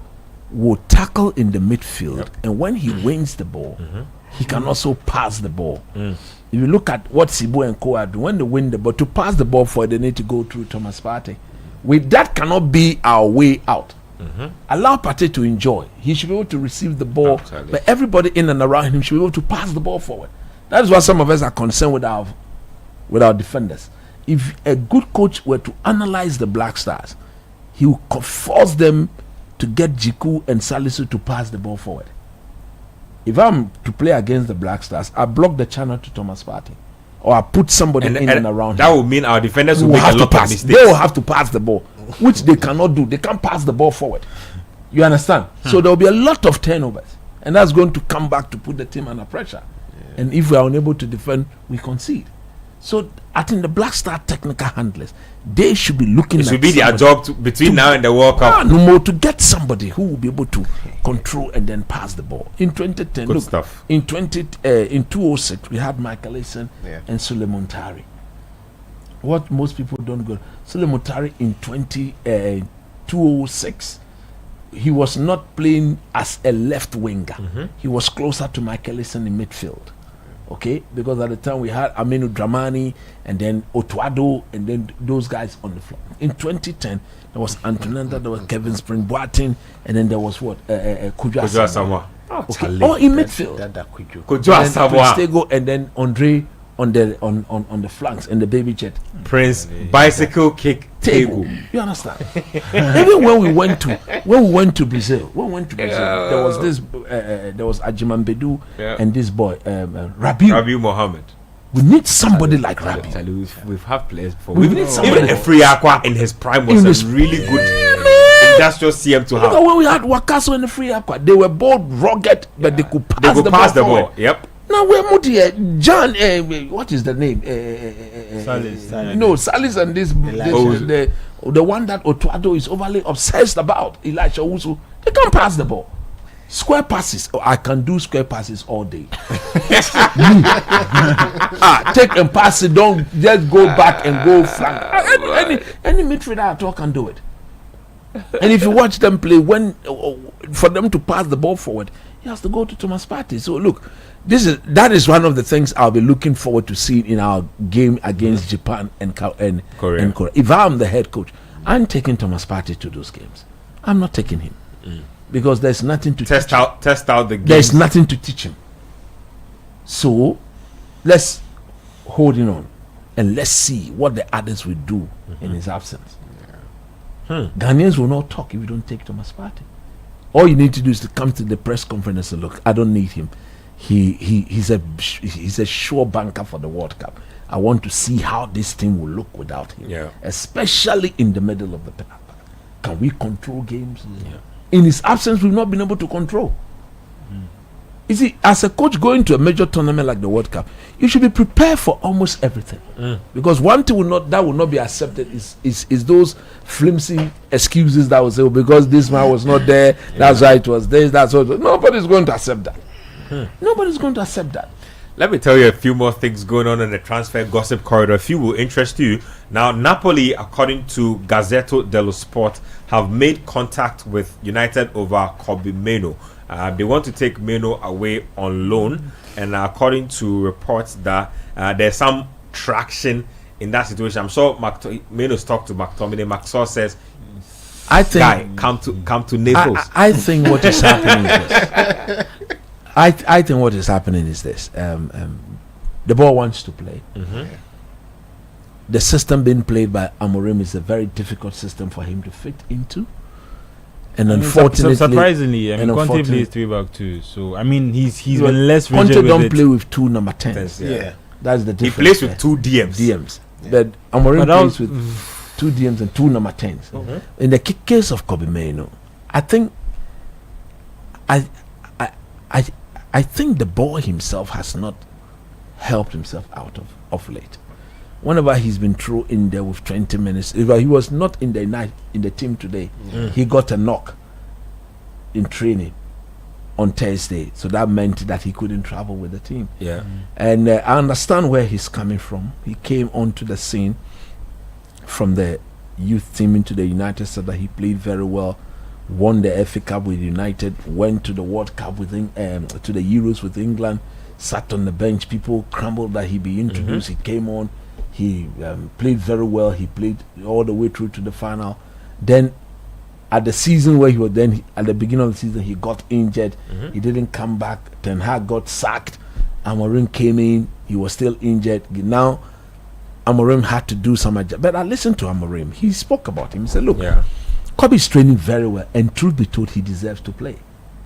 will tackle in the midfield, and when he wins the ball, he can also pass the ball. If you look at what Sibu and Co are doing, when they win the ball, to pass the ball for it, they need to go through Thomas Partey. With that cannot be our way out. Allow Partey to enjoy. He should be able to receive the ball, Absolutely. but everybody in and around him should be able to pass the ball forward. That is why some of us are concerned with our defenders. If a good coach were to analyze the Black Stars, he would force them to get Jiku and Salisu to pass the ball forward. If I'm to play against the Black Stars, I block the channel to Thomas Partey, or I put somebody in and around that him. would mean our defenders Who will will make a have to lot of pass. mistakes. They will have to pass the ball, which they cannot do. They can't pass the ball forward. You understand? So there will be a lot of turnovers, and that's going to come back to put the team under pressure. And if we are unable to defend, we concede. So I think the Black Star technical handlers, they should be looking. It should at be their somebody job between now and the World Cup. no more to get somebody who will be able to control and then pass the ball. In 2010, Good look, stuff. in 2006 we had Michael Essien Yeah. and Suleiman Tari. What most people don't go. Suleiman Tari in 2006, he was not playing as a left winger. He was closer to Michael Essien in midfield. Okay, because at the time we had Aminu Dramani and then Otuado and then those guys on the floor. In 2010, there was Antonanda, there was Kevin Spring Boateng, and then there was what Kodjo Kodjo Asamoah. Asamoah. Okay, all in midfield. That quick joke. Kodjo And then Asamoah. Pristego and then Andre on the flanks and the baby jet. Prince bicycle kick Table. You understand? Even when we went to Brazil, there was this, there was Ajiman Bedu and this boy, Rabiu Mohammed. We need somebody like Rabiu. We've had players before. We need somebody. Even Free Aqua in his prime was a really good industrial CM to have. When we had Wakaso and Free Aqua, they were both rugged, but they could pass the ball. Yep. Now we're Muti, John. What is the name? Salis. No, Salis and this the one that Otuado is overly obsessed about. Elijah Usu. They can't pass the ball. Square passes. Oh, I can do square passes all day. Take and pass it. Don't just go back and go flank. Any midfielder at all can do it. And if you watch them play, for them to pass the ball forward, he has to go to Thomas Partey. So look, that is one of the things I'll be looking forward to seeing in our game against Japan and Korea. If I'm the head coach, I'm taking Thomas Partey to those games. I'm not taking him because there's nothing to test out the game. There's nothing to teach him. So let's hold him on and let's see what the others will do in his absence. Ghanaians will not talk if you don't take Thomas Partey. All you need to do is to come to the press conference and say, look, I don't need him. He's a sure banker for the World Cup. I want to see how this team will look without him, especially in the middle of the pack. Can we control games? In his absence, we've not been able to control. You see, as a coach going to a major tournament like the World Cup, you should be prepared for almost everything. Because one thing that will not be accepted is those flimsy excuses that will say, because this man was not there, that's why it was this, that's what. Nobody's going to accept that. Nobody's going to accept that. Let me tell you a few more things going on in the transfer gossip corridor. A few will interest you. Now, Napoli, according to Gazzetto dello Sport, have made contact with United over Kobe Meno. They want to take Meno away on loan, and according to reports that there's some traction in that situation. I'm sure Meno's talked to McTominay. McSaw says, I think, guy, come to Naples. I think what is happening is this. I think what is happening is this. The ball wants to play. The system being played by Amorim is a very difficult system for him to fit into. And unfortunately, surprisingly, Conte plays 3-back-2. So he's been less rigid. Conte don't play with two number 10s. That's the difference. He plays with two DMs. But Amorim plays with two DMs and two number 10s. In the case of Kobe Meno, I think I think the boy himself has not helped himself out of late. Whenever he's been thrown in there with 20 minutes, if he was not in the team today, he got a knock in training on Thursday, so that meant that he couldn't travel with the team. And I understand where he's coming from. He came onto the scene from the youth team into the United, so that he played very well, won the FA Cup with United, went to the World Cup to the Euros with England, sat on the bench. People crumbled that he be introduced. He came on. He played very well. He played all the way through to the final. Then, at the season where he was, at the beginning of the season, he got injured. He didn't come back. Ten Hag got sacked. Amorim came in. He was still injured. Now, Amorim had to do some adjustment. But I listened to Amorim. He spoke about him. He said, "Look, Kobe is training very well, and truth be told, he deserves to play.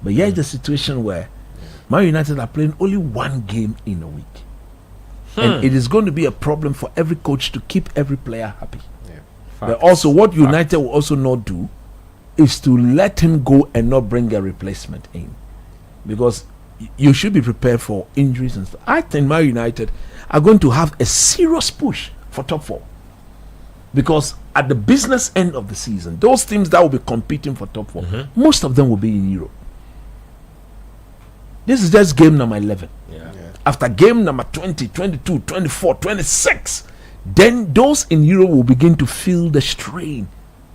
But here's the situation where Man United are playing only one game in a week." And it is going to be a problem for every coach to keep every player happy. But also, what United will also not do is to let him go and not bring a replacement in, because you should be prepared for injuries and stuff. I think Man United are going to have a serious push for top 4, because at the business end of the season, those teams that will be competing for top 4, most of them will be in Europe. This is just game number 11. After game number 20, 22, 24, 26, then those in Europe will begin to feel the strain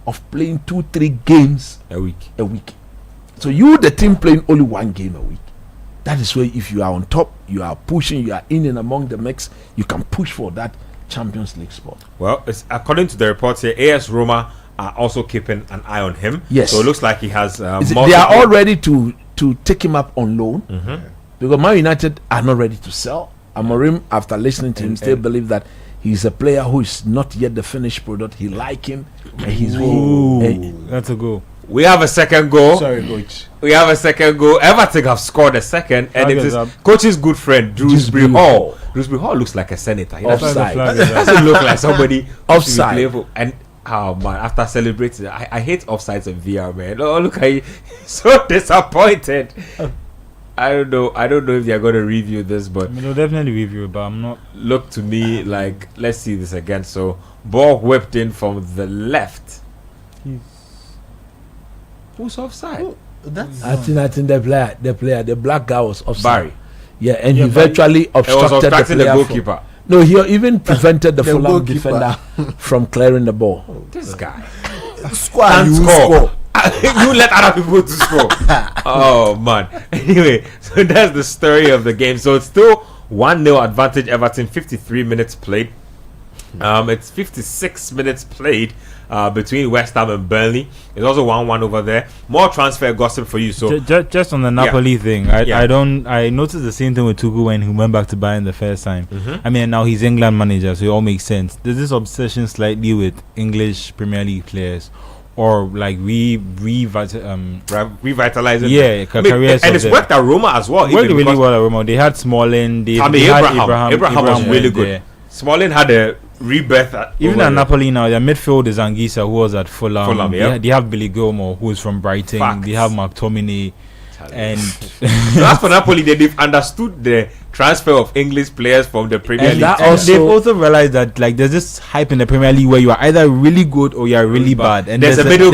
of playing 2-3 games a week. So you, the team, playing only one game a week. That is where, if you are on top, you are pushing, you are in and among the mix, you can push for that Champions League spot. Well, according to the reports here, AS Roma are also keeping an eye on him. Yes. So it looks like he has. They are all ready to take him up on loan. Because Man United are not ready to sell. Amorim, after listening to him, still believe that He's a player who is not yet the finished product. He like him, and he's That's a goal. We have a second goal. Sorry, coach. We have a second goal. Everton have scored a second, and it is coach's good friend, Dewsbury Hall. Dewsbury Hall looks like a senator. He Offside. doesn't look like somebody Offside. to be playful. And oh man, after celebrating, I hate offsides in VR, man. Oh, look at you, so disappointed. I don't know if they're going to review this, but I mean, they'll definitely review it, but I'm not. Look to me like, let's see this again. So ball whipped in from the left. Who's offside? I think the black guy was offside. Barry. Yeah, and he virtually It was obstructed obstructing the the player goalkeeper. No, he even prevented the The Fulham goalkeeper. defender from clearing the ball. This guy Score. can't You score. You let other people to score. Oh man. Anyway, so that's the story of the game. So it's still 1-0 advantage Everton. 53 minutes played. It's 56 minutes played between West Ham and Burnley. It's also 1-1 over there. More transfer gossip for you. So Just on the Napoli thing, I noticed the same thing with Tuchel when he went back to Bayern the first time. I mean, now he's England manager, so it all makes sense. There's this obsession slightly with English Premier League players, or like revitalizing. Yeah, careers. And it's worked at Roma as well. Worked really well at Roma. They had Smalling. They had Abraham was really good. there. Smalling had a rebirth. Even at Napoli now, their midfield is Anguissa, who was at Fulham. Yeah. They have Billy Gilmore, who is from Brighton. Facts. They have McTominay. And So as for Napoli, they've understood the transfer of English players from the Premier And League. that and they've also realized that like there's this hype in the Premier League where you are either really good or you are really bad, and There's a middle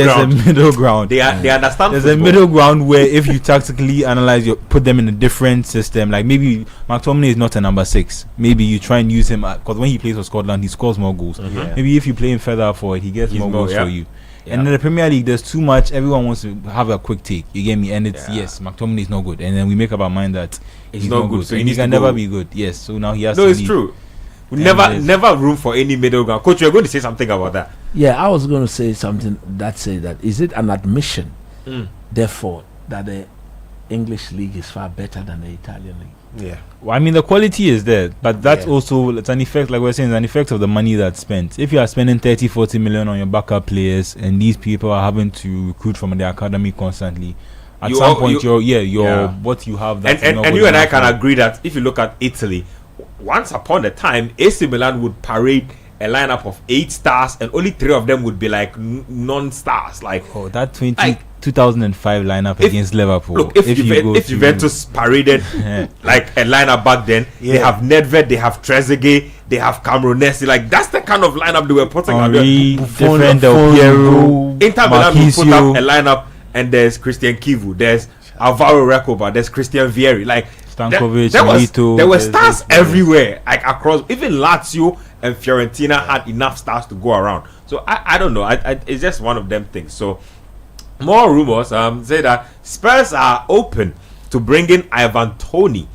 ground. They understand. There's football. a middle ground where if you tactically analyze, you put them in a different system. Like maybe McTominay is not a number 6. Maybe you try and use him because when he plays for Scotland, he scores more goals. Yeah. Maybe if you play him further forward, he gets He's more more, goals yeah. for you. Yeah. And in the Premier League, there's too much. Everyone wants to have a quick take. You get me? And it's Yeah. yes, McTominay is not good, and then we make up our mind that He's not good, so he and he needs can to never go. be good. Yes, so now he has No, to it's leave. true. And Never room for any middle ground. Coach, you're going to say something about that. Yeah, I was going to say something that say that is it an admission, therefore, that the English league is far better than the Italian league? Yeah. Well, I mean, the quality is there, but that's Yeah. also it's an effect, like we're saying, it's an effect of the money that's spent. If you are spending 30-40 million on your backup players, and these people are having to recruit from the academy constantly, at some point, what you have. That's And not you good and I enough can for- agree that if you look at Italy, once upon a time, AC Milan would parade a lineup of 8 stars, and only 3 of them would be like non-stars. Like, Oh, that Like- 2005 lineup If- against Liverpool. look, if to- Juventus paraded like a lineup back then, they Yeah. have Nedved, they have Trezeguet, they have Cameronesi. Like, that's the kind of lineup they were putting out there. Henry, Buffon, different Del Piero, Inter Milan will put up a Marquisio, lineup, and there's Christian Kivu, there's Alvaro Recoba, there's Christian Vieri. Like, Stankovic, there Lito, were there's- stars everywhere, like across. Even Lazio and Fiorentina had enough stars to go around. So I don't know. It's just one of them things. So more rumors say that Spurs are open to bringing Ivan Toney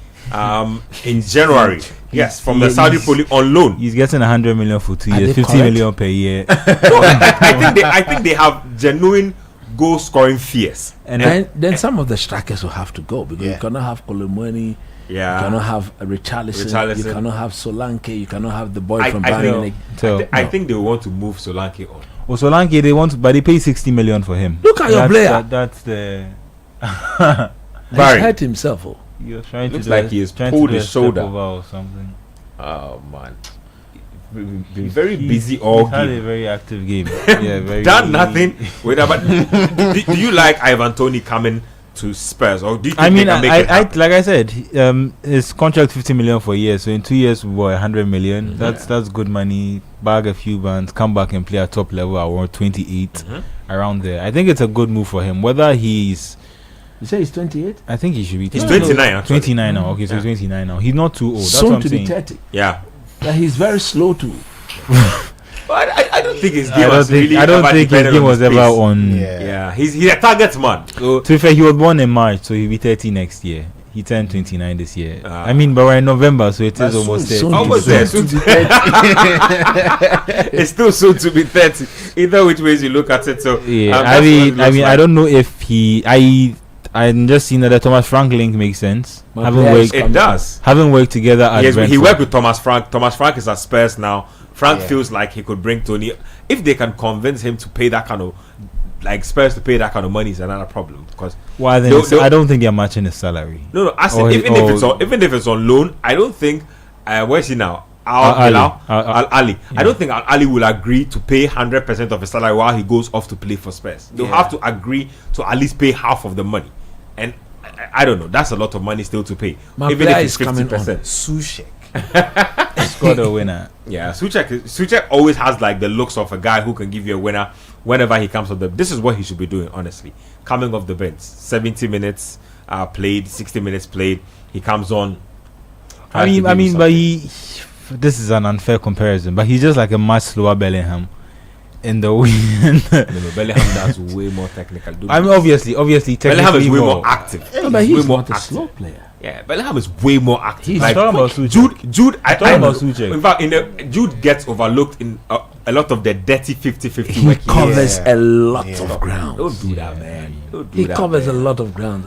in January. Yes, from the Saudi Pro League on loan. He's getting 100 million for 2 Are years, they 50 correct? million per year. No, I think they have genuine goal scoring fears. And then some of the strikers will have to go because Yeah. you cannot have Kolomoni, Yeah. you cannot have Richarlison, you Richarlison. cannot have Solanke, you cannot have the boy I- from I Bayern. think- Like, I think they want to move Solanke on. Also, Solanke, they want, but they pay 60 million for him. Look at your player. That's the. Barry. He's hurt himself. Oh. You're trying Looks to like he has trying pulled to do his a step shoulder. over or something. Oh man, been very busy all He's had a game. very active game. Yeah, very. Done nothing with that. But do you like Ivan Toney coming to Spurs, or do you think I mean, they can make it I happen? like I said, his contract 50 million for a year. So in 2 years, we were 100 million. That's good money. Bag a few bands, come back and play at top level around 28, around there. I think it's a good move for him. Whether he's, You say he's 28? I think he should be. He's 29 actually. 29 now. Okay, so he's 29 now. He's not too old. That's Soon what I'm to be saying. 30. Yeah, Yeah, he's very slow too. but I don't think his game I don't has think, really I don't ever think his depended game on was his ever pace. on. Yeah, he's a target man. So To be fair, he was born in March, so he'll be 30 next year. He turned 29 this year. Ah. I mean, but we're in November, so it is almost 30. soon almost to there. be Soon to 30. it's still soon to be 30. Either which ways you look at it. So Yeah, that's I what it mean, looks like. I don't know if I'm just seeing that the Thomas Frank link makes sense. My Having player is worked, It does. having worked together at He Brentford. worked with Thomas Frank. Thomas Frank is at Spurs now. Frank feels like he could bring Tony. If they can convince him to pay that kind of, like Spurs to pay that kind of money, is another problem. Because I don't think they're matching his salary. No. I said even if it's on loan, I don't think. Where's he now? Ali. I don't think Ali will agree to pay 100% of his salary while he goes off to play for Spurs. They'll have to agree to at least pay half of the money, and I don't know. That's a lot of money still to pay, even if it's 50%. Soucek Scored a winner. Yeah, Soucek always has like the looks of a guy who can give you a winner whenever he comes on the. This is what he should be doing, honestly. Coming off the bench, 70 minutes played, 60 minutes played. He comes on. But this is an unfair comparison. But he's just like a much slower Bellingham in the win. Bellingham does way more technical. Obviously, Bellingham is way more active. Yeah, but he's not a slow player. Yeah, Bellingham is way more active. He's talking about Soucek. Jude, Soucek. In fact, Jude gets overlooked in a lot of the dirty 50-50. He covers a lot of ground. Don't do that, man. He covers a lot of ground.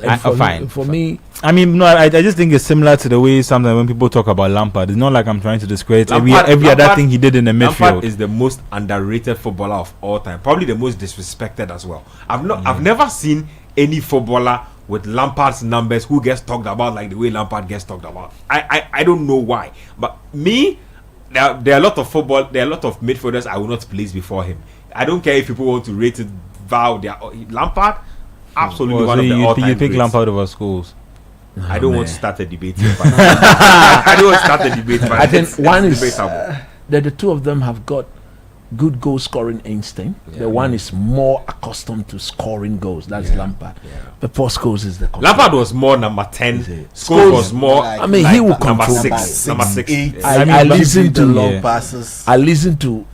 For me, I just think it's similar to the way sometimes when people talk about Lampard, it's not like I'm trying to discredit every other thing he did in the midfield. Lampard is the most underrated footballer of all time, probably the most disrespected as well. I've never seen any footballer with Lampard's numbers who gets talked about like the way Lampard gets talked about. I don't know why, but me, there are a lot of midfielders I will not place before him. I don't care if people want to rate it Lampard, absolutely one of the all-time you pick greats. Lampard over Scholes. I don't want to start a debate here. I don't want to start a debate. But I think one is debatable. that the two of them have got good goal scoring instinct. The one is more accustomed to scoring goals. That's Lampard. But Paul Scholes is the control. Lampard was more number 10. Scholes was more. He will number control 6. Number 6. I listened to long passes. I listened to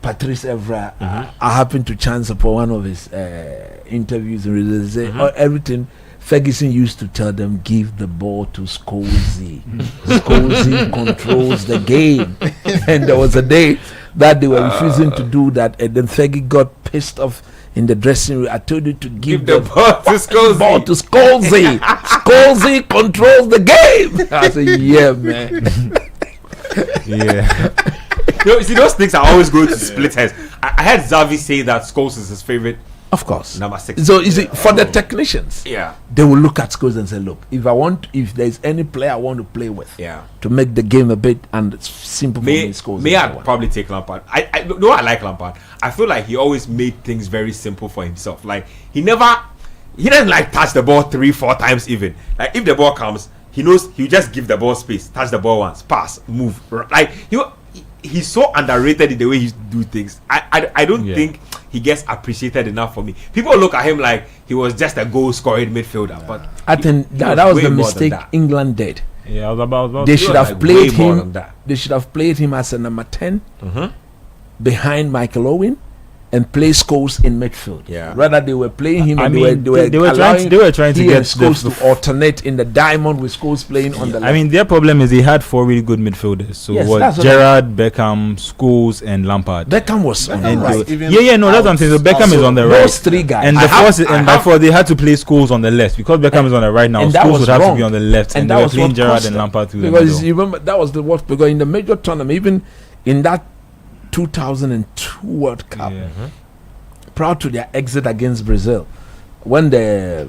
Patrice Evra. I happened to chance upon one of his interviews and they say everything. Ferguson used to tell them, give the ball to Scholesy. Scholesy controls the game. And there was a day that they were refusing to do that, and then Fergie got pissed off in the dressing room. I told you to give the ball to Scholesy. Ball to Scholesy. Scholesy controls the game. I said, yeah, man. You see, those things are always going to split heads. I heard Xavi say that Scholes is his favorite. Of course. Number 6. So is it for the technicians? Yeah. They will look at Scholes and say, look, if there's any player I want to play with to make the game a bit and it's simple for me, Scholes. I'd probably take Lampard. I like Lampard. I feel like he always made things very simple for himself. Like he doesn't like touch the ball 3-4 times even. Like if the ball comes, he knows he'll just give the ball space, touch the ball once, pass, move. Like he's so underrated in the way he do things. I don't think he gets appreciated enough for me. People look at him like he was just a goal scoring midfielder, but I think that was the mistake England did. Yeah, I was about they should have played him. They should have played him as a number 10 behind Michael Owen and play Scholes in midfield. Yeah. Rather they were playing him and they were trying to get Scholes to alternate in the diamond with Scholes playing on the left. I mean, their problem is they had 4 really good midfielders. So Gerrard, Beckham, Scholes, and Lampard. Beckham was on the right. That's what I'm saying. So Beckham is on the right. Those 3 guys. And therefore they had to play Scholes on the left because Beckham is on the right now. Scholes would have to be on the left, and they were playing Gerrard and Lampard through the middle. Because you remember that was the worst. Because in the major tournament, even in that 2002 World Cup. Proud to their exit against Brazil, when the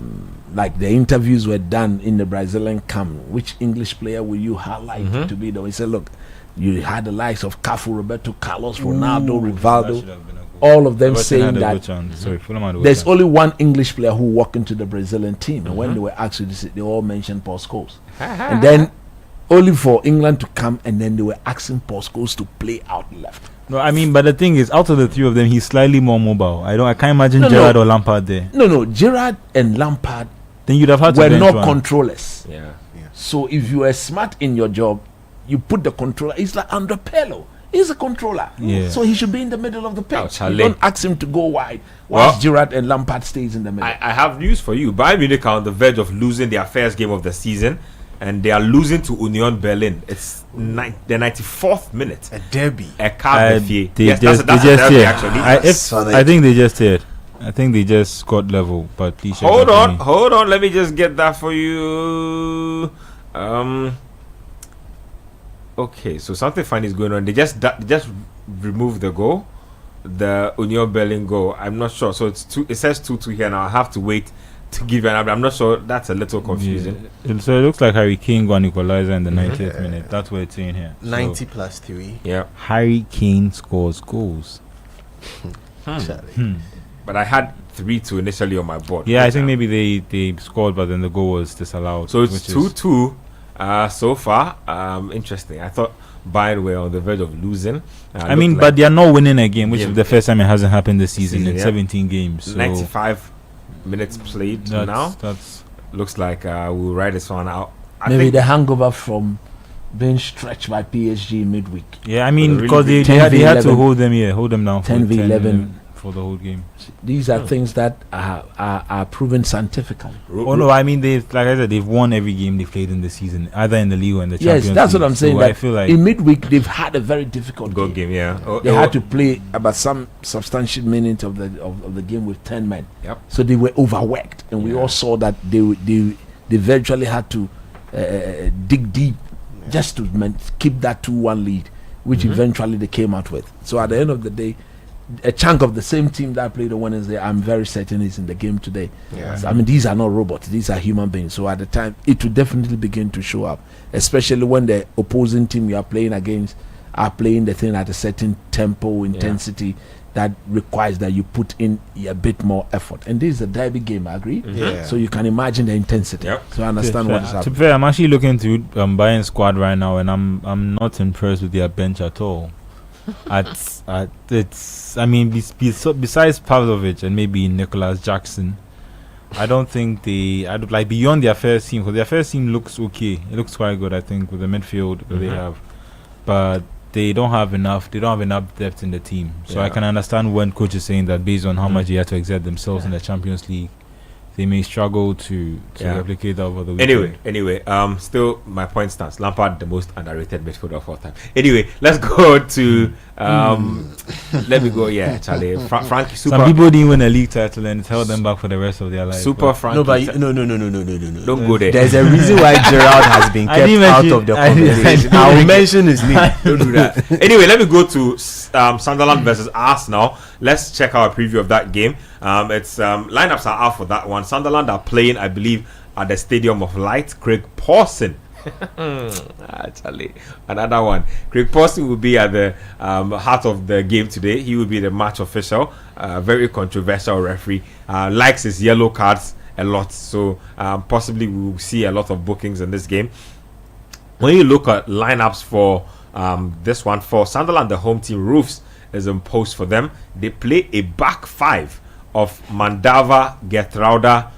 interviews were done in the Brazilian camp, which English player will you highlight to be there? He said, look, you had the likes of Cafu, Roberto Carlos, Ronaldo, Rivaldo, all of them saying that there's only one English player who walked into the Brazilian team, and when they were asked, they all mentioned Paul Scholes. And then only for England to come, and then they were asking Paul Scholes to play out left. No, I mean, but the thing is, out of the 3 of them, he's slightly more mobile. I can't imagine Gerrard or Lampard there. No, Gerrard and Lampard then you'd have had to were not controllers. Yeah. So if you are smart in your job, you put the controller. It's like Andre Pirlo. He's a controller. Yeah. So he should be in the middle of the pitch. You Charlie. don't ask him to go wide. Whilst Gerrard and Lampard stays in the middle. I have news for you. Bayern Munich are on the verge of losing their first game of the season, and they are losing to Union Berlin. It's the 94th minute. A derby. A card derby. Yes, that's a derby actually. I think they just hit. I think they just got level. But please hold on. Let me just get that for you. Okay, so something funny is going on. They just removed the goal, the Union Berlin goal. I'm not sure. So it's two. It says 2-2 here now. I have to wait to give you an update. I'm not sure. That's a little confusing. So it looks like Harry Kane got an equalizer in the 90th minute. That's what it's saying here. 90 plus 3. Yeah. Harry Kane scores goals. But I had 3-2 initially on my board. Yeah, I think maybe they scored, but then the goal was disallowed. So it's 2-2 so far. Interesting. I thought Bayern were on the verge of losing. I mean, but they are not winning a game, which is the first time it hasn't happened this season in yeah. 17 games. So 95 minutes played now. That's Looks like we'll ride this one out. I Maybe think the hangover from being stretched by PSG midweek. yeah. I mean, Really because they 10 had v to 11. hold them down for 10 v 10, 11. for the whole game. These are things that are proven scientifically. Oh no, I mean like I said, they've won every game they played in the season, either in the league or in the Champions Yes, that's League. what I'm saying. So that I feel like in midweek they've had a very difficult Good game, yeah. They had to play about some substantial minutes of the game with 10 men. Yep. So they were overworked, and we all saw that they eventually had to dig deep just to keep that 2-1 lead, which eventually they came out with. So at the end of the day, a chunk of the same team that played on Wednesday, I'm very certain is in the game today. Yeah. So, I mean, these are not robots; these are human beings. So at the time, it will definitely begin to show up, especially when the opposing team you are playing against are playing the thing at a certain tempo, intensity that requires that you put in a bit more effort. And this is a derby game, I agree. Yeah. So you can imagine the intensity. Yep. So I understand what is To happening. be fair, I'm actually looking to Bayern squad right now, and I'm not impressed with their bench at all. It's I mean, besides Pavlovic and maybe Nicholas Jackson, I don't think I'd like beyond their first team, because their first team looks okay. It looks quite good, I think, with the midfield that they have, but they don't have enough depth in the team. So I can understand when coach is saying that based on how much they have to exert themselves in the Champions League, they may struggle to replicate that over the weekend. Anyway, still my point stands. Lampard, the most underrated midfielder of all time. Anyway, let's go to let me go. Yeah, Charlie, Frankie. Some people didn't win a league title and it held them back for the rest of their life. Super Frankie. No, but no. Don't go there. There's a reason why Gerrard has been I kept didn't out mention- of the I didn't- conversation. I I will didn't- mention his name. Don't do that. Anyway, let me go to Sunderland versus Arsenal. Let's check our preview of that game. It's lineups are out for that one. Sunderland are playing, I believe, at the Stadium of Light. Craig Pawson. Charlie, another one. Craig Pawson will be at the heart of the game today. He will be the match official. Very controversial referee. Likes his yellow cards a lot. So possibly we will see a lot of bookings in this game. When you look at lineups for this one, for Sunderland, the home team, Roofs is in post for them. They play a back five of Mandava, Getrauda,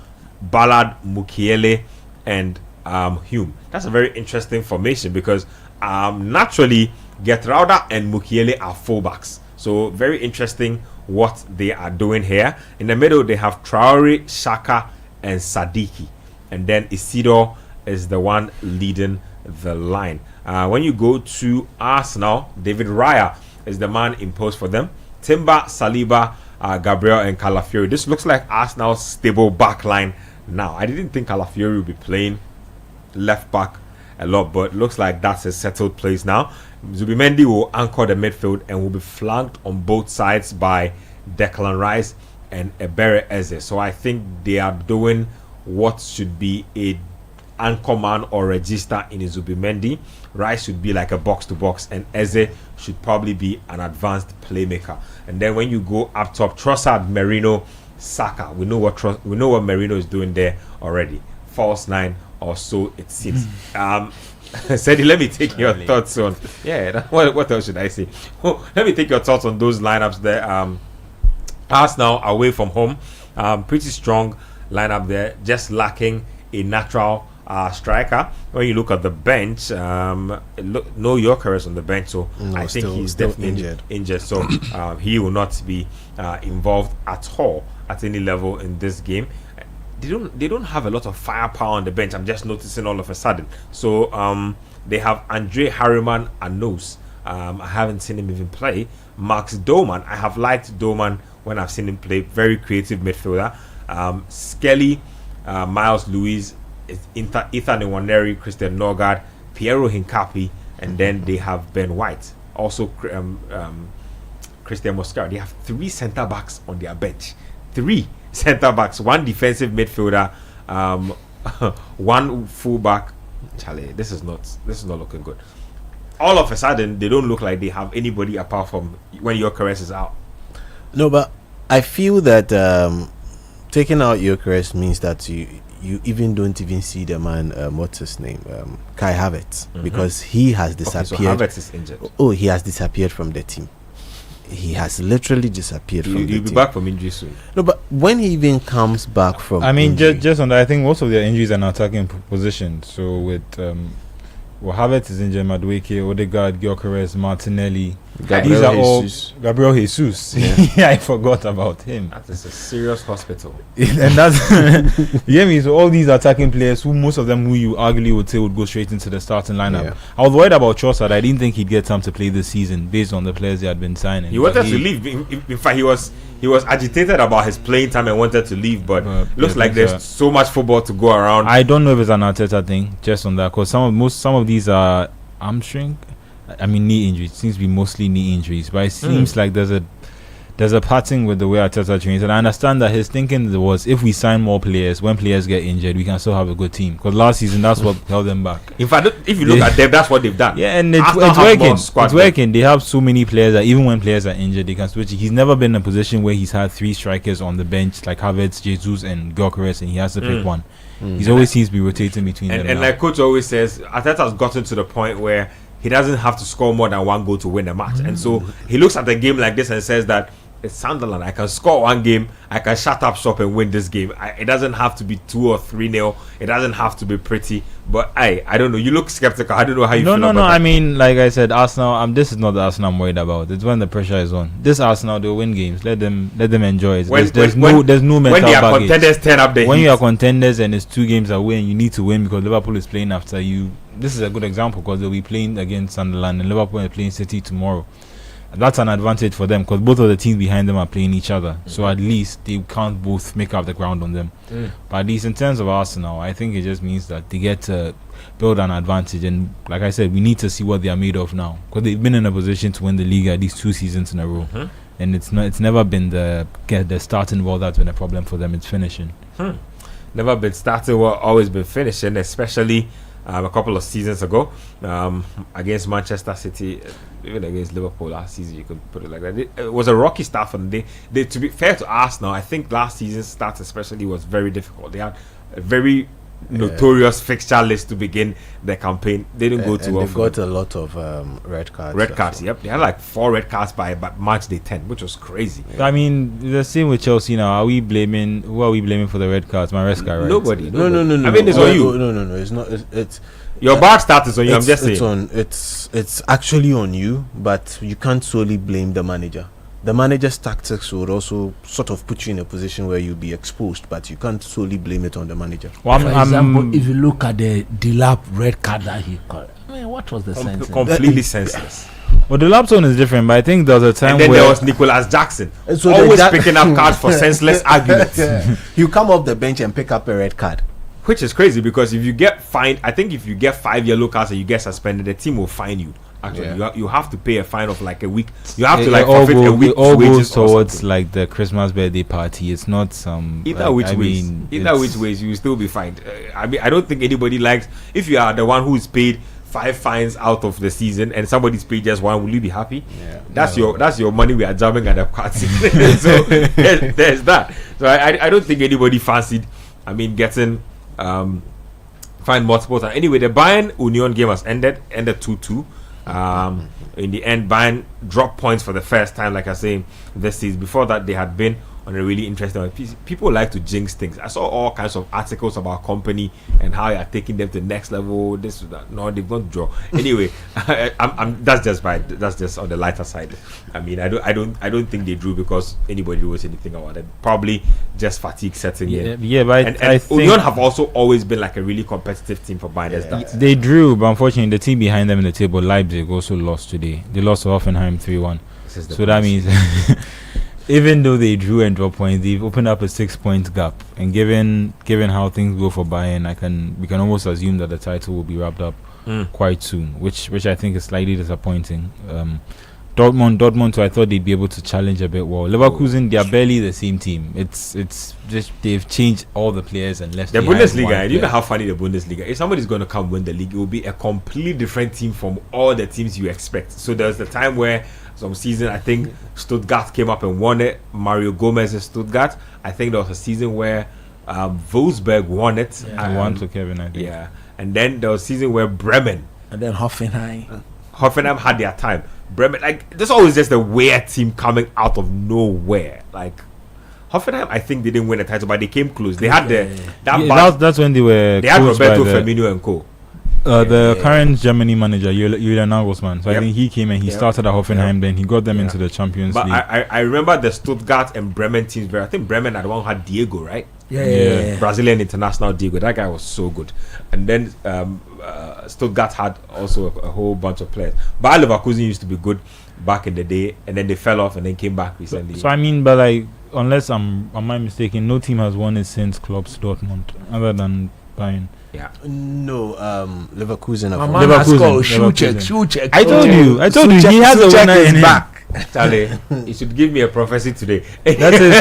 Ballard, Mukiele, and Hume. That's a very interesting formation because naturally Getrauda and Mukiele are fullbacks. So very interesting what they are doing here. In the middle, they have Traore, Shaka, and Sadiki. And then Isidore is the one leading the line. When you go to Arsenal, David Raya is the man imposed for them. Timber, Saliba, Gabriel, and Calafiori. This looks like Arsenal's stable back line now. I didn't think Calafiori would be playing left back a lot, but it looks like that's a settled place now. Zubimendi will anchor the midfield and will be flanked on both sides by Declan Rice and Ebere Eze. So I think they are doing what should be a anchor man or register in Zubimendi. Rice should be like a box to box, and Eze should probably be an advanced playmaker. And then when you go up top, Trossard, Merino, Saka. We know what Merino is doing there already. False nine or so it seems. Sedi, let me take your thoughts on. Yeah, what else should I say? Let me take your thoughts on those lineups there. Arsenal away from home, pretty strong lineup there, just lacking a natural striker. When you look at the bench, no Gyökeres on the bench, so I think he's still definitely injured. So he will not be involved at all at any level in this game. They don't have a lot of firepower on the bench. I'm just noticing all of a sudden. So they have Andre Harriman and Nose. I haven't seen him even play. Max Doman. I have liked Doman when I've seen him play. Very creative midfielder. Skelly, Miles Lewis, Ethan Nwaneri, Christian Norgard, Piero Hincapi, and then they have Ben White, also Christian Mosquera. They have 3 centre backs on their bench. 3 centre backs, 1 defensive midfielder, 1 fullback. Charlie, this is not looking good. All of a sudden, they don't look like they have anybody apart from when Gyökeres is out. No, but I feel that taking out Gyökeres means that you even don't even see the man, what's his name, Kai Havertz, because he has disappeared. Okay, so Havertz is injured. Oh, he has disappeared from the team. He has literally disappeared from the team. He'll be back from injury soon. No, but when he even comes back from injury, just on that, I think most of their injuries are in attacking position. So with Havertz is injured, Madueke, Odegaard, Gyökeres, Martinelli. These are all Gabriel Jesus. Yeah. I forgot about him. That is a serious hospital. And that's you hear me? So all these attacking players, who most of them who you arguably would say would go straight into the starting lineup. Yeah. I was worried about Trossard. I didn't think he'd get time to play this season based on the players they had been signing. He wanted to leave. In fact, he was agitated about his playing time and wanted to leave, but looks like there's so much football to go around. I don't know if it's an Arteta thing, just on that, because some of these are hamstring. I mean, knee injuries. It seems to be mostly knee injuries, but it seems like there's a pattern with the way Arteta trains. And I understand that his thinking was, if we sign more players, when players get injured, we can still have a good team. Because last season, that's what held them back. In fact, if you look at them, that's what they've done. Yeah, and it's working. It's working. They have so many players that even when players are injured, they can switch. He's never been in a position where he's had 3 strikers on the bench, like Havertz, Jesus, and Gyökeres, and he has to pick one. He's always seems to be rotating between them. And like Coach always says, Arteta's gotten to the point where he doesn't have to score more than 1 goal to win a match. And so he looks at a game like this and says that it's Sunderland. I can score 1 game. I can shut up shop and win this game. It doesn't have to be 2 or 3-0. It doesn't have to be pretty. But I don't know. You look skeptical. I don't know how you feel about that. I mean, like I said, Arsenal. This is not the Arsenal I'm worried about. It's when the pressure is on. This Arsenal, they'll win games. Let them enjoy it. There's no mental when they are baggage. Contenders, turn up the when heat. you are contenders and it's 2 games away and you need to win because Liverpool is playing after you. This is a good example because they'll be playing against Sunderland and Liverpool are playing City tomorrow. That's an advantage for them because both of the teams behind them are playing each other. So at least they can't both make up the ground on them. But at least in terms of Arsenal, I think it just means that they get to build an advantage. And like I said, we need to see what they are made of now because they've been in a position to win the league at least 2 seasons in a row. And it's never been the starting well that's been a problem for them. It's finishing. Never been starting well, always been finishing, especially a couple of seasons ago against Manchester City, even against Liverpool last season. You could put it like that. It was a rocky start for them. They to be fair to Arsenal, I think last season's start especially was very difficult. They had a very notorious fixture list to begin the campaign. They didn't go too often. They got a lot of red cards. Red cards, yep. They had like 4 red cards by match day 10, which was crazy. I mean, the same with Chelsea now. Who are we blaming for the red cards? Maresca, right? Nobody. No. I mean, it's on you. No. It's not. It's your bad start is on you. I'm just saying. It's actually on you, but you can't solely blame the manager. The manager's tactics would also sort of put you in a position where you'll be exposed, but you can't solely blame it on the manager. Well, for example, if you look at the Delap red card that he called, I mean, what was the sense? Completely senseless. Well, the lap zone is different, but I think there was a time and then where there was Nicolas Jackson, So always picking up cards for senseless arguments. You come off the bench and pick up a red card. Which is crazy because if you get fined, I think if you get 5 yellow cards and you get suspended, the team will fine you. Actually, you have to pay a fine of like a week. You have to like forfeit a week. It all goes towards like the Christmas birthday party. It's not some either which ways you will still be fined. I mean, I don't think anybody likes if you are the one who is paid 5 fines out of the season and somebody's paid just 1. Will you be happy? Yeah, that's your money we are jamming at the party. So there's that. So I don't think anybody fancied. I mean, getting fined multiple times. Anyway, the Bayern Union game has ended 2-2. In the end, Bayern dropped points for the first time, like I say, this season. Before that, they had been on a really interesting one. People like to jinx things. I saw all kinds of articles about company and how they are taking them to the next level. This, that. No, they've not draw. Anyway, that's just on the lighter side. I mean, I don't think they drew because anybody knows anything about it. Probably just fatigue setting in. Yeah, but I think Union have also always been like a really competitive team for Bayern. They drew, but unfortunately, the team behind them in the table, Leipzig, also lost today. They lost to Hoffenheim 3-1. So that means even though they drew and dropped points, they've opened up a 6-point gap. And given how things go for Bayern, we can almost assume that the title will be wrapped up quite soon, which I think is slightly disappointing. Dortmund, so I thought they'd be able to challenge a bit. Well, Leverkusen, they are barely the same team. It's just they've changed all the players and left the behind Bundesliga. one And you know player. how funny the Bundesliga. If somebody's going to come win the league, it will be a completely different team from all the teams you expect. So there's the time where some season I think Stuttgart came up and won it. Mario Gomez in Stuttgart. I think there was a season where Wolfsburg won it. And one to Kevin, I think. Yeah, and then there was a season where Bremen. And then Hoffenheim. Hoffenheim had their time. Bremen, like, there's always just a weird team coming out of nowhere. Like, Hoffenheim, I think they didn't win a title, but they came close. They had That's when they were. they had coached by Roberto the, Firmino and co. the current Germany manager, Julian Nagelsmann. So Yep. I think he came and he Yep. started at Hoffenheim. Then he got them Yeah. into the Champions But League. I remember the Stuttgart and Bremen teams. I think Bremen had one had Diego, right? Yeah. Brazilian international Diego. That guy was so good. And then Stuttgart had also a whole bunch of players. Bayer Leverkusen used to be good back in the day, and then they fell off and then came back recently. So I mean, but like, unless am I mistaken, no team has won it since Klopp's Dortmund, other than Bayern. yeah. No, Leverkusen. My have man has Leverkusen, called shoe check. Leverkusen. Shoe check. I told you, he has a Suchek winner is in him. back. Charlie, you should give me a prophecy today. That is,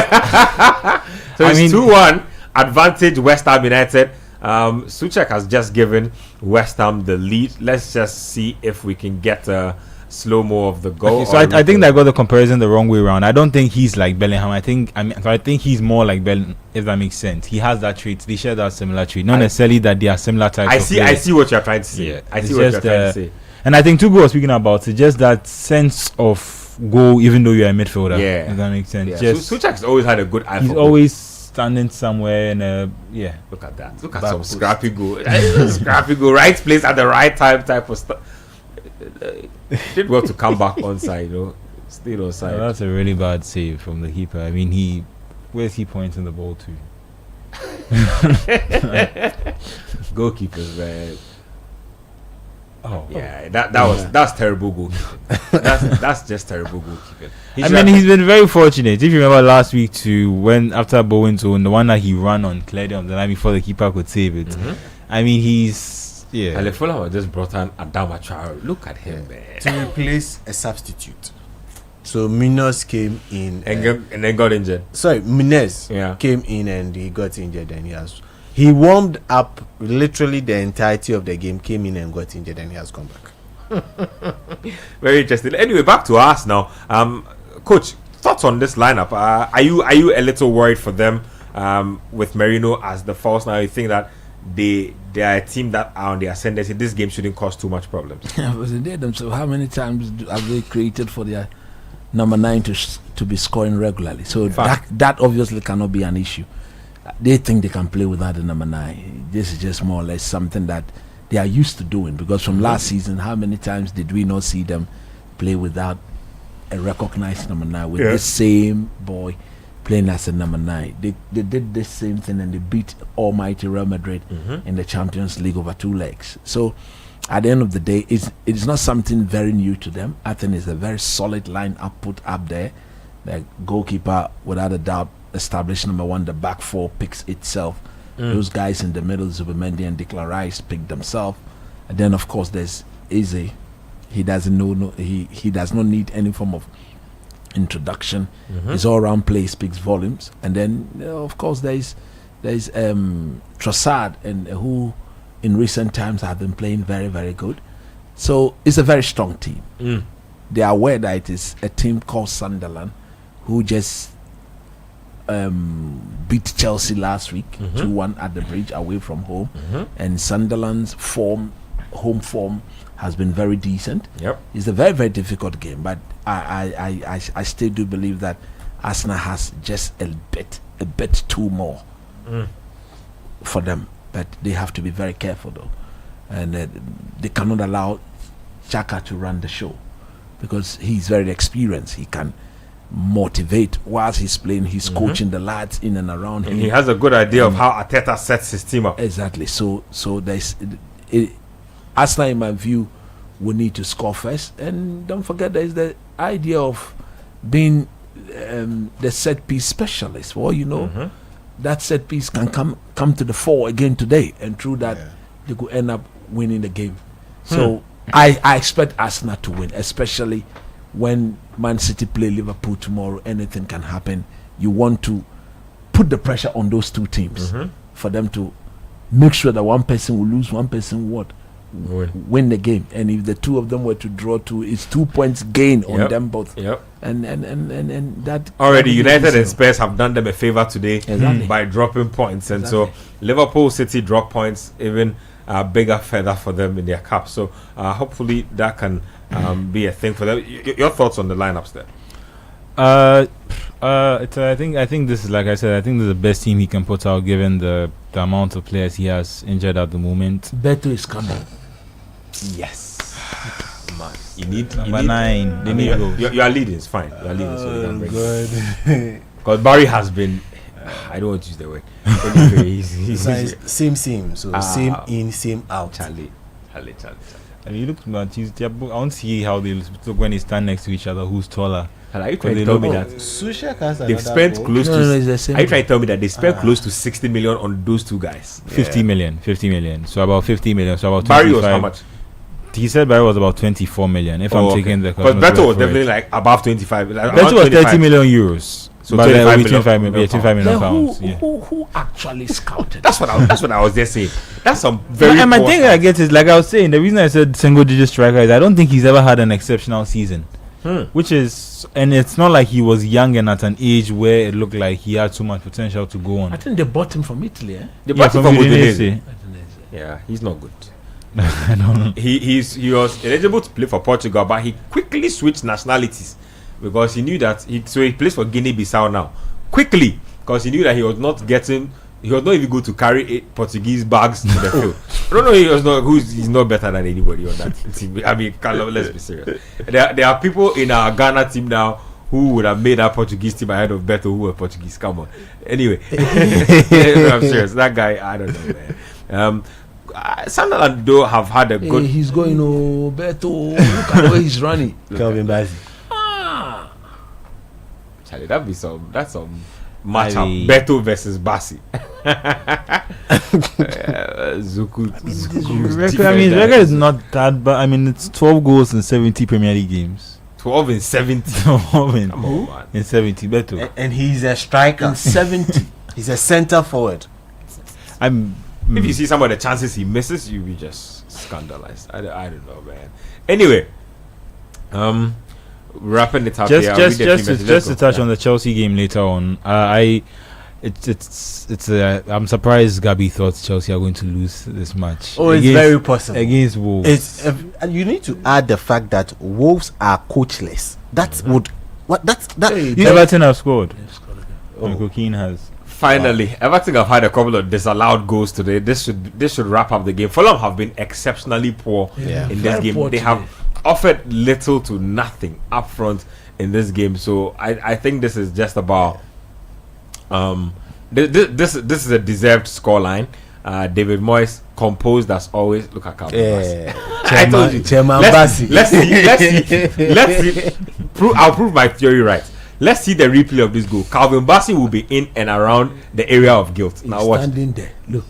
So I it's mean- 2-1 advantage West Ham United. Suchek has just given West Ham the lead. Let's just see if we can get a slow-mo of the goal. so I think that got the comparison the wrong way around. I don't think he's like Bellingham. I think he's more like Bellingham, if that makes sense. He has that trait. They share that similar trait. Not necessarily that they are similar types. I see what you're trying to say. Yeah, I it's see what you're just, trying to say. And I think Tugu was speaking about it, just that sense of goal, even though you're a midfielder. Yeah. If that makes sense. Yeah. Just Suchek has always had a good eye he's for goal. always standing somewhere and yeah. Look at that. Look at Back some post. scrappy goal. Scrappy goal. Right place at the right time type of stuff. Did well to come back onside, you know. Still onside. That's a really bad save from the keeper. I mean, where's he pointing the ball to? Goalkeepers, man. Oh, Yeah, that's terrible goalkeeping. that's just terrible goalkeeping. I mean, he's been very fortunate. If you remember last week too, when after Bowen's own, the one that he ran on cleared it on the line before the keeper could save it. I mean, And the Fulham have just brought on Adama Traore. Look at him, man. To replace a substitute. So Munoz came in And then got injured. sorry, Munez Yeah. came in and he got injured and he warmed up literally the entirety of the game, came in and got injured and he has come back. Very interesting. Anyway, back to us now. Coach, thoughts on this lineup? Are you a little worried for them with Merino as the false now? You think that they are a team that are on the ascendancy? This game shouldn't cause too much problems. They themselves, how many times have they created for their number 9 to be scoring regularly? So that obviously cannot be an issue. They think they can play without the number 9. This is just more or less something that they are used to doing, because from last season, how many times did we not see them play without a recognized number 9 with the same boy playing as a number 9? They did the same thing and they beat almighty Real Madrid in the Champions League over 2 legs. So at the end of the day, it's not something very new to them. I think it's a very solid line up put up there. The goalkeeper, without a doubt, established number 1. The back 4 picks itself. Those guys in the middle, Zubimendi and Declan Rice, pick themselves. And then of course there's Eze. He doesn't know he does not need any form of introduction. His all-round play speaks volumes. And then of course there's Trossard, and who in recent times have been playing very, very good. So it's a very strong team. They are aware that it is a team called Sunderland who just beat Chelsea last week 2-1 at the Bridge away from home. And Sunderland's home form has been very decent. It's a very, very difficult game, but I still do believe that Arsenal has just a bit too more for them, but they have to be very careful though, and they cannot allow Xhaka to run the show, because he's very experienced. He can motivate whilst he's playing. He's coaching the lads in and around him. He has a good idea of how Arteta sets his team up. Exactly. So there's Arsenal, in my view, will need to score first, and don't forget there's the idea of being the set piece specialist. Well, you know, that set piece can come to the fore again today, and through that they could end up winning the game. So I expect Arsenal to win, especially when Man City play Liverpool tomorrow. Anything can happen. You want to put the pressure on those two teams for them to make sure that one person will lose, one person will win the game. And if the two of them were to draw two, it's 2 points gain on them both. And that already United and Spurs have done them a favor today by dropping points, and so Liverpool City drop points, even a bigger feather for them in their cap. So hopefully that can be a thing for them. Your thoughts on the lineups there? I think this is, like I said, I think this is the best team he can put out given the amount of players he has injured at the moment. Beto is coming. Yes. Man, you need number 9. They need to go. You are leading. It's fine. You are leading, so you can bring it. Because Barry has been. I don't want to use the word. Anyway, he's same. So same in, same out. Charlie. And you look at I want to see how they look when they stand next to each other. Who's taller? Are you trying to tell me that they've spent close to? Are you trying to tell me that they spent close to 60 million on those two guys? 50 million. So about 50 million. So about Barry was how much? He said Barry was about 24 million. If I'm taking the, because Beto was definitely like above 25. Like Beto was 30 million euros. So but 25 million pounds. Who actually scouted? That's what I was just saying. That's some very. And my thing I get is, like I was saying, the reason I said single digit striker is I don't think he's ever had an exceptional season. Which is, and it's not like he was young and at an age where it looked like he had so much potential to go on. I think they bought him from Italy. They bought him from Udinese. Yeah, he's not good. I don't know. He was eligible to play for Portugal, but he quickly switched nationalities because he knew that he plays for Guinea-Bissau now. Quickly, because he knew that he was not even going to carry 8 Portuguese bags to the field. I don't know. He's not better than anybody on that team. I mean, let's be serious. There are people in our Ghana team now who would have made that Portuguese team ahead of Beto, who were Portuguese. Come on. Anyway, I'm serious. That guy, I don't know, man. Sunderland though have had a good. He's going Beto. Look at the way he's running. Kelvin Bassey. Charlie, that's some matchup. Beto versus Bassi. Zuku. I mean, his record is not that bad. I mean, it's 12 goals in 70 Premier League games. 12 in 70. 12 in, Come on, man. in 70. Beto. And he's a striker. In 70. He's a centre forward. If you see some of the chances he misses, you'll be just scandalized. I don't know, man. Anyway, wrapping it up just here. Just to touch on the Chelsea game later on. I'm surprised Gabby thought Chelsea are going to lose this match. It's very possible against Wolves. And you need to add the fact that Wolves are coachless. Everton have scored. Keane has. Finally, Everton have had a couple of disallowed goals today. This should wrap up the game. Fulham have been exceptionally poor in this game. They have offered little to nothing up front in this game. So I think this is just about this is a deserved scoreline. David Moyes composed as always. Look at Calvin I told you. Chairman Let's see. I'll prove my theory right. Let's see the replay of this goal. Calvin Bassey will be in and around the area of guilt. Now watch. Standing there. Look.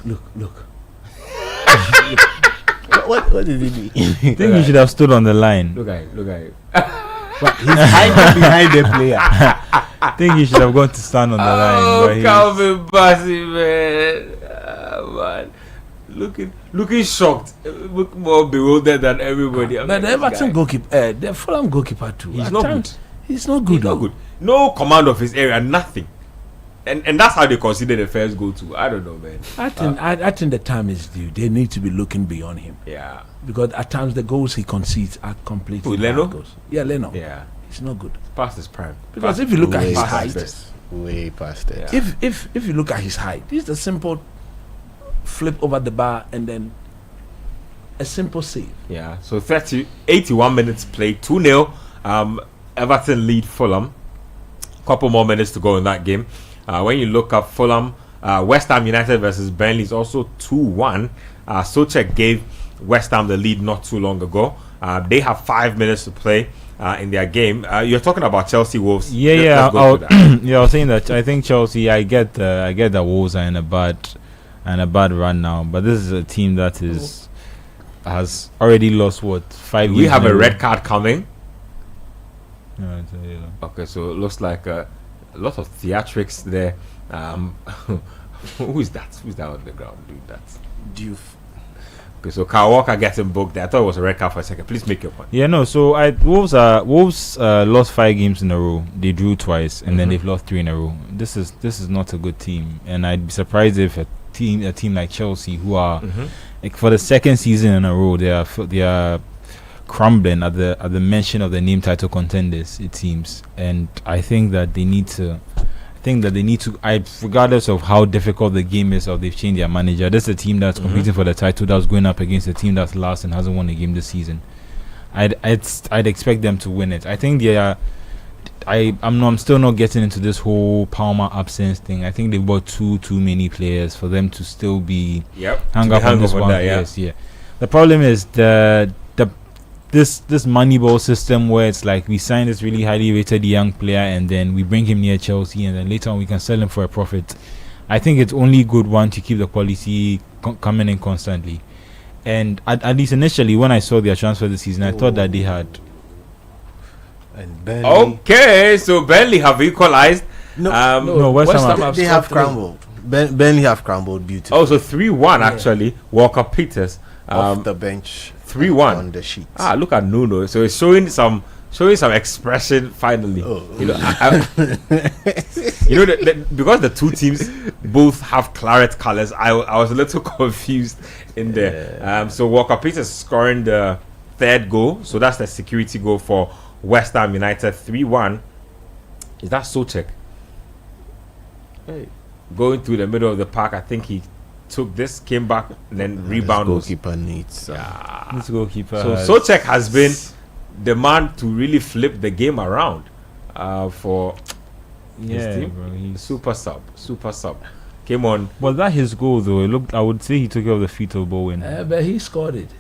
What did he do? I think you should have stood on the line. Look at him. He's hiding behind the player. I think you should have gone to stand on the line. Oh, Calvin Bassey, man. Looking shocked. Look more bewildered than everybody. But the Everton goalkeeper, the Fulham goalkeeper too. He's not good. He's not good. No command of his area, nothing. And that's how they consider the first goal too. I don't know, man. I think the time is due. They need to be looking beyond him. Yeah. Because at times the goals he concedes are completely Leno? goals. Yeah, Leno. Yeah. He's not good. Past his prime. Because if you look at his height, way past it. Yeah. If you look at his height, this is a simple flip over the bar and then a simple save. Yeah. So 81 minutes played, 2-0. Everton lead Fulham. Couple more minutes to go in that game. When you look up Fulham, West Ham United versus Burnley is also 2-1. Souček gave West Ham the lead not too long ago. They have 5 minutes to play in their game. You're talking about Chelsea Wolves. I was saying that I think Chelsea. I get that Wolves are in a bad run now, but this is a team that is has already lost what 5 We games have in a row. red card coming. No, it's a yellow. Okay, so it looks like a lot of theatrics there. Who is that? Who's that on the ground doing that? Diouf. Okay, so Kyle Walker getting booked there. I thought it was a red card for a second. Please make your point. Yeah, no. So Wolves lost 5 games in a row. They drew twice, and then they've lost 3 in a row. This is not a good team, and I'd be surprised if a team like Chelsea, who are like for the second season in a row, they are crumbling at the mention of the name title contenders. It seems, and I think that they need to. Regardless of how difficult the game is or they've changed their manager, this is a team that's competing for the title that's going up against a team that's last and hasn't won a game this season. I'd expect them to win it. I think they are. I'm still not getting into this whole Palmer absence thing. I think they've bought too many players for them to still be hung up on this one. Yes, yeah. The problem is this Moneyball system where it's like we sign this really highly rated young player and then we bring him near Chelsea and then later on we can sell him for a profit. I think it's only good one to keep the quality coming in constantly. And at least initially when I saw their transfer this season, I thought that they had. And Burnley. Okay, so Burnley have equalized. No, West Ham They have crumbled. Burnley have crumbled beautifully. Oh, so 3-1 actually. Walker Peters off the bench. 3-1 on the sheet. Look at Nuno. So it's showing some expression finally. You know, because the two teams both have claret colors, I was a little confused in there. So Walker Peters scoring the 3rd goal. So that's the security goal for West Ham United. 3-1. Is that Souček? Hey. Going through the middle of the park, I think he took this, came back, and then rebound. Goalkeeper needs. This goalkeeper. So Souček has been the man to really flip the game around for his team. Bro, he's Super sub. Came on. Was that his goal though? It looked. I would say he took it off the feet of Bowen. But he scored it.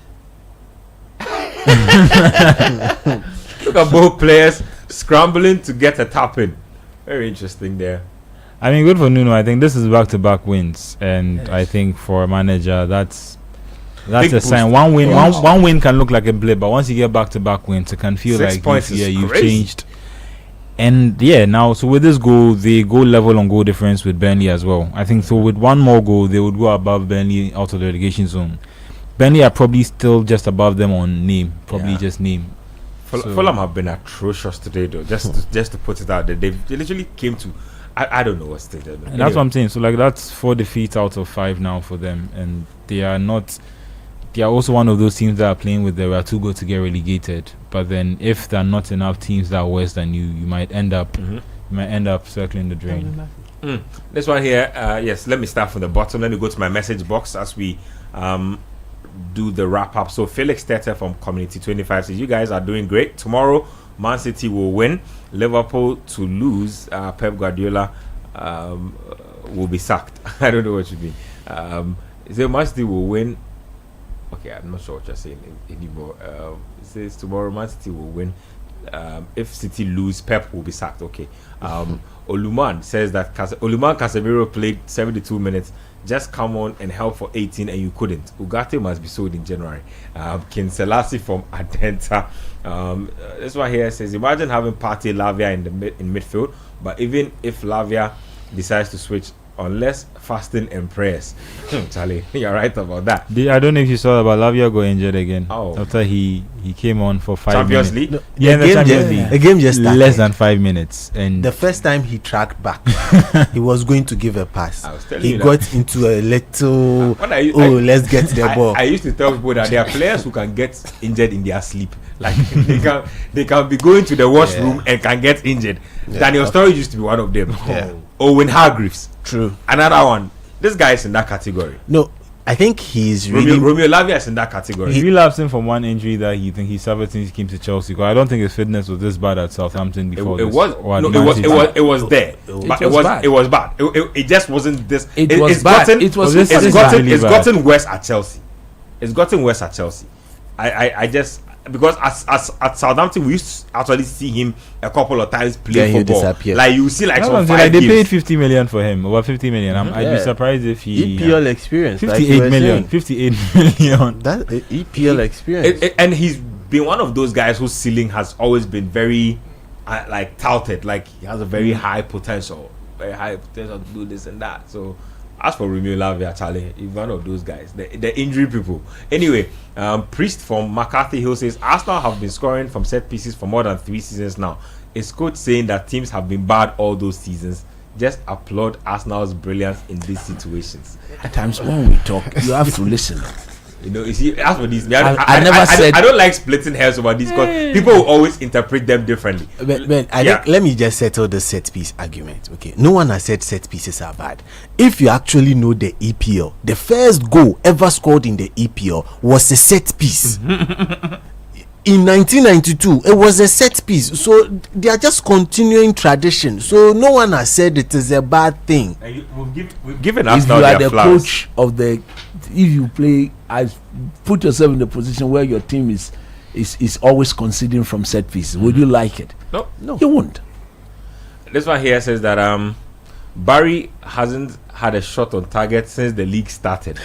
Look at both players scrambling to get a tap in. Very interesting there. I mean, good for Nuno. I think this is back-to-back wins, and I think for a manager, that's Big a sign. boost. One win can look like a blip, but once you get back-to-back wins, it can feel 6 like points you've crazy. changed. And now, so with this goal, they go level on goal difference with Burnley as well. I think so. With one more goal, they would go above Burnley out of the relegation zone. Burnley are probably still just above them on name, just name. Fulham have been atrocious today, though. Just to put it out there, they literally came to. I don't know what stage they're in. And that's what I'm saying. So like that's 4 defeats out of 5 now for them, and they are also one of those teams that are playing with they are too good to get relegated. But then if there are not enough teams that are worse than you might end up circling the drain. This one here, yes, let me start from the bottom. Let me go to my message box as we do the wrap up. So Felix Tete from Community 25 says, you guys are doing great. Tomorrow Man City will win. Liverpool to lose. Pep Guardiola will be sacked. I don't know what you mean. He said Man City will win. Okay, I'm not sure what you're saying anymore. It says tomorrow Man City will win. If City lose, Pep will be sacked. Okay. Oluman says that Oluman Casemiro played 72 minutes. Just come on and help for 18 and you couldn't. Ugarte must be sold in January. King Selassie from Adenta. This one here says, imagine having Partey Lavia in midfield, but even if Lavia decides to switch, unless fasting and prayers. Charlie, you're right about that. I don't know if you saw about Lavia got injured again. Oh. After he came on for 5 Champions minutes. League? Yeah, in the Champions League. The game just started. Less than 5 minutes. And The first time he tracked back, he was going to give a pass. I was telling He you got into a little. Let's get the ball. I used to tell people that there are players who can get injured in their sleep. Like they can be going to the washroom and can get injured. Daniel Sturridge used to be one of them. Owen Hargreaves. True. Another one. This guy is in that category. No, I think he's really. Romeo Lavia is in that category. he relapsing from one injury that he suffered since he came to Chelsea. Because I don't think his fitness was this bad at Southampton before. It was there, but it was bad. It just wasn't this. It's gotten worse at Chelsea. I because as at Southampton we used to actually see him a couple of times play Then he'll football. disappear. Like you see like That's some what I'm saying, 5 like they games. paid 50 million for him, over 50 million. I'd Yeah. be surprised if he EPL experience, like 58 you were million, saying. 58 million. That EPL experience. And he's been one of those guys whose ceiling has always been very like touted. Like he has a very high potential to do this and that. So as for Romeo Lavia, Charlie, he's one of those guys, the injury people. Anyway, Priest from McCarthy Hill says Arsenal have been scoring from set pieces for more than 3 seasons now. Is coach saying that teams have been bad all those seasons? Just applaud Arsenal's brilliance in these situations. At times when we talk, you have to listen. You know, you see, as for these, I never said- I don't like splitting hairs over this because people will always interpret them differently. But I Yeah. think, let me just settle the set piece argument. Okay, no one has said set pieces are bad. If you actually know the EPL, the first goal ever scored in the EPL was a set piece. In 1992, it was a set piece. So they are just continuing tradition. So no one has said it is a bad thing. And we've given If Arsenal you are their the flowers. coach of the, if you play, put yourself in the position where your team is always conceding from set pieces, would you like it? No. You won't. This one here says that Barry hasn't had a shot on target since the league started.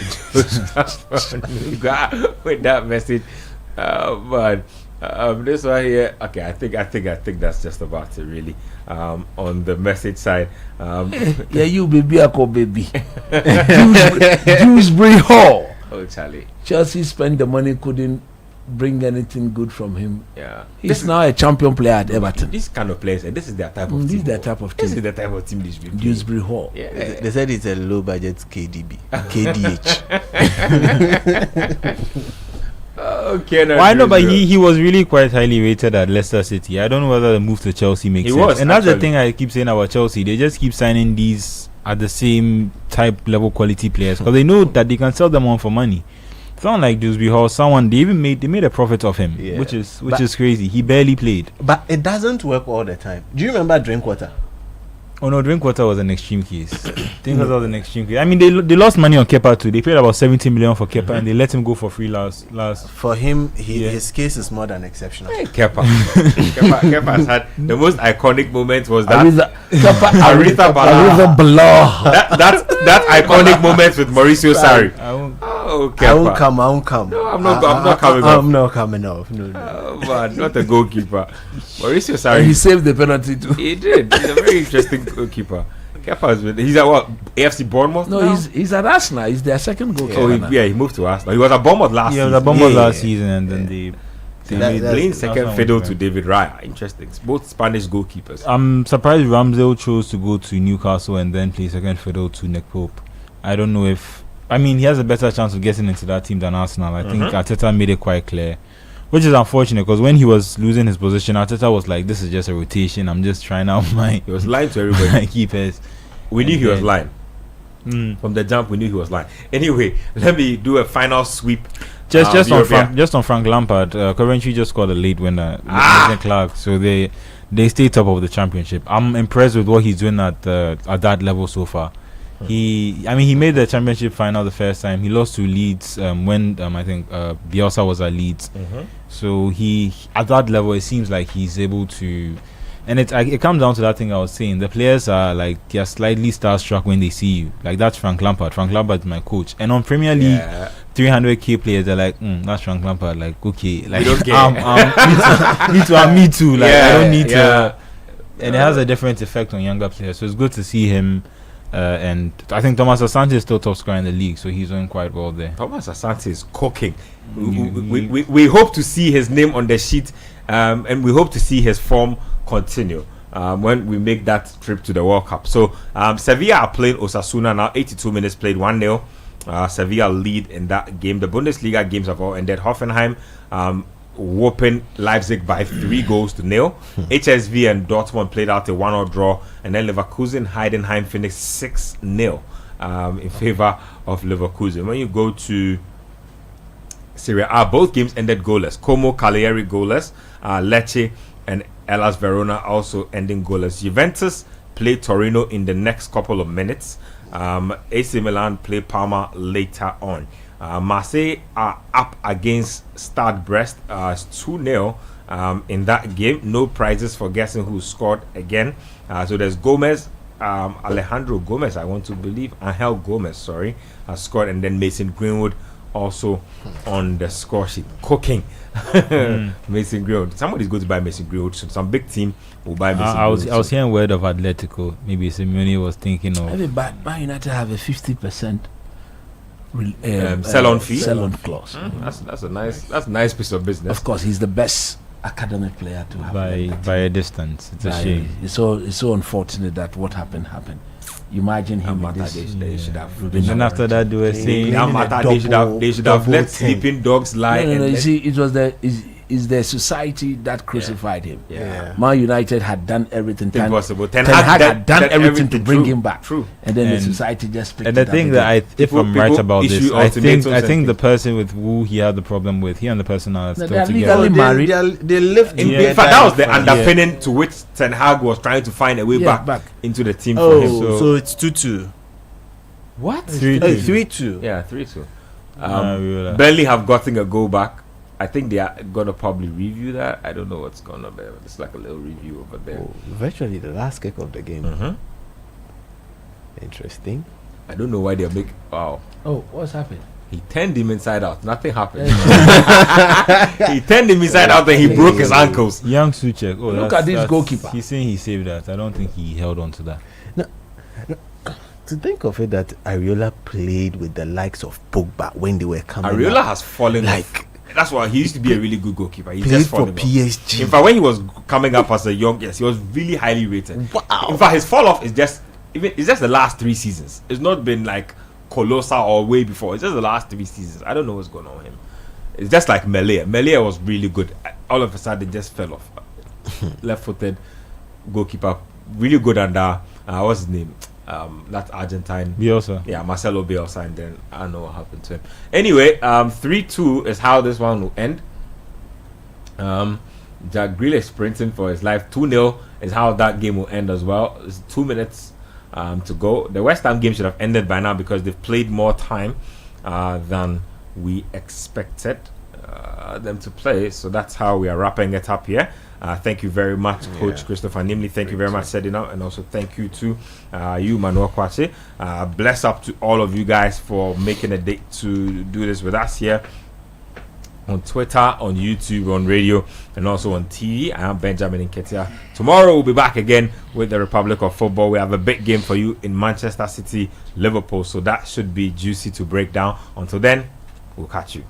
With that message, but this one here, okay, I think that's just about it really. On the message side, Yeah, you baby, I call baby. Dewsbury Hall. oh Charlie, Chelsea spent the money, couldn't bring anything good from him. yeah, He's now a champion player at Everton. this kind of players, and this is their type of This team. is their type of This team. is the type of team this will be. Dewsbury Hall. Yeah. They said it's a low budget KDB, KDH. Okay, Well, I know, but he was really quite highly rated at Leicester City. I don't know whether the move to Chelsea makes He sense. was, And that's the actually. thing I keep saying about Chelsea. They just keep signing these at the same type level quality players because they know that they can sell them on for money. Someone like Dewsbury Hall, they made a profit of him, Yeah. which is But- crazy. He barely played. But it doesn't work all the time. Do you remember Drinkwater? Oh no, Drinkwater was an extreme case. Drinkwater was an extreme case. I mean, they lost money on Kepa too. They paid about 70 million for Kepa and they let him go for free last. For him, Yeah. his case is more than exceptional. Kepa. Kepa has had the most iconic moment was that Aretha Bala. Bala. that iconic moment with Mauricio Sarri. I won't- Oh, I won't come. No, I'm not coming off. I'm not coming off. No. Oh, man, not a goalkeeper. Mauricio And he Sarri. saved the penalty too. He did. He's a very interesting goalkeeper. Kepa has been. He's at what? AFC Bournemouth. No, now? he's at Arsenal. He's their second goalkeeper. Oh, now. he moved to Arsenal. He was at Bournemouth last Yeah, season. the bomber Yeah. last season and then they They That- made that's- playing that's second not fiddle what to we David Raya. Interesting. Both Spanish goalkeepers. I'm surprised Ramsdale chose to go to Newcastle and then play second fiddle to Nick Pope. I don't know if... I mean, he has a better chance of getting into that team than Arsenal. I think Arteta made it quite clear. Which is unfortunate because when he was losing his position, Arteta was like, this is just a rotation. I'm just trying out my, He was lying to everybody. my keepers. We knew he was lying. Mm. From the jump, we knew he was lying. Anyway, let me do a final sweep. Just Europe, on Frank Lampard, Coventry just scored a late winner, Ah! Nathan Clark, so they stay top of the championship. I'm impressed with what he's doing at that level so far. He made the championship final the first time. He lost to Leeds when I think Bielsa was at Leeds. So he at that level, it seems like he's able to. And it comes down to that thing I was saying. The players are like they are slightly starstruck when they see you. Like that's Frank Lampard. Frank Lampard is my coach. And on Premier League, 300k players, they're like, that's Frank Lampard. Like okay, like don't care. me too. Like I don't need Yeah. to. And it has a different effect on younger players. So it's good to see him. And I think Thomas Asante is still top scorer in the league, so he's doing quite well there. Thomas Asante is cooking. We hope to see his name on the sheet, and we hope to see his form continue when we make that trip to the World Cup. So Sevilla are playing Osasuna now. 82 minutes played, 1-0. Sevilla lead in that game. The Bundesliga games have all ended. Hoffenheim whooping Leipzig by 3-0. HSV and Dortmund played out a 1-1 draw, and then Leverkusen Heidenheim finished 6-0 in favor of Leverkusen. When you go to Serie A, both games ended goalless. Como Cagliari goalless, Lecce and Hellas Verona also ending goalless. Juventus play Torino in the next couple of minutes. AC Milan play Parma later on. Marseille are up against Stade Brest. It's 2-0 in that game. No prizes for guessing who scored again. So there's Gomez, Alejandro Gomez, I want to believe. Angel Gomez, sorry, scored. And then Mason Greenwood also on the score sheet. Cooking. Mason Greenwood. Somebody's going to buy Mason Greenwood. So some big team will buy Mason Greenwood. I was hearing word of Atletico. Maybe Simeone was thinking of. Man United have a 50% sell-on fee. Sell-on clause. That's a nice piece of business. Of course, he's the best academic player to have by a distance. It's a shame. It's so unfortunate that what happened. You imagine him with this, they should have. And after that, they were saying they should have let sleeping dogs lie. No. You see, it was the society that crucified him. Yeah. Man United had done everything possible. Ten Hag had done everything to bring him back. True. And then the society just picked and the it up thing again. that if I'm right about this, I think the and person with who he had the problem with, he and the person are still they are together. legally married. They lived in together. fact, that was the underpinning to which Ten Hag was trying to find a way back into the team for him. So it's 2-2. What? 3-2. Yeah, 3-2. Burnley have gotten a goal back. I think they are gonna probably review that. I don't know what's going on there. It's like a little review over there. Virtually the last kick of the game. Interesting. I don't know why they're making. Wow. Oh, what's happened? He turned him inside out. Nothing happened. He turned him inside out and he broke his ankles. Young Suchek. Oh, look at this goalkeeper. He's saying he saved that. I don't think he held on to that. No. To think of it that Areola played with the likes of Pogba when they were coming. Areola up. has fallen off. That's why he used to be a really good goalkeeper. He played just for fallen off. PSG. In fact, when he was coming up as a young, he was really highly rated. Wow. In fact, his fall off is just the last 3 seasons. It's not been like colossal or way before. It's just the last 3 seasons. I don't know what's going on with him. It's just like Melia. Melia was really good. All of a sudden, it just fell off. Left-footed goalkeeper, really good under what's his name? That Argentine Bielsa. Yeah, Marcelo Bielsa, and then I don't know what happened to him. Anyway, 3-2 is how this one will end. Jack Grealish sprinting for his life. 2-0 is how that game will end as well. It's 2 minutes to go. The West Ham game should have ended by now because they've played more time than we expected them to play. So that's how we are wrapping it up here. Thank you very much, Coach Christopher Nimley. Thank you very much, setting up, and also thank you to you, Manuel Kwache. Bless up to all of you guys for making a date to do this with us here on Twitter, on YouTube, on radio, and also on TV. I am Benjamin Nketiah. Tomorrow we'll be back again with the Republic of Football. We have a big game for you in Manchester City, Liverpool, so that should be juicy to break down. Until then, we'll catch you.